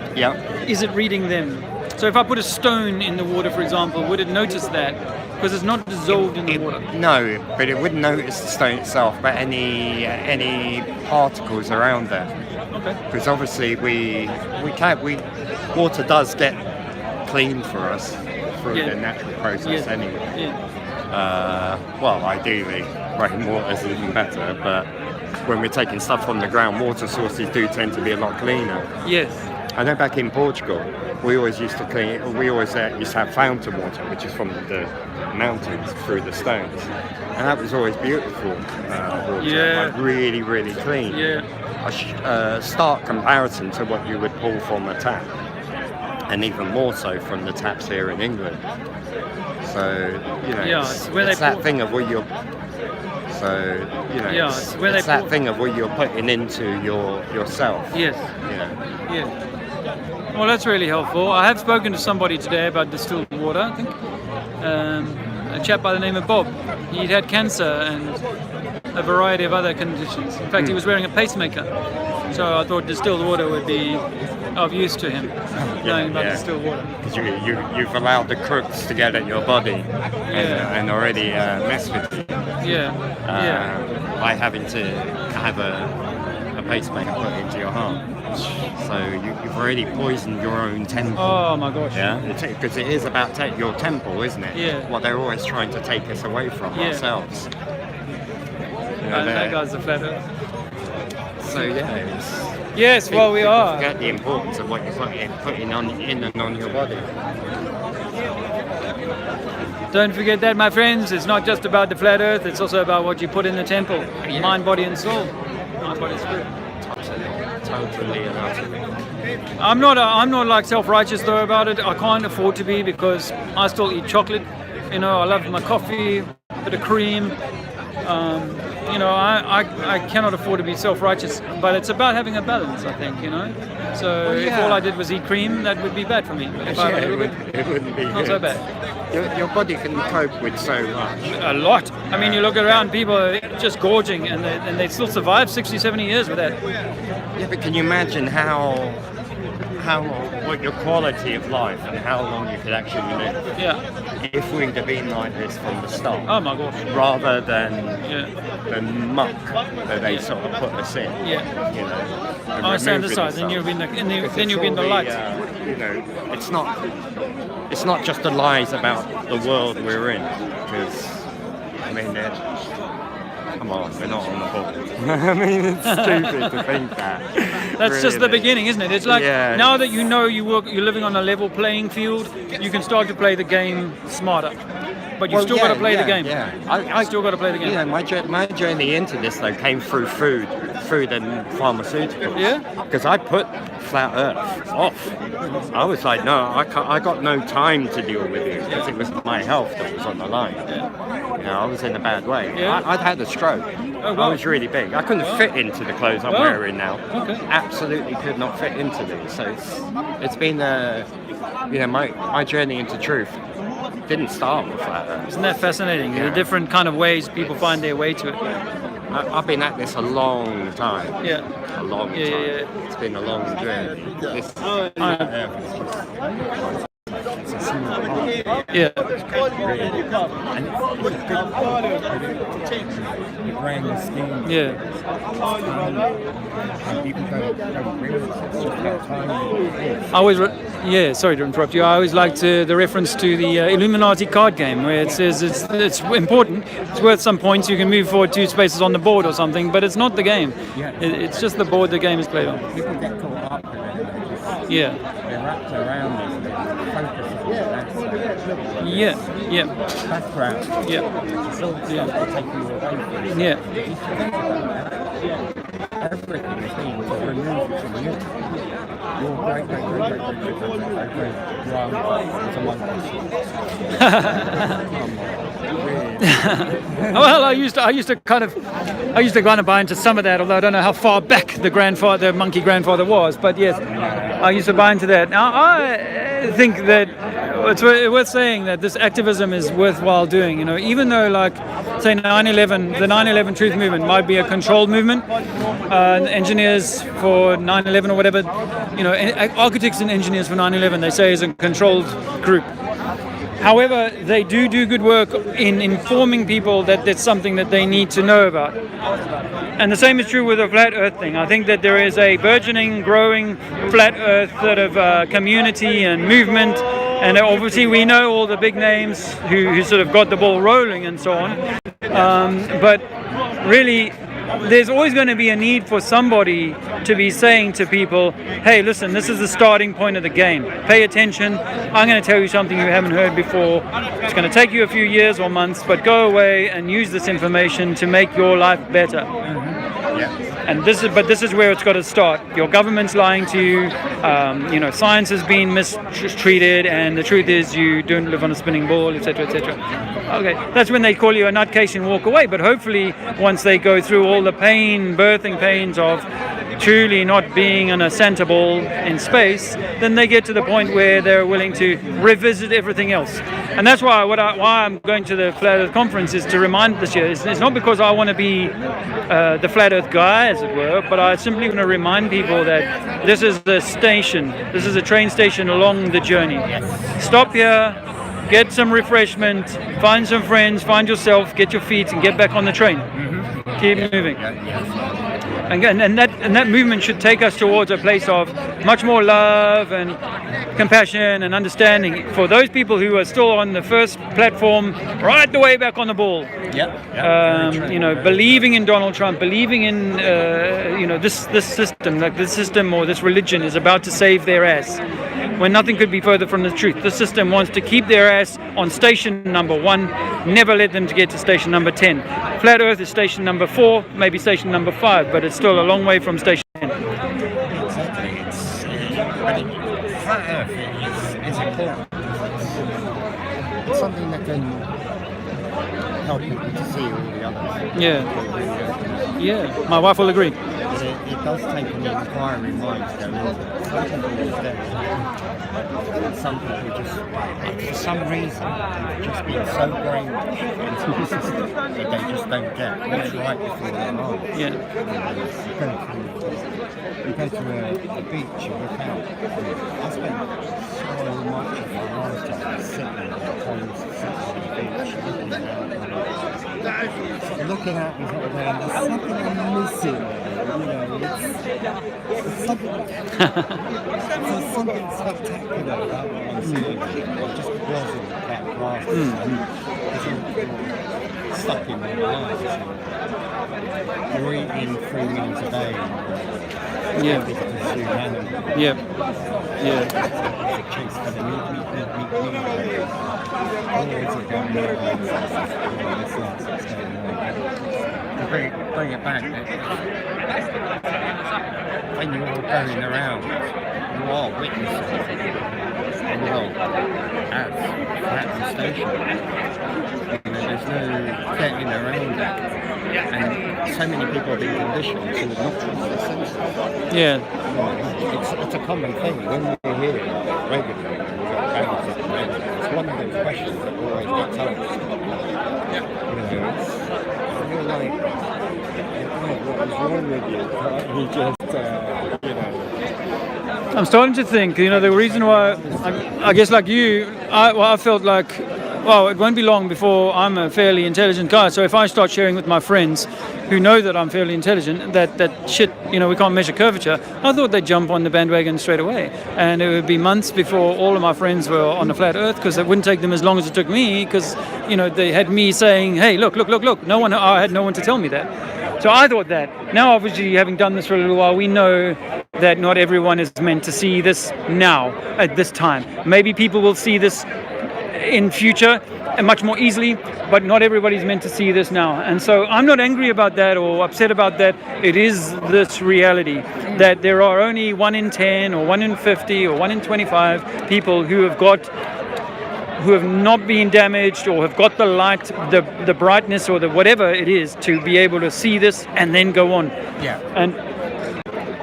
is it reading them? So if I put a stone in the water, for example, would it notice that? Because it's not dissolved in the water. No, but it wouldn't notice the stone itself, but any particles around there. Okay. Because obviously water does get clean for us through the natural process anyway. Well, ideally, rainwater is even better, but when we're taking stuff from the ground, water sources do tend to be a lot cleaner. Yes. I know back in Portugal, we always used to have fountain water, which is from the mountains through the stones, and that was always beautiful water, like really, really clean. A stark comparison to what you would pull from a tap, and even more so from the taps here in England. So it's that thing of what you're. So it's that thing of what you're putting into yourself. Yes. Yeah. Well, that's really helpful. I have spoken to somebody today about distilled water, I think. A chap by the name of Bob. He'd had cancer and a variety of other conditions. In fact, he was wearing a pacemaker. So I thought distilled water would be of use to him, knowing about distilled water. Because you've allowed the crooks to get at your body and already mess with you. By having to have a pacemaker put into your heart. So you've already poisoned your own temple. Oh my gosh. Yeah, because it is about your temple, isn't it? Yeah. What they're always trying to take us away from ourselves. That guy's a flat earth. So yes, well we are. Forget the importance of what you're putting on in and on your body. Don't forget that, my friends. It's not just about the flat earth. It's also about what you put in the temple. Mind, body, and soul. Mind, body, and spirit. Totally and utterly. I'm not like self-righteous though about it. I can't afford to be because I still eat chocolate. I love my coffee, a bit of cream. I cannot afford to be self-righteous, but it's about having a balance, I think, So if all I did was eat cream, that would be bad for me. But if it wouldn't be not good. so bad. Your body can cope with so much. A lot. I mean, you look around, people are just gorging, and they still survive 60, 70 years with that. Yeah, but can you imagine what your quality of life and how long you could actually live? Yeah. If we'd have been like this from the start. Oh my gosh. Rather than the muck that they sort of put us in. Yeah. I stand aside, then you'll be in the light. It's not just the lies about the world we're in, because come on, we're not on the ball. I mean, it's stupid to think that. That's really. Just the beginning, isn't it? It's like now that you're living on a level playing field, you can start to play the game smarter. But you've still got to play the game. Yeah, I still got to play the game. My journey into this though came through food and pharmaceuticals. Yeah. Because I put flat Earth off. I was like, no, I got no time to deal with it because it was my health that was on the line. I was in a bad way. Yeah. I'd had a stroke. Oh, wow. I was really big. I couldn't fit into the clothes I'm wearing now. Okay. Absolutely could not fit into these. So it's been my journey into truth didn't start with flat Earth. Isn't that fascinating? The different kind of ways people find their way to it. I've been at this a long time. Yeah. A long time. Yeah. It's been a long journey. Yeah. The grand scheme. Yeah. I always, sorry to interrupt you. I always liked the reference to the Illuminati card game, where it says it's important, it's worth some points, you can move forward 2 spaces on the board or something, but it's not the game. It's just the board the game is played on. People get caught up in it. Yeah. They're wrapped around it and they focus on that. Yeah. Background. Yeah. It's all stuff to take you away from it. Yeah. If you think about that, everything is being removed from you. Your great well, I used to kind of buy into some of that, although I don't know how far back the monkey grandfather was. But yes, I used to buy into that. Now, think that it's worth saying that this activism is worthwhile doing. You know, even though, like, say 9/11, the 9/11 truth movement might be a controlled movement. Engineers for 9/11 or whatever, you know, architects and engineers for 9/11, they say is a controlled group. However, they do good work in informing people that that's something that they need to know about. And the same is true with the flat earth thing. I think that there is a burgeoning, growing flat earth sort of community and movement. And obviously we know all the big names who sort of got the ball rolling and so on. But really, there's always going to be a need for somebody to be saying to people, hey, listen, this is the starting point of the game. Pay attention. I'm going to tell you something you haven't heard before. It's going to take you a few years or months, but go away and use this information to make your life better. And this is where it's got to start. Your government's lying to you. You know, science has been mistreated, and the truth is you don't live on a spinning ball, etc., etc. Okay, that's when they call you a nutcase and walk away. But hopefully, once they go through all the birthing pains of truly not being on a center ball in space, then they get to the point where they're willing to revisit everything else. And that's why I'm going to the Flat Earth conference, is to remind this year. It's not because I want to be the Flat Earth guy, as it were, but I simply want to remind people that this is the station. This is a train station along the journey. Stop here, get some refreshment, find some friends, find yourself, get your feet, and get back on the train. Keep moving. And that movement should take us towards a place of much more love and compassion and understanding for those people who are still on the first platform, right the way back on the ball. You know, believing in Donald Trump, believing in you know, this system, like this system or this religion is about to save their ass, when nothing could be further from the truth. The system wants to keep their ass on station number 1, never let them to get to station number 10. Flat Earth is station number 4, maybe station number 5, but it's still a long way from station 10. Exactly. Flat Earth is important. It's something that can help people to see all the others. Yeah, my wife will agree. It does take an inquiry mind to go into it. Some people use that. And some people just, for some reason, just being so brainwashed into the system that they just don't get what's right before their eyes. You go to a beach and look out. I spent so much of my lifetime sitting at the times, sitting on the beach, looking out and sort of going, there's something I'm missing. You know, it's something spectacular about what I'm seeing. It just wasn't that class. It's stuck in their lives. You're eating 3 meals a day. Chase for the meat. Always a gun to bring it back. When you're going around, you are witnessing the world at the station. You know, there's no getting around it. And so many people have been conditioned to not trust their senses. You know, it's a common thing. When we're here regularly, it's one of those questions that always gets asked. You know, you're like, what is wrong with you? Can't you just, you know? I'm starting to think, you know, the reason why, I guess like you, I felt like, well, it won't be long before I'm a fairly intelligent guy. So if I start sharing with my friends who know that I'm fairly intelligent, that shit, you know, we can't measure curvature, I thought they'd jump on the bandwagon straight away. And it would be months before all of my friends were on the flat earth, because it wouldn't take them as long as it took me, because, you know, they had me saying, hey, look. I had no one to tell me that. So I thought that. Now, obviously, having done this for a little while, we know that not everyone is meant to see this now, at this time. Maybe people will see this in future and much more easily, but not everybody's meant to see this now. And so I'm not angry about that or upset about that. It is this reality that there are only 1 in 10 or 1 in 50 or 1 in 25 people who have not been damaged or have got the light, the brightness or the whatever it is to be able to see this and then go on.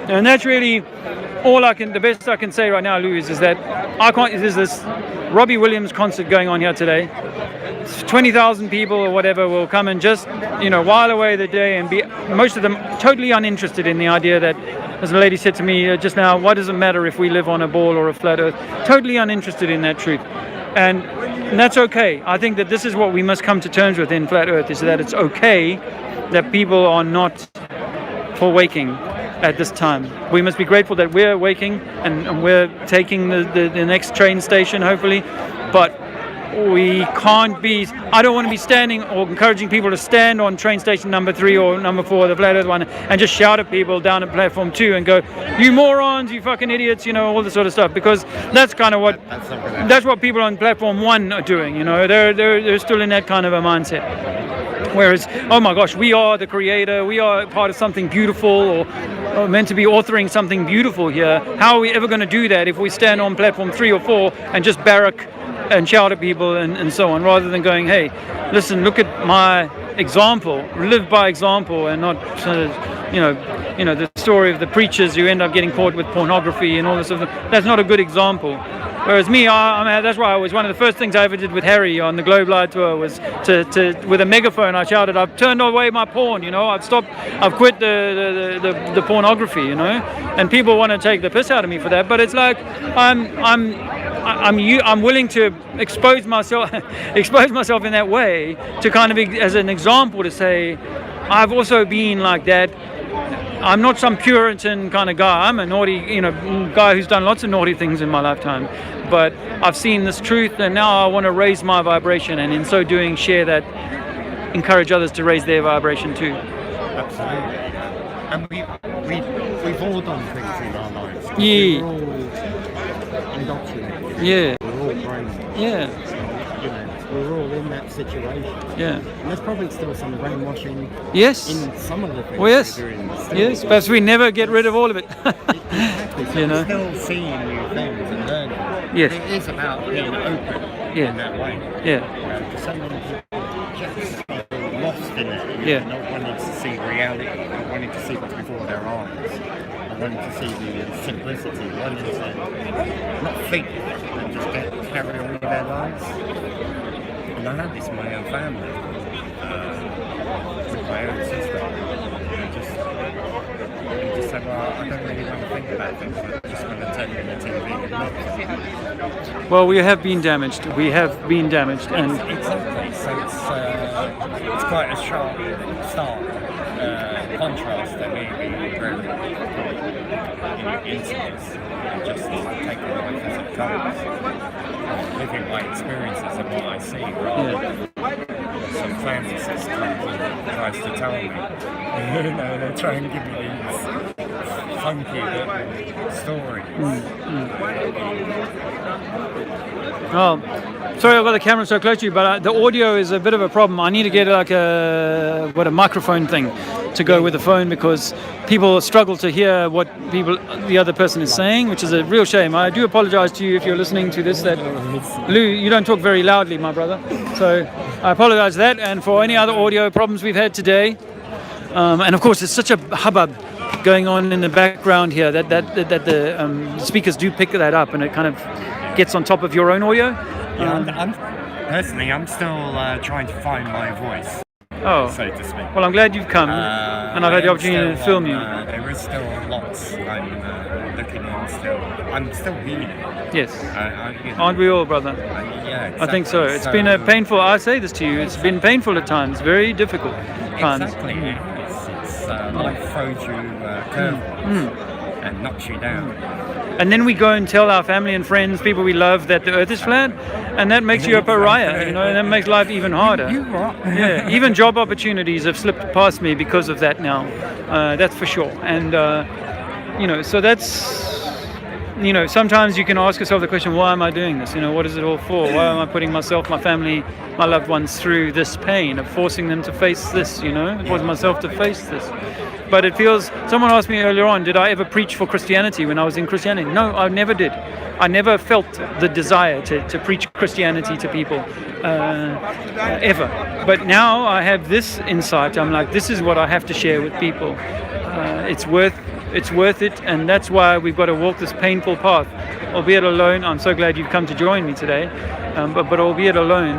And that's really the best I can say right now, Lou, is that there's this Robbie Williams concert going on here today. 20,000 people or whatever will come and just, while away the day and be, most of them totally uninterested in the idea that, as a lady said to me just now, what does it matter if we live on a ball or a flat earth? Totally uninterested in that truth. And that's okay. I think that this is what we must come to terms with in flat earth, is that it's okay that people are not for waking at this time. We must be grateful that we're waking and we're taking the next train station, hopefully, but we can't be, I don't want to be standing or encouraging people to stand on train station number 3 or number 4, the flat earth one, and just shout at people down at platform 2 and go, you morons, you fucking idiots, all this sort of stuff, because that's kind of that's what people on platform 1 are doing, they're still in that kind of a mindset. Whereas, oh my gosh, we are the creator, we are part of something beautiful, or meant to be authoring something beautiful here. How are we ever going to do that if we stand on platform 3 or 4 and just barrack and shout at people and so on, rather than going, hey, listen, look at my example, live by example, and not sort of, the story of the preachers who end up getting caught with pornography and all this stuff. That's not a good example. Whereas me, that's why one of the first things I ever did with Harry on the Globe Live tour was to with a megaphone, I shouted, I've turned away my porn, I've quit the pornography, and people want to take the piss out of me for that, but it's like, I'm willing to expose myself in that way to kind of as an example to say, I've also been like that. I'm not some Puritan kind of guy. I'm a naughty, guy who's done lots of naughty things in my lifetime. But I've seen this truth, and now I want to raise my vibration, and in so doing, share that, encourage others to raise their vibration too. Absolutely. And we've all done things in our lives. Yeah. We're all indoctrinated. Yeah. We're all brainwashed. Yeah. We're all in that situation. Yeah. And there's probably still some brainwashing. Yes. In some of the things yes. we're doing. Yes. Perhaps we never get rid of all of it. Exactly. So we're still seeing new things and learning. Yes. But it is about being open in that way. Yeah. So many people just lost in it. Yeah. Not wanting to see reality, not wanting to see what's before their eyes, not wanting to see the simplicity, wanting to not think and just carry on with their lives. And I had this in my own family, with my own sister. You just said, well, I don't really want to think about things, I just want to turn on the TV and look. Well, we have been damaged. And exactly. So it's quite a sharp, stark contrast that maybe really insights and just taking life as it comes, living my experiences and what I see, rather than some fantasies tries to tell me. They try and give me these funky little stories. Oh, sorry, I've got the camera so close to you, but the audio is a bit of a problem. I need to get like a microphone thing to go with the phone, because people struggle to hear what the other person is saying, which is a real shame. I do apologize to you if you're listening to this, that Lou, you don't talk very loudly, my brother. So I apologize for that, and for any other audio problems we've had today. And of course, there's such a hubbub going on in the background here that the speakers do pick that up, and it kind of gets on top of your own audio. I'm still trying to find my voice. So to speak. Well, I'm glad you've come, and I've had the opportunity to film you. There is still lots I'm looking on still. I'm still healing. Yes. Aren't we all, brother? Yeah, exactly. I think so. It's been a painful, I say this to you, it's been painful at times, very difficult times. Exactly. It's life throws you curveballs and knocks you down. And then we go and tell our family and friends, people we love, that the earth is flat, and that makes you a pariah, and that makes life even harder. Yeah, even job opportunities have slipped past me because of that now. That's for sure. And so that's, sometimes you can ask yourself the question, why am I doing this? What is it all for? Why am I putting myself, my family, my loved ones through this pain of forcing them to face this, forcing myself to face this? But it feels, someone asked me earlier on, did I ever preach for Christianity when I was in Christianity? No, I never did. I never felt the desire to preach Christianity to people, ever. But now I have this insight. I'm like, this is what I have to share with people. It's worth it's worth it, and that's why we've got to walk this painful path, albeit alone. I'm so glad you've come to join me today, but albeit alone,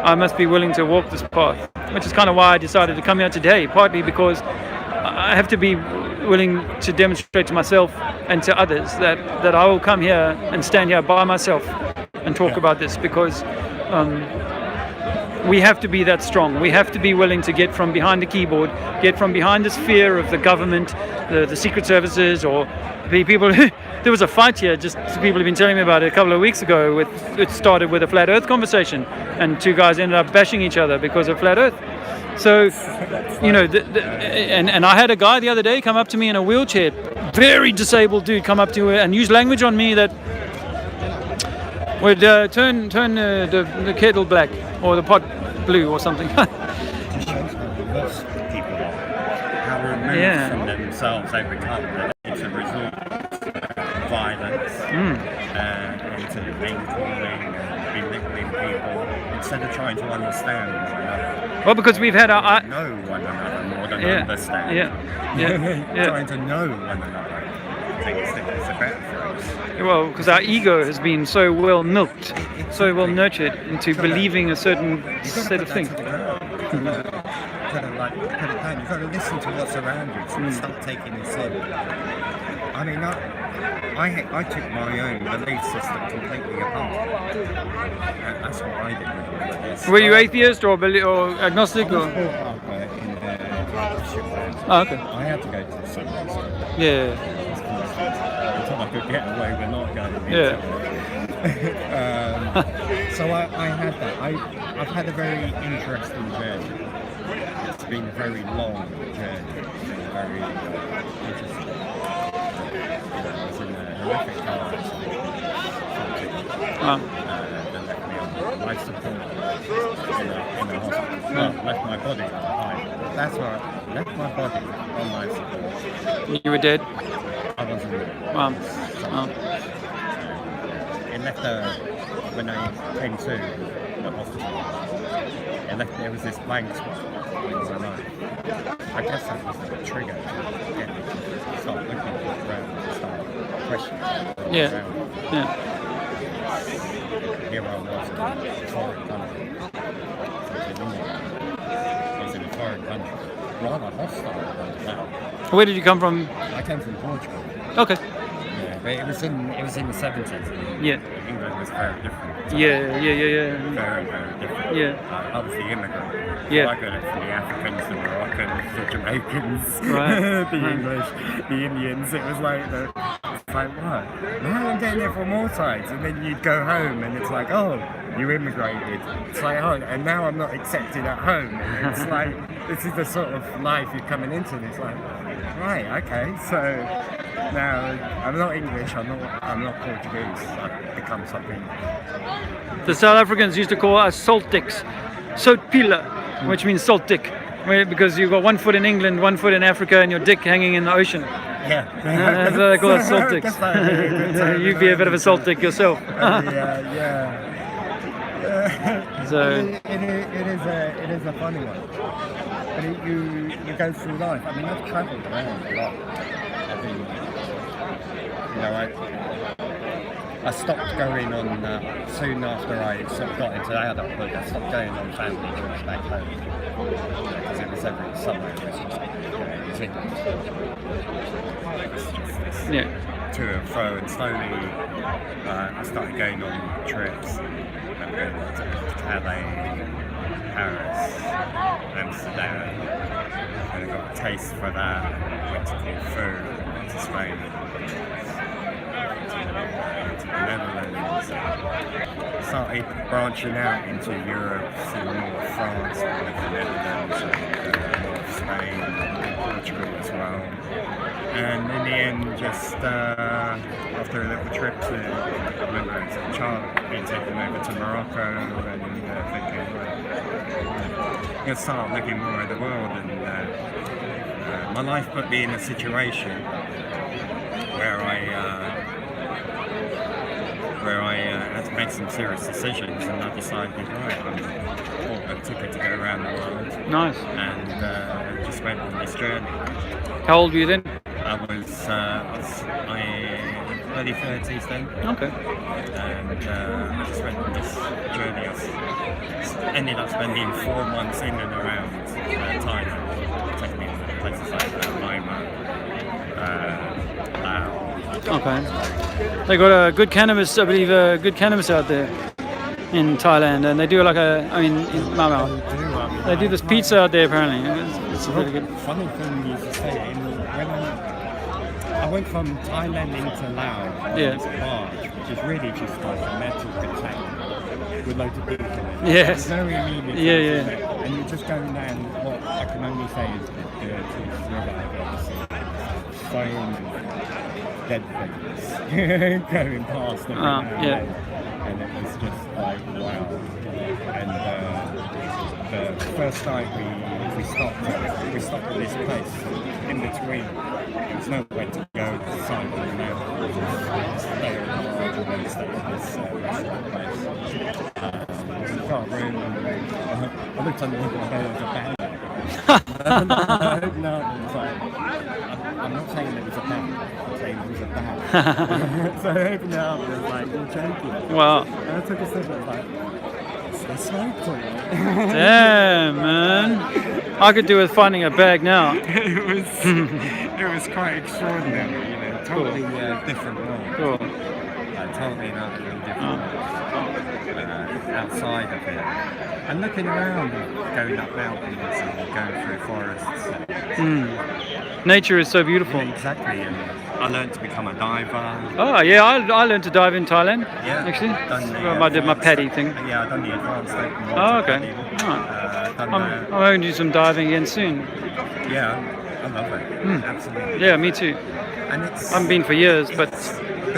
I must be willing to walk this path, which is kind of why I decided to come here today, partly because I have to be willing to demonstrate to myself and to others that I will come here and stand here by myself and talk about this, because we have to be that strong. We have to be willing to get from behind the keyboard, get from behind this fear of the government, the secret services, or the people. There was a fight here, just people have been telling me about it a couple of weeks ago. It started with a flat earth conversation, and two guys ended up bashing each other because of flat earth. So, you know, and I had a guy the other day come up to me in a wheelchair, very disabled dude, come up to me and use language on me that would turn the kettle black or the pot blue or something. It shows how lost people are, how removed from themselves they become. It's a resort of violence, into name-calling and belittling people instead of trying to understand one another. Well, because we've had our... know one another more than understand. Trying to know one another. I think it's a better phrase. Well, because our ego has been so well milked, so well nurtured into believing a certain set of things. You've got to put it down. You've got to listen to what's around you and start taking this in. I mean, I took my own belief system completely apart. And that's what I did with all of this. Were you atheist or agnostic? I was brought up in the Oh, okay. I had to go to the Sunday school. Yeah. Until I could get away with not going into Yeah. it. So I had that. I've had a very interesting journey. It's been a very long journey. It's been very interesting. I was in a horrific car accident. That left me on life support in the hospital. Well, left my body behind. That's right. Left my body on life support. You were dead? I wasn't dead. Wow. It left when I came to the hospital, there was this blank spot in my life. I guess that was the trigger to get me to start looking around and start questioning. Yeah. Here I was in a foreign country. I was in a foreign country. Rather hostile now. Where did you come from? I came from Portugal. Okay. Yeah, but it was in the 70s. Yeah. England was very different. Yeah. Very, very different. Yeah. I was the immigrant. Yeah. So I got it from the Africans, the Moroccans, the Jamaicans, Right. the English, the Indians. It was like what? No, I'm getting it from all sides. And then you'd go home and it's like, oh, you immigrated. It's like, oh, and now I'm not accepted at home. And it's like, this is the sort of life you're coming into. And it's like, right, okay, so now I'm not English, I'm not Portuguese. I've become something. The South Africans used to call us saltics, soutpila, which means salt dick, because you've got 1 foot in England, 1 foot in Africa, and your dick hanging in the ocean. Yeah. That's what they call us salt dicks. You'd be a bit of a salt dick yourself. Yeah. So it is a funny one. But you go through life. I mean, I've travelled around a lot. I stopped going on soon after I sort of got into adulthood. I stopped going on family trips back home because it was every summer. It was just to and fro, and slowly I started going on trips. I'm going to Calais, Paris, Amsterdam, and I got a taste for that. Went to Corfu, went to Spain, to the Netherlands. Started branching out into Europe, seeing more of France, more of the Netherlands, more of Spain, Portugal as well. And in the end, just after a little trip to, I remember as a child being taken over to Morocco and thinking, well, I'm going to start looking more at the world. And my life put me in a situation where I had to make some serious decisions, and I decided, right, I bought a ticket to go around the world. Nice. And just went on this journey. How old were you then? I was early 30s then. Okay. And I just went on this journey. I ended up spending 4 months in and around Thailand, taking me to places like Lima, Laos. Okay. They got a good cannabis, I believe, good cannabis out there in Thailand, and they do like in Mau Mau. They do this pizza out there apparently. It's really good. Funny thing you should say, when I went from Thailand into Laos on this barge, which is really just like a metal container with loads of people in it. Yes. It's very immediate. Yeah. And you're just going down what I can only say is the dirtiest river I've ever seen. Foam and dead things going past every now and then. And it was just like, wow. And the first night we stopped at this place in between. There's nowhere to go to sign on the map. Stay on the barge and then stay at this restaurant place. We got a room and I looked underneath my bed, there was a bag. No, it was like, I'm not saying it was a bag, I'm saying it was a bag. So I opened it up and it was like, you're joking. Wow. And I took a sip and it was like, they smoked it. Damn, man. I could do with finding a bag now. It was quite extraordinary, you know, totally different world. Cool. Totally and utterly different outside of it. And looking around and going up mountains and going through forests. Nature is so beautiful. Yeah, exactly. And I learned to become a diver. Oh yeah, I learned to dive in Thailand. Yeah, actually. I did my paddy thing. Yeah, I've done the advanced open water. Oh, okay. Right. I'm going to do some diving again soon. Yeah, I love it. Absolutely. Yeah, me too. And it's, I haven't been for years, but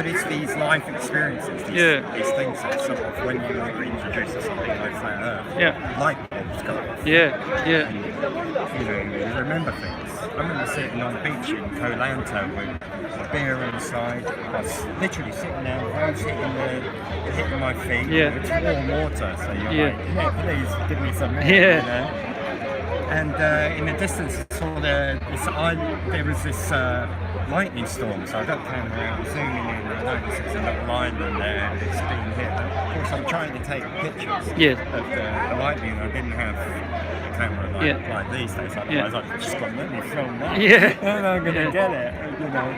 it's these life experiences, these things that sort of, when you introduce to something like flat Earth, light bulbs go off. Yeah. And, you know, you remember things. I remember sitting on the beach in Koh Lanta with a beer inside. I was literally sitting there, hitting my feet. Yeah. It's warm water, so you're like, please give me some more. Yeah. You know? And in the distance, I saw there was this lightning storm, so I got the camera out, zooming in, and I noticed there's a little island there, and it's being hit. Of course, I'm trying to take pictures of the lightning. I didn't have a camera like these days, otherwise I've just got let me film that. And I'm going to get it, you know.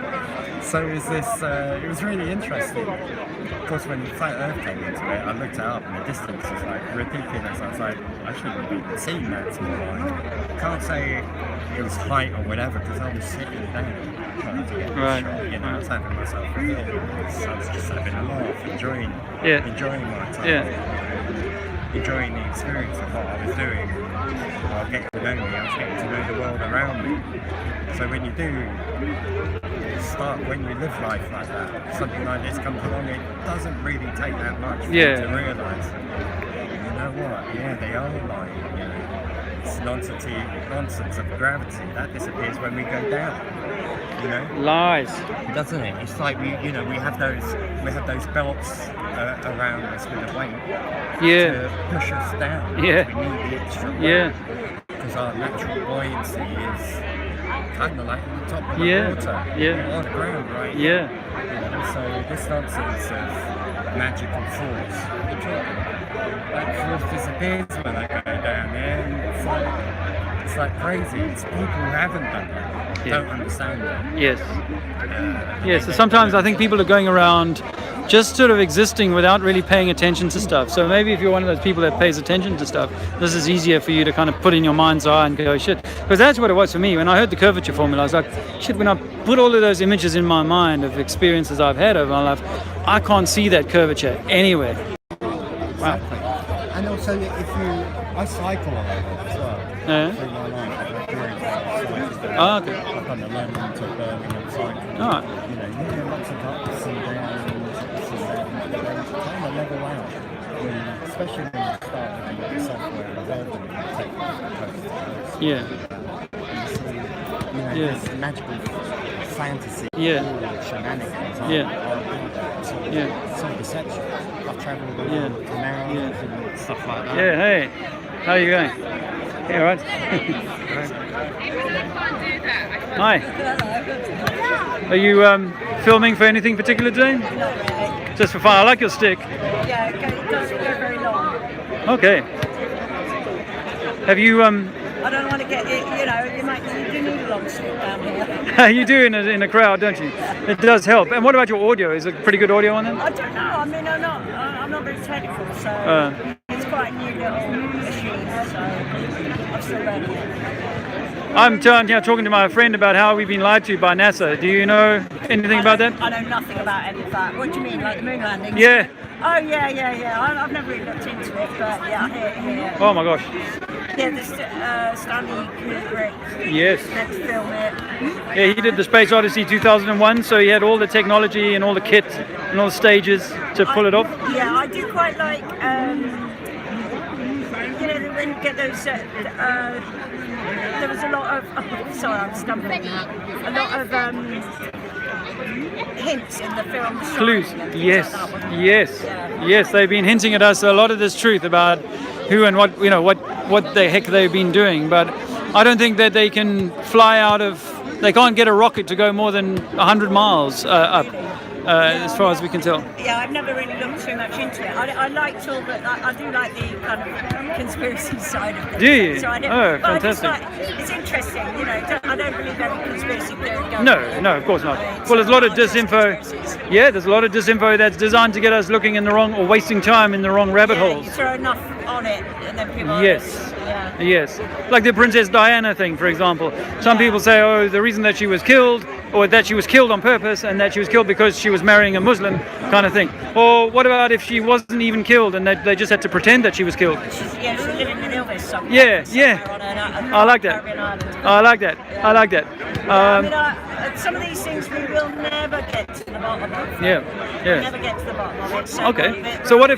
So it was it was really interesting. Of course, when Flat Earth came into it, I looked it up, and the distance was like ridiculous. I was like, I shouldn't have seen that to I can't say it was height or whatever, because I was sitting down trying to get the shot. You know, I was having myself a film. I was just having a laugh, enjoying my time, enjoying the experience of what I was doing. I was getting to know me, I was getting to know the world around me. So when you live life like that, something like this comes along, it doesn't really take that much for you to realise, you know what, they are lying, you know. It's nonsense of gravity, that disappears when we go down, you know. Lies. Doesn't it? It's like we have those belts around us with a weight to push us down. We need the extra weight. Because our natural buoyancy is kind of like on the top of the water, on the ground, right? You know, so this nonsense of magical force, that force disappears when I go down there, and it's like crazy. It's people who haven't done that, don't understand that. So sometimes I think people are going around just sort of existing without really paying attention to stuff. So maybe if you're one of those people that pays attention to stuff, this is easier for you to kind of put in your mind's eye and go, shit. Because that's what it was for me. When I heard the curvature formula, I was like, shit, when I put all of those images in my mind of experiences I've had over my life, I can't see that curvature anywhere. Wow. And also, I cycle a lot as well. Through my life, I've okay. I've done the London to Birmingham cycle. You know, lots of ups and downs. Kind of level out, especially when you start looking at the software involved in the technical. This magical fantasy, shenanigans, some deception. I've travelled around canals and stuff like that. Hey, how are you going? All right. You can't do that. Hi. Are you filming for anything particular today? Not really. Just for fun. I like your stick. Yeah, it doesn't go very long. Okay. Have you I don't want to get it, you do need a long stick down here. you do in a crowd, don't you? It does help. And what about your audio? Is it pretty good audio on them? I don't know. I mean, I'm not very technical, so it's quite a new little machine, so I'm still learning. I'm here talking to my friend about how we've been lied to by NASA. Do you know anything about that? I know nothing about any of that. What do you mean, like the moon landing? Yeah. Oh, yeah. I've never really looked into it, but yeah, here. Oh my gosh. Yeah, this Stanley Kubrick. Yes. Let's film it. Yeah, he did the Space Odyssey 2001, so he had all the technology and all the kit and all the stages to pull it off. Yeah, I do quite like, when you get those, there was a lot of, sorry, I'm stumbling. A lot of hints in the film. Clues. Yes. They've been hinting at us a lot of this truth about who and what, what the heck they've been doing. But I don't think that they can fly they can't get a rocket to go more than 100 miles up. As far as we can tell. Yeah, I've never really looked too much into it. I liked all the, I do like the kind of conspiracy side of things. Do you? So Oh, fantastic. It's interesting, I don't believe every conspiracy theory. No, of course not. Well, there's a lot of disinfo. Yeah, there's a lot of disinfo that's designed to get us looking in the wrong or wasting time in the wrong rabbit holes. You throw enough on it and then people Yes. Like the Princess Diana thing, for example. Some people say, oh, the reason that she was killed, or that she was killed on purpose, and that she was killed because she was marrying a Muslim kind of thing. Or what about if she wasn't even killed and they just had to pretend that she was killed? She's living in Elvis somewhere. Yeah. I like that. Some of these things we will never get to the bottom of. Yeah. We'll never get to the bottom of it. So okay. So what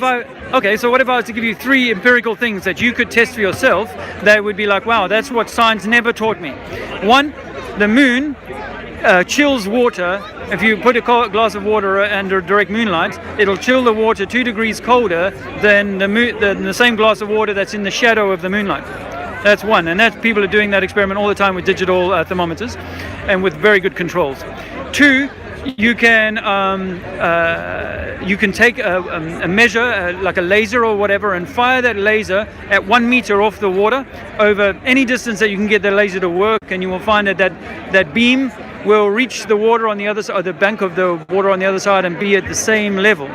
if I was to give you 3 empirical things that you could test for yourself that would be like, wow, that's what science never taught me. 1, the moon chills water. If you put a glass of water under direct moonlight, it'll chill the water 2 degrees colder than the same glass of water that's in the shadow of the moonlight. That's 1, and people are doing that experiment all the time with digital thermometers and with very good controls. 2, you can take a measure like a laser or whatever and fire that laser at 1 meter off the water over any distance that you can get the laser to work, and you will find that beam will reach the water on the other side, or the bank of the water on the other side, and be at the same level,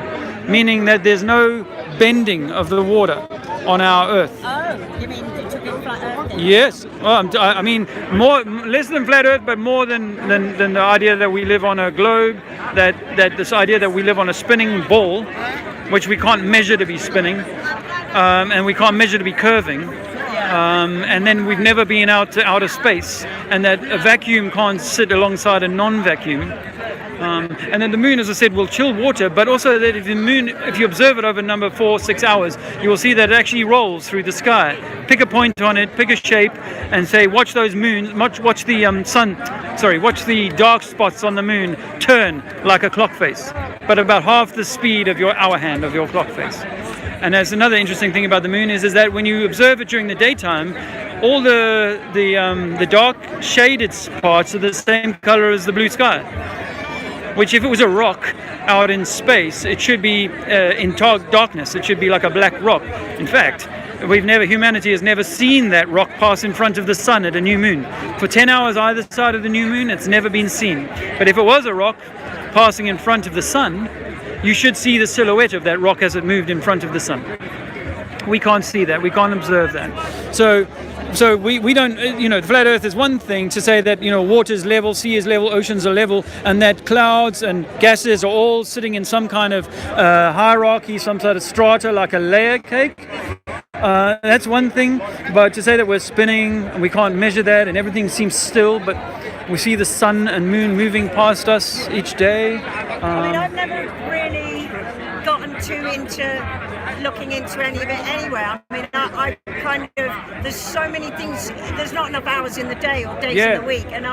meaning that there's no bending of the water on our Earth. Oh, you mean it took a flat Earth? Yes. Well, I mean, less than flat Earth, but more than the idea that we live on a globe, that this idea that we live on a spinning ball, which we can't measure to be spinning, and we can't measure to be curving. And then we've never been out to outer space, and that a vacuum can't sit alongside a non-vacuum. And then the moon, as I said, will chill water, but also that if you observe it over number 4-6 hours, you will see that it actually rolls through the sky. Pick a point on it, pick a shape, and say, watch those moons, watch the dark spots on the moon turn like a clock face, but about half the speed of your hour hand of your clock face. And there's another interesting thing about the moon is that when you observe it during the daytime, all the dark shaded parts are the same color as the blue sky. Which, if it was a rock out in space, it should be in darkness. It should be like a black rock. In fact, humanity has never seen that rock pass in front of the sun at a new moon. For 10 hours either side of the new moon, it's never been seen. But if it was a rock passing in front of the sun, you should see the silhouette of that rock as it moved in front of the sun. We can't see that. We can't observe that. So we don't, the flat Earth is one thing to say that, water is level, sea is level, oceans are level, and that clouds and gases are all sitting in some kind of hierarchy, some sort of strata, like a layer cake. That's one thing, but to say that we're spinning and we can't measure that and everything seems still, but we see the sun and moon moving past us each day. I mean, I've never really gotten too into looking into any of it anyway. I mean, I kind of, there's so many things, there's not enough hours in the day or days in the week, and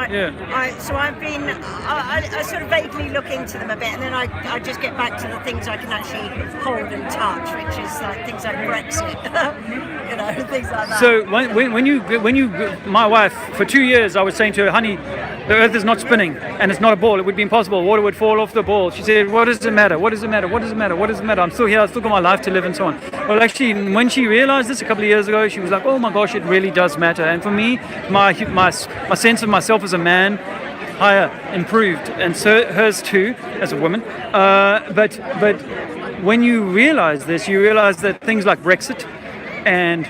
so I've been, I sort of vaguely look into them a bit, and then I just get back to the things I can actually hold and touch, which is like things like Brexit, you know, things like that. So when you, my wife, for 2 years, I was saying to her, honey, the earth is not spinning and it's not a ball. It would be impossible. Water would fall off the ball. She said, what does it matter? What does it matter? What does it matter? What does it matter? I'm still here. I've still got my life to live and so on. Well, actually, when she realized this a couple of years ago, she was like, oh my gosh, it really does matter. And for me, my sense of myself as a man, higher, improved, and so hers too, as a woman. But when you realize this, you realize that things like Brexit and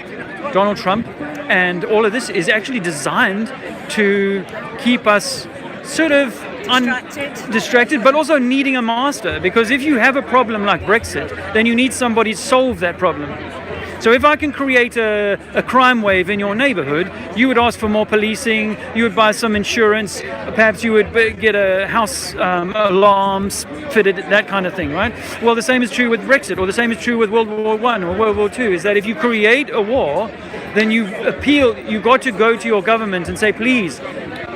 Donald Trump and all of this is actually designed to keep us sort of distracted, but also needing a master. Because if you have a problem like Brexit, then you need somebody to solve that problem. So if I can create a crime wave in your neighborhood, you would ask for more policing, you would buy some insurance, perhaps you would get a house alarms fitted, that kind of thing, right? Well, the same is true with Brexit, or the same is true with World War I or World War II, is that if you create a war, then you got to go to your government and say, please,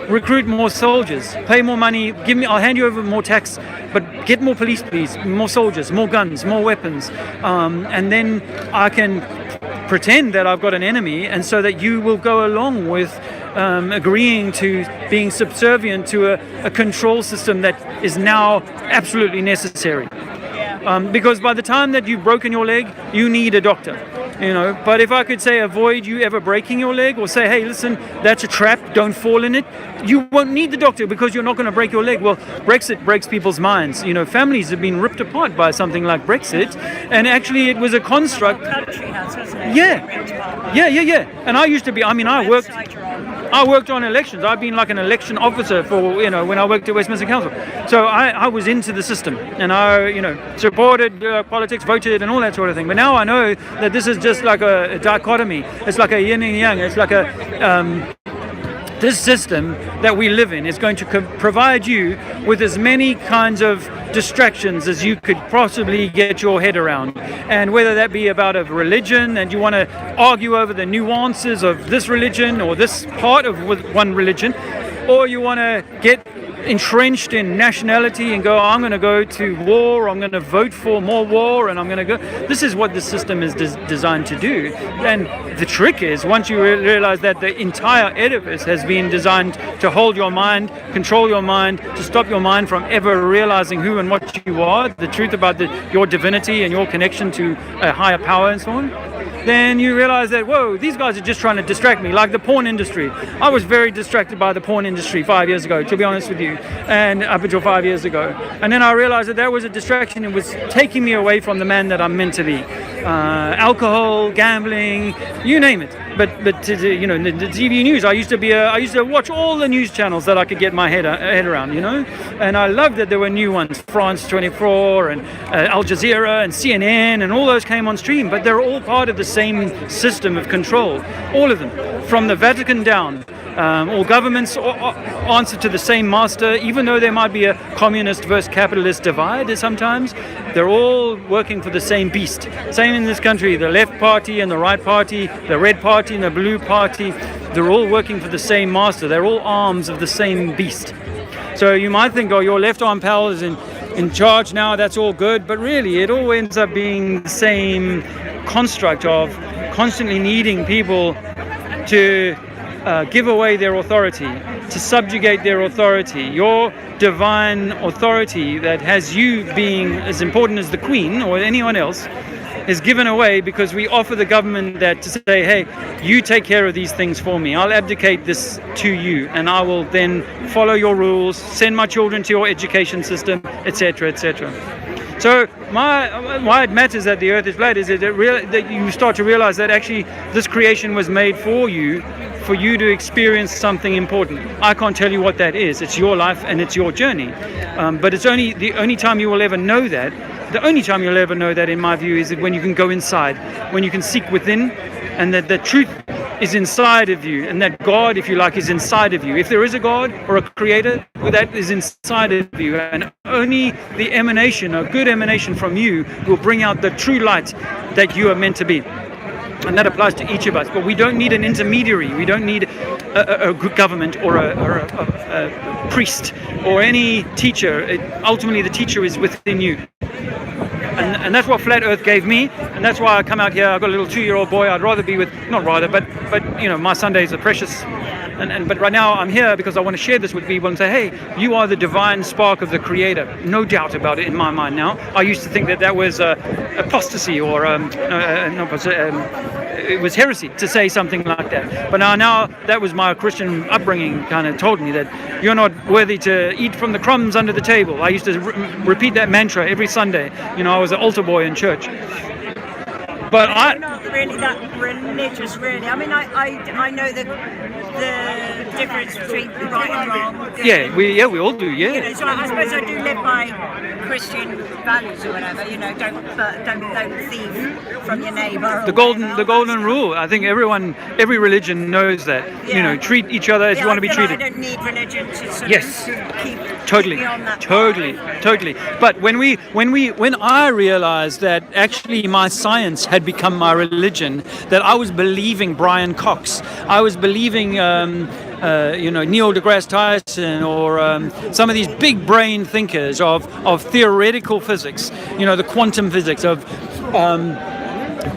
recruit more soldiers, pay more money, I'll hand you over more tax, but get more police, please, more soldiers, more guns, more weapons, and then I can pretend that I've got an enemy, and so that you will go along with agreeing to being subservient to a control system that is now absolutely necessary. Because by the time that you've broken your leg, you need a doctor. You know, but if I could say avoid you ever breaking your leg, or say, hey, listen, that's a trap, don't fall in it, you won't need the doctor because you're not going to break your leg. Well, Brexit breaks people's minds. You know, families have been ripped apart by something like Brexit, and actually it was a construct. The country has, hasn't it? Yeah. And I used to be, I worked on elections. I've been like an election officer for, you know, when I worked at Westminster Council. So I was into the system, and I, you know, supported politics, voted, and all that sort of thing. But now I know that this is just like a dichotomy. It's like a yin and yang. It's like this system that we live in is going to provide you with as many kinds of distractions as you could possibly get your head around. And whether that be about a religion, and you want to argue over the nuances of this religion or this part of one religion, or you want to get entrenched in nationality and go, I'm going to go to war, I'm going to vote for more war, and I'm going to go. This is what the system is designed to do. And the trick is, once you realize that the entire edifice has been designed to hold your mind, control your mind, to stop your mind from ever realizing who and what you are, the truth about your divinity and your connection to a higher power and so on, then you realize that, whoa, these guys are just trying to distract me, like the porn industry. I was very distracted by the porn industry 5 years ago, to be honest with you, and up until 5 years ago. And then I realized that was a distraction. It was taking me away from the man that I'm meant to be. Alcohol, gambling, you name it. But you know, the TV news, I used to watch all the news channels that I could get my head around, you know. And I loved that there were new ones, France 24 and Al Jazeera and CNN, and all those came on stream. But they're all part of the same system of control, all of them, from the Vatican down. All governments answer to the same master, even though there might be a communist versus capitalist divide sometimes. They're all working for the same beast. Same in this country, the left party and the right party, the red party and the blue party, they're all working for the same master. They're all arms of the same beast. So you might think, oh, your left arm pal is in charge now, that's all good. But really, it all ends up being the same construct of constantly needing people to give away their authority, to subjugate their authority. Your divine authority that has you being as important as the Queen or anyone else is given away because we offer the government that to say, hey, you take care of these things for me. I'll abdicate this to you, and I will then follow your rules, send my children to your education system, etc., etc. So why it matters that the earth is flat is that you start to realize that actually this creation was made for you to experience something important. I can't tell you what that is. It's your life and it's your journey. But it's only the only time you will ever know that. The only time you'll ever know that, in my view, is that when you can go inside, when you can seek within, and that the truth is inside of you, and that God, if you like, is inside of you. If there is a God or a creator, well, that is inside of you, and only the emanation, a good emanation from you, will bring out the true light that you are meant to be. And that applies to each of us. But we don't need an intermediary. We don't need a good government or a priest or any teacher. Ultimately, the teacher is within you. And that's what Flat Earth gave me, and that's why I come out here. I've got a little 2-year-old boy. I'd rather be with, not rather, but you know, my Sundays are precious. But right now I'm here because I want to share this with people and say, hey, you are the divine spark of the Creator. No doubt about it in my mind now. I used to think that was apostasy or it was heresy to say something like that. But now that was my Christian upbringing kind of told me that you're not worthy to eat from the crumbs under the table. I used to repeat that mantra every Sunday. You know, I was an altar boy in church. But I'm not really that religious, really. I mean, I know the difference between right and wrong. We all do. Yeah. You know, so I suppose I do live by Christian values or whatever. You know, don't thief from your neighbour. The golden rule. I think every religion knows that. Yeah. You know, treat each other as you want to be treated. I don't need religion to sort of keep me on that totally. But when I realized that actually my science had become my religion, that I was believing Brian Cox, I was believing Neil deGrasse Tyson or some of these big brain thinkers of theoretical physics, you know, the quantum physics of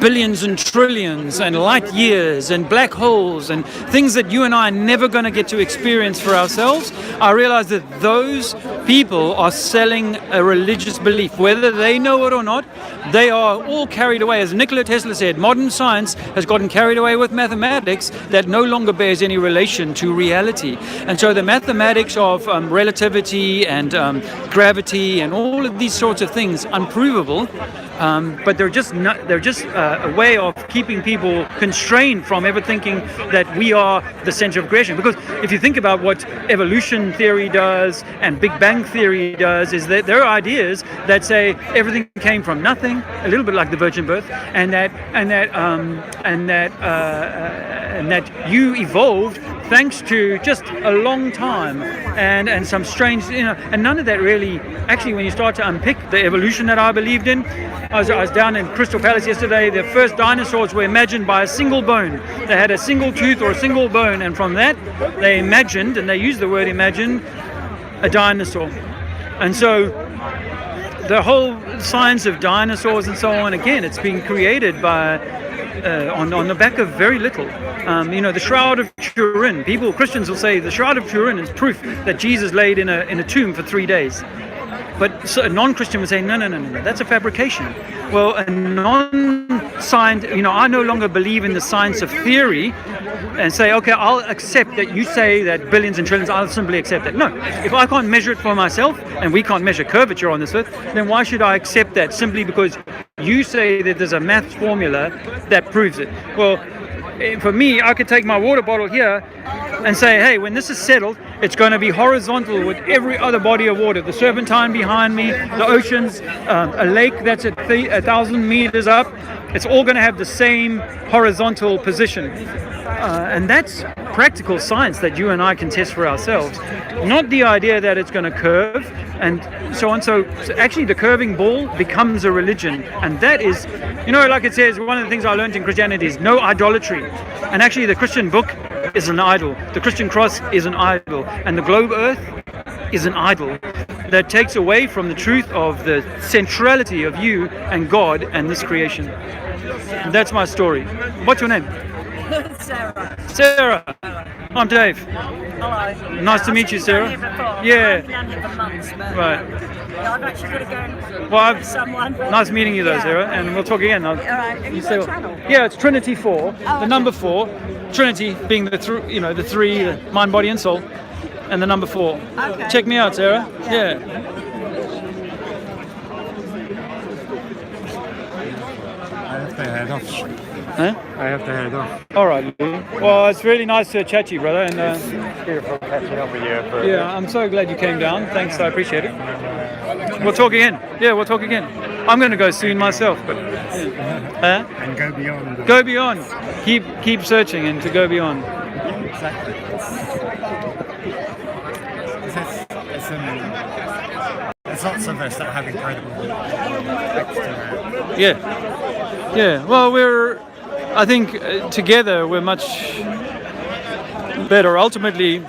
billions and trillions and light years and black holes and things that you and I are never going to get to experience for ourselves. I realized that those people are selling a religious belief, whether they know it or not. They are all carried away. As Nikola Tesla said, modern science has gotten carried away with mathematics that no longer bears any relation to reality. And so the mathematics of relativity and gravity and all of these sorts of things, unprovable, but they're just a way of keeping people constrained from ever thinking that we are the center of creation. Because if you think about what evolution theory does and Big Bang theory does, is that there are ideas that say everything came from nothing, a little bit like the virgin birth, and that you evolved thanks to just a long time and some strange, you know, and none of that really, actually, when you start to unpick the evolution that I believed in, I was down in Crystal Palace yesterday. The first dinosaurs were imagined by a single bone. They had a single tooth or a single bone, and from that they imagined, and they used the word imagine, a dinosaur. And so the whole science of dinosaurs and so on, again, it's been created by on the back of very little. You know, the Shroud of Turin. Christians will say the Shroud of Turin is proof that Jesus laid in a tomb for 3 days. But a non-Christian would say, no, that's a fabrication. Well, a non-science, you know, I no longer believe in the science of theory and say, okay, I'll accept that you say that billions and trillions, I'll simply accept that. No, if I can't measure it for myself, and we can't measure curvature on this earth, then why should I accept that simply because you say that there's a maths formula that proves it? Well, for me, I could take my water bottle here and say, hey, when this is settled, it's going to be horizontal with every other body of water. The Serpentine behind me, the oceans, a lake that's at 1,000 meters up. It's all going to have the same horizontal position. And that's practical science that you and I can test for ourselves. Not the idea that it's going to curve and so on. So actually the curving ball becomes a religion. And that is, you know, like it says, one of the things I learned in Christianity is no idolatry. And actually the Christian book is an idol. The Christian cross is an idol. And the globe earth is an idol that takes away from the truth of the centrality of you and God and this creation. And that's my story. What's your name? Sarah. I'm Dave. Hello. Nice to meet you, Sarah. Yeah. I've been down here for months, but right. Yeah, I've actually got to go with someone. Nice meeting you, though, Sarah, and we'll talk again. All right. Have you got a channel? Yeah, it's Trinity 4. The number 4. Trinity being the three, the mind, body, and soul, and the number 4. Okay. Check me out, Sarah. Yeah. I have to head off. Huh? I have to head off. All right. Well, it's really nice to chat to you, brother. And beautiful catching up with you. Yeah, I'm so glad you came down. Thanks, I appreciate it. We'll talk again. Yeah, we'll talk again. I'm going to go soon myself, but and go beyond. Go beyond. Keep searching and to go beyond. Exactly. There's lots of us that have incredible effects to that. Yeah. Well, I think together we're much better. Ultimately,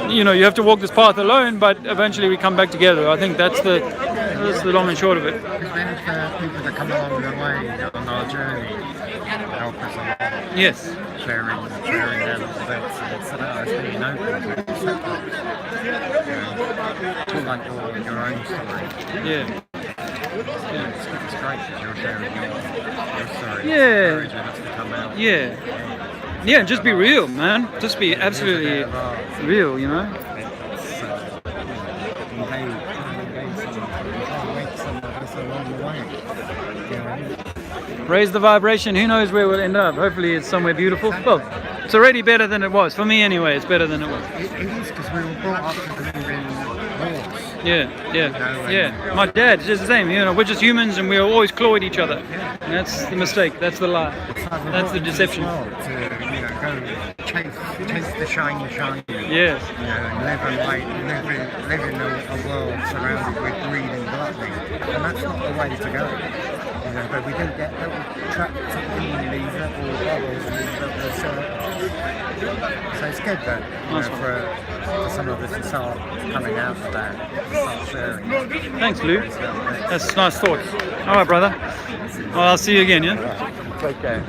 you have to walk this path alone, but eventually we come back together. I think that's the long and short of it. Because then the people that come along the way on our journey help us a lot. Yes. Sharing their little bits, and it's about us being open to accept it. Like your own story. Yeah. It's great that you're sharing your story. Yeah. Encouraging us to come out. Yeah, just be real, man. Just be absolutely real, Raise the vibration. Who knows where we'll end up? Hopefully it's somewhere beautiful. Well, it's already better than it was. For me anyway, it's better than it was. It is, because we were brought up to believe in wars. Yeah. My dad's just the same. We're just humans and we'll always claw at each other. And that's the mistake. That's the lie. That's the deception. To chase the shiny. Yes. Live a life, live in a world surrounded with greed and gluttony, and that's not the way to go. But we don't get trapped in these little bubbles and these little circles. So it's good that for some of us to start coming out of that, start sharing. Thanks, Lou. That's nice thoughts. All right, brother. Well, I'll see you again, yeah? Take care.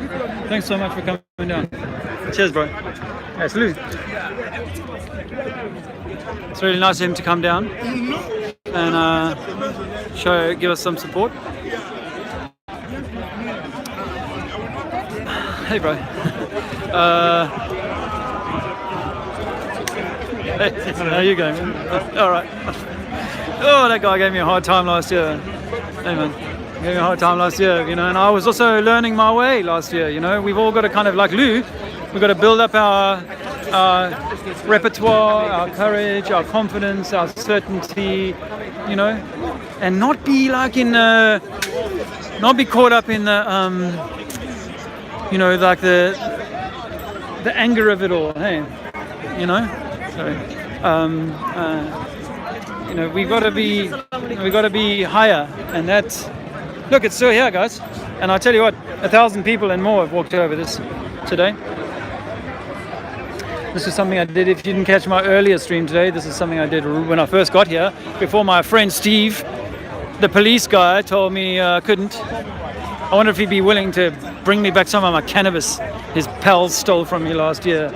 Thanks so much for coming down. Cheers, bro. That's Lou. It's really nice of him to come down and give us some support. Hey, bro. Hey, how you going, man? All right. Oh, that guy gave me a hard time last year. Hey, man. Gave me a hard time last year, and I was also learning my way last year, We've all got to kind of, like Lou, we've got to build up our repertoire, our courage, our confidence, our certainty, and not be like not be caught up in the, like the anger of it all, hey, So, we've got to be higher, and that's. Look, it's still here, guys. And I tell you what, 1,000 people and more have walked over this today. This is something I did. If you didn't catch my earlier stream today, this is something I did when I first got here, before my friend Steve, the police guy, told me I couldn't. I wonder if he'd be willing to bring me back some of my cannabis his pals stole from me last year.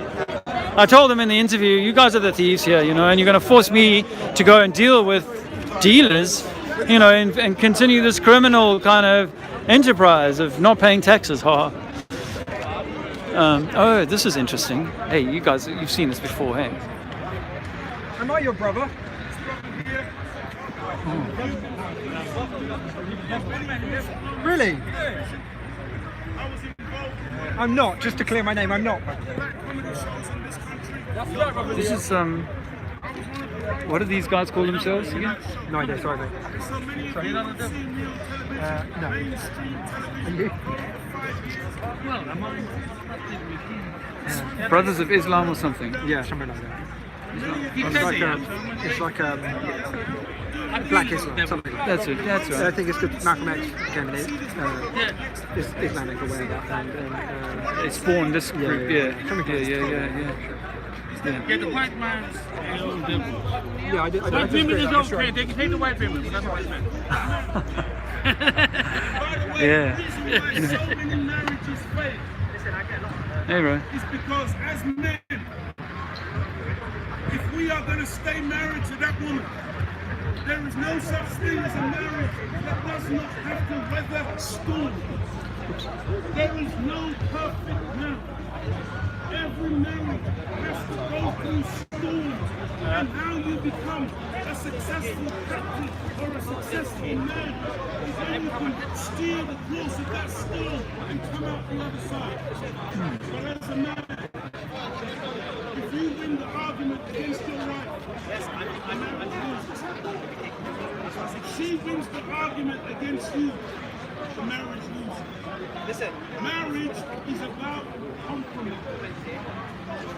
I told him in the interview, you guys are the thieves here, and you're going to force me to go and deal with dealers, and continue this criminal kind of enterprise of not paying taxes. Oh, this is interesting. Hey, you guys, you've seen this before, hey? Am I your brother? Really? I'm not, just to clear my name, I'm not. This is, what do these guys call themselves again? No idea, sorry mate. Sorry. No. And you? Brothers of Islam or something? Yeah, something like that. It's like Black Islam, something like that. That's it, that's right. I think it's because Malcolm X became an Islamic aware of that. And it spawned this group, yeah. Yeah, the white man's yeah, I did. White women is okay. They can take the white women, but that's white men. Yeah. Hey, bro. It's because as men, if we are going to stay married to that woman, there is no such thing as a marriage that does not have to weather storms. There is no perfect marriage. Every marriage has to go through storms. And how you become a successful captain or a successful man is how you can steer the course of that storm and come out the other side. But as a man, if you win the argument against your right, If she wins the argument against you, the marriage loses. Listen, marriage is about compromise.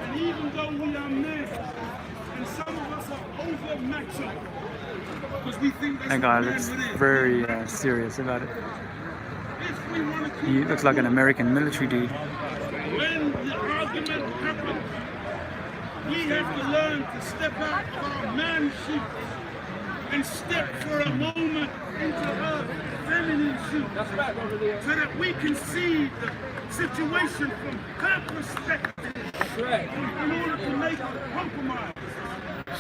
And even though we are men, and some of us are over macho, because we think that's That guy looks very serious about it. He looks like an American military dude. When the argument happens, we have to learn to step out of our man shoes and step for a moment into her feminine shoes, so that we can see the situation from her perspective. In order to make a compromise,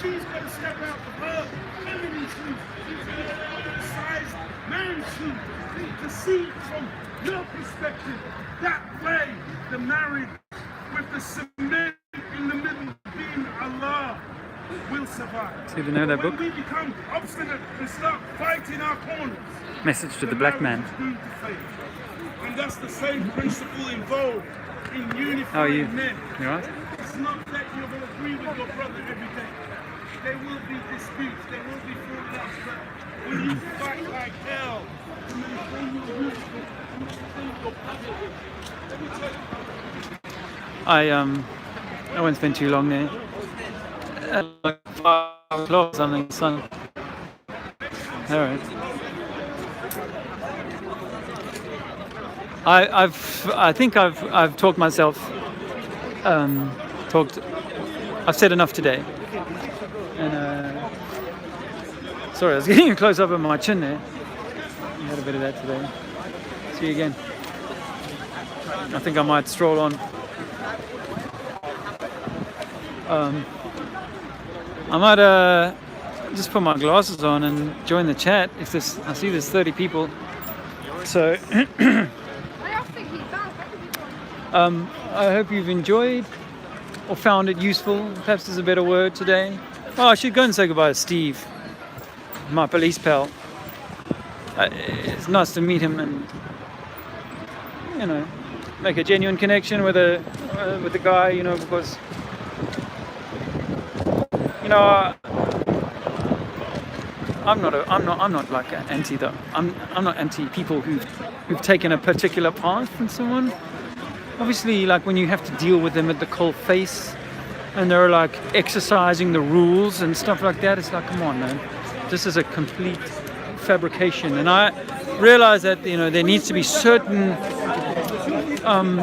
she's got to step out of her feminine shoes, into her oversized man shoes, to see from your perspective. That way, the marriage with the cement in the middle being Allah will survive. So you know that book? When we become obstinate and start fighting our corners, Message to the Black Man. and that's the same principle involved in unifying How are you? men. You alright? It's not that you're going to agree with your brother every day. There will be disputes, there will be falling outs, but when you fight like hell to maintain your unity, to maintain your positive, let me tell you. I won't spend too long there. Like 5 o'clock or something, son. Alright. I think I've talked myself. I've said enough today. And sorry, I was getting a close up of my chin there. I had a bit of that today. See you again. I think I might stroll on. I might just put my glasses on and join the chat. I see there's 30 people. So I hope you've enjoyed or found it useful. Perhaps there's a better word today. Oh, I should go and say goodbye to Steve, my police pal. It's nice to meet him and, you know, make a genuine connection with the guy, you know, because, you know, I'm not like anti though. I'm not anti people who've taken a particular path from someone. Obviously, like when you have to deal with them at the cold face, and they're like exercising the rules and stuff like that, it's like, come on, man, this is a complete fabrication. And I realize that, you know, there needs to be certain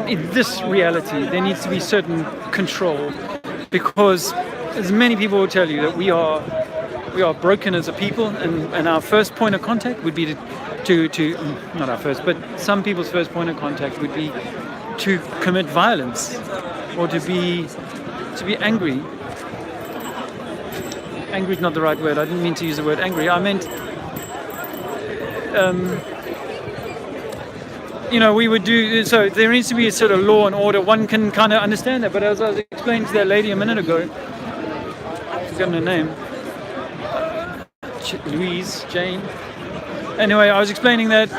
in this reality, there needs to be certain control, because as many people will tell you that we are broken as a people, and our first point of contact would be to not our first, but some people's first point of contact would be to commit violence or to be angry. Angry is not the right word. I didn't mean to use the word angry. I meant, you know, we would do, so there needs to be a sort of law and order. One can kind of understand that, but as I was explaining to that lady a minute ago, I've forgotten her name, Louise, Jane. Anyway, I was explaining that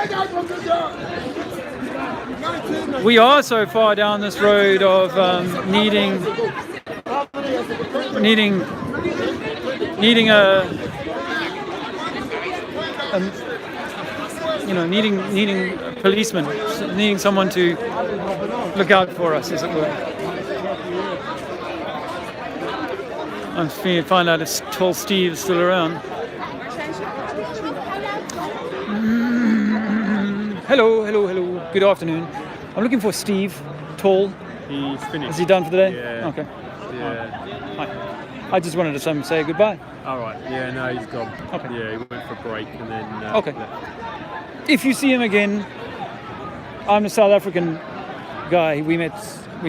we are so far down this road of needing policemen, needing someone to look out for us, as it were. I'm trying to find out if tall Steve is still around. Hello. Good afternoon. I'm looking for Steve, tall. He's finished. Is he done for the day? Yeah. Okay. Yeah. Hi. I just wanted to say goodbye. All right. Yeah, no, he's gone. Okay. Yeah, he went for a break and then... Okay. left. If you see him again, I'm the South African guy we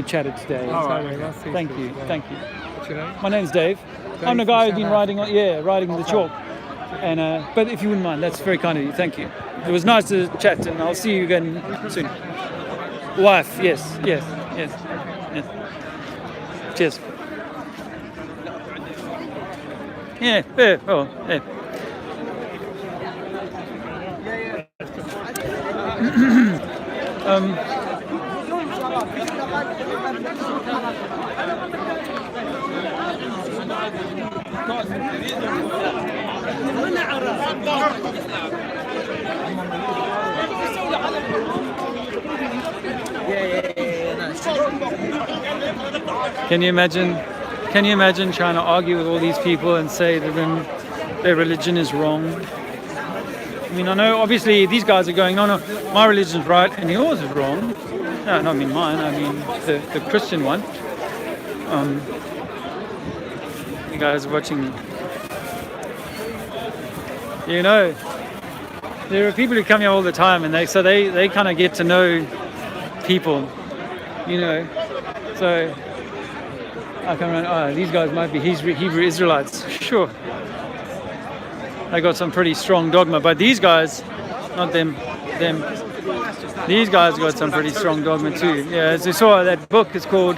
chatted today. All right. Thank you. What's your name? My name's Dave. I'm the guy who's been riding the chalk. And but if you wouldn't mind, that's very kind of you. Thank you. It was nice to chat, and I'll see you again soon. Wife, yes. Cheers. Yeah. Can you imagine? Can you imagine trying to argue with all these people and say that then their religion is wrong? I mean, I know obviously these guys are going, no, my religion's right and yours is wrong. No, not mean mine. I mean the Christian one. You guys watching? You know, there are people who come here all the time, and they kind of get to know people. You know, so. I come around, these guys might be Hebrew Israelites. Sure. They got some pretty strong dogma, but these guys, not them, these guys got some pretty strong dogma too. Yeah, as you saw, that book is called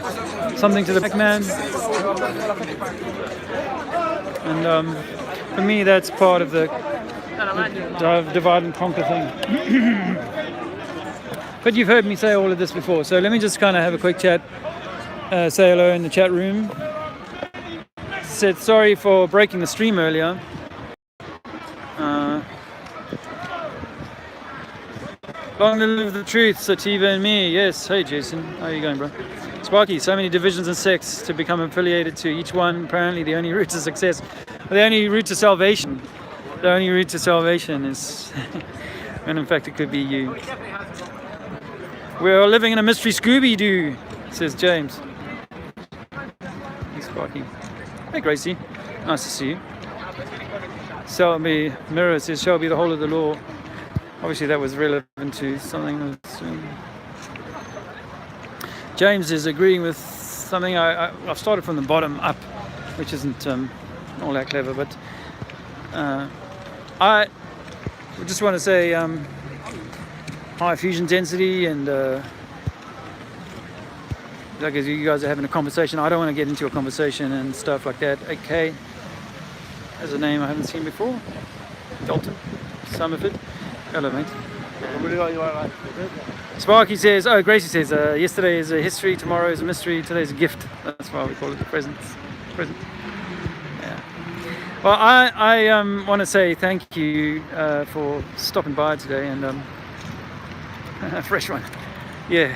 Something to the Black Man. And for me, that's part of the divide and conquer thing. But you've heard me say all of this before, so let me just kind of have a quick chat. Say hello in the chat room. Said sorry for breaking the stream earlier. Long to live the truth, Sativa and me. Yes, hey Jason, how are you going, bro? Sparky, so many divisions and sects to become affiliated to. Each one apparently the only route to success, the only route to salvation. The only route to salvation is, and in fact it could be you. We're living in a mystery Scooby-Doo, says James. Sparky. Hey Gracie, nice to see you. Selby Mirror says Shelby, the whole of the law. Obviously that was relevant to something that's, James is agreeing with something. I've started from the bottom up, which isn't all that clever, but I just want to say high fusion density and like as you guys are having a conversation, I don't want to get into a conversation and stuff like that. AK has a name I haven't seen before. Dalton Summerford. Hello, mate. Sparky says, oh, Gracie says, yesterday is a history, tomorrow is a mystery, today's a gift. That's why we call it the present. Yeah. Well, I want to say thank you for stopping by today and a fresh one. Yeah.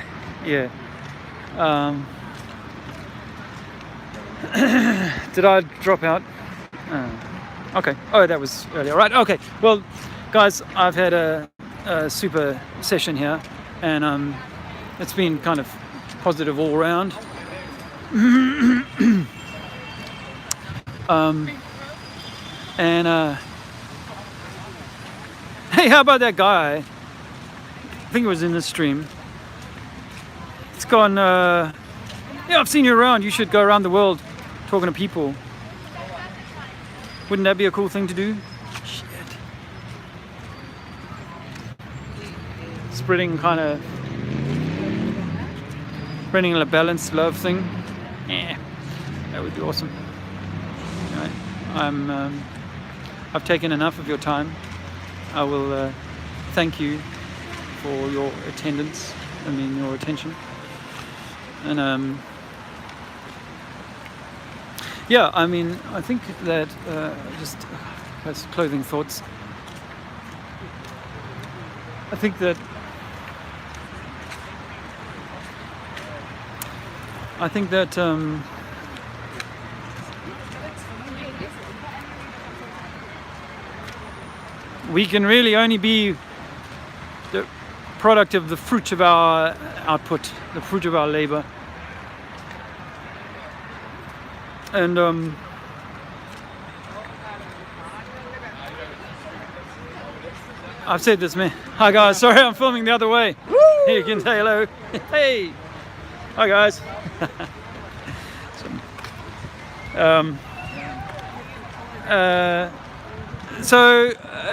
Did I drop out? Okay. Oh, that was earlier. Right. Okay. Well, guys, I've had a super session here, and it's been kind of positive all around. Hey, how about that guy? I think it was in this stream. It's gone, yeah, I've seen you around. You should go around the world talking to people. Wouldn't that be a cool thing to do? Shit. Spreading a balanced love thing. Yeah, that would be awesome. Anyway, I've taken enough of your time. I will thank you for your attendance. Your attention. And yeah, I think that just as clothing thoughts. I think that we can really only be the product of the fruit of our output, the fruit of our labor. And I've said this, man. Hi guys, sorry I'm filming the other way. Woo! Here you can say hello. Hey! Hi guys.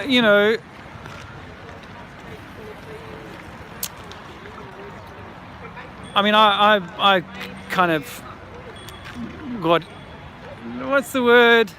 You know, I kind of got, what's the word?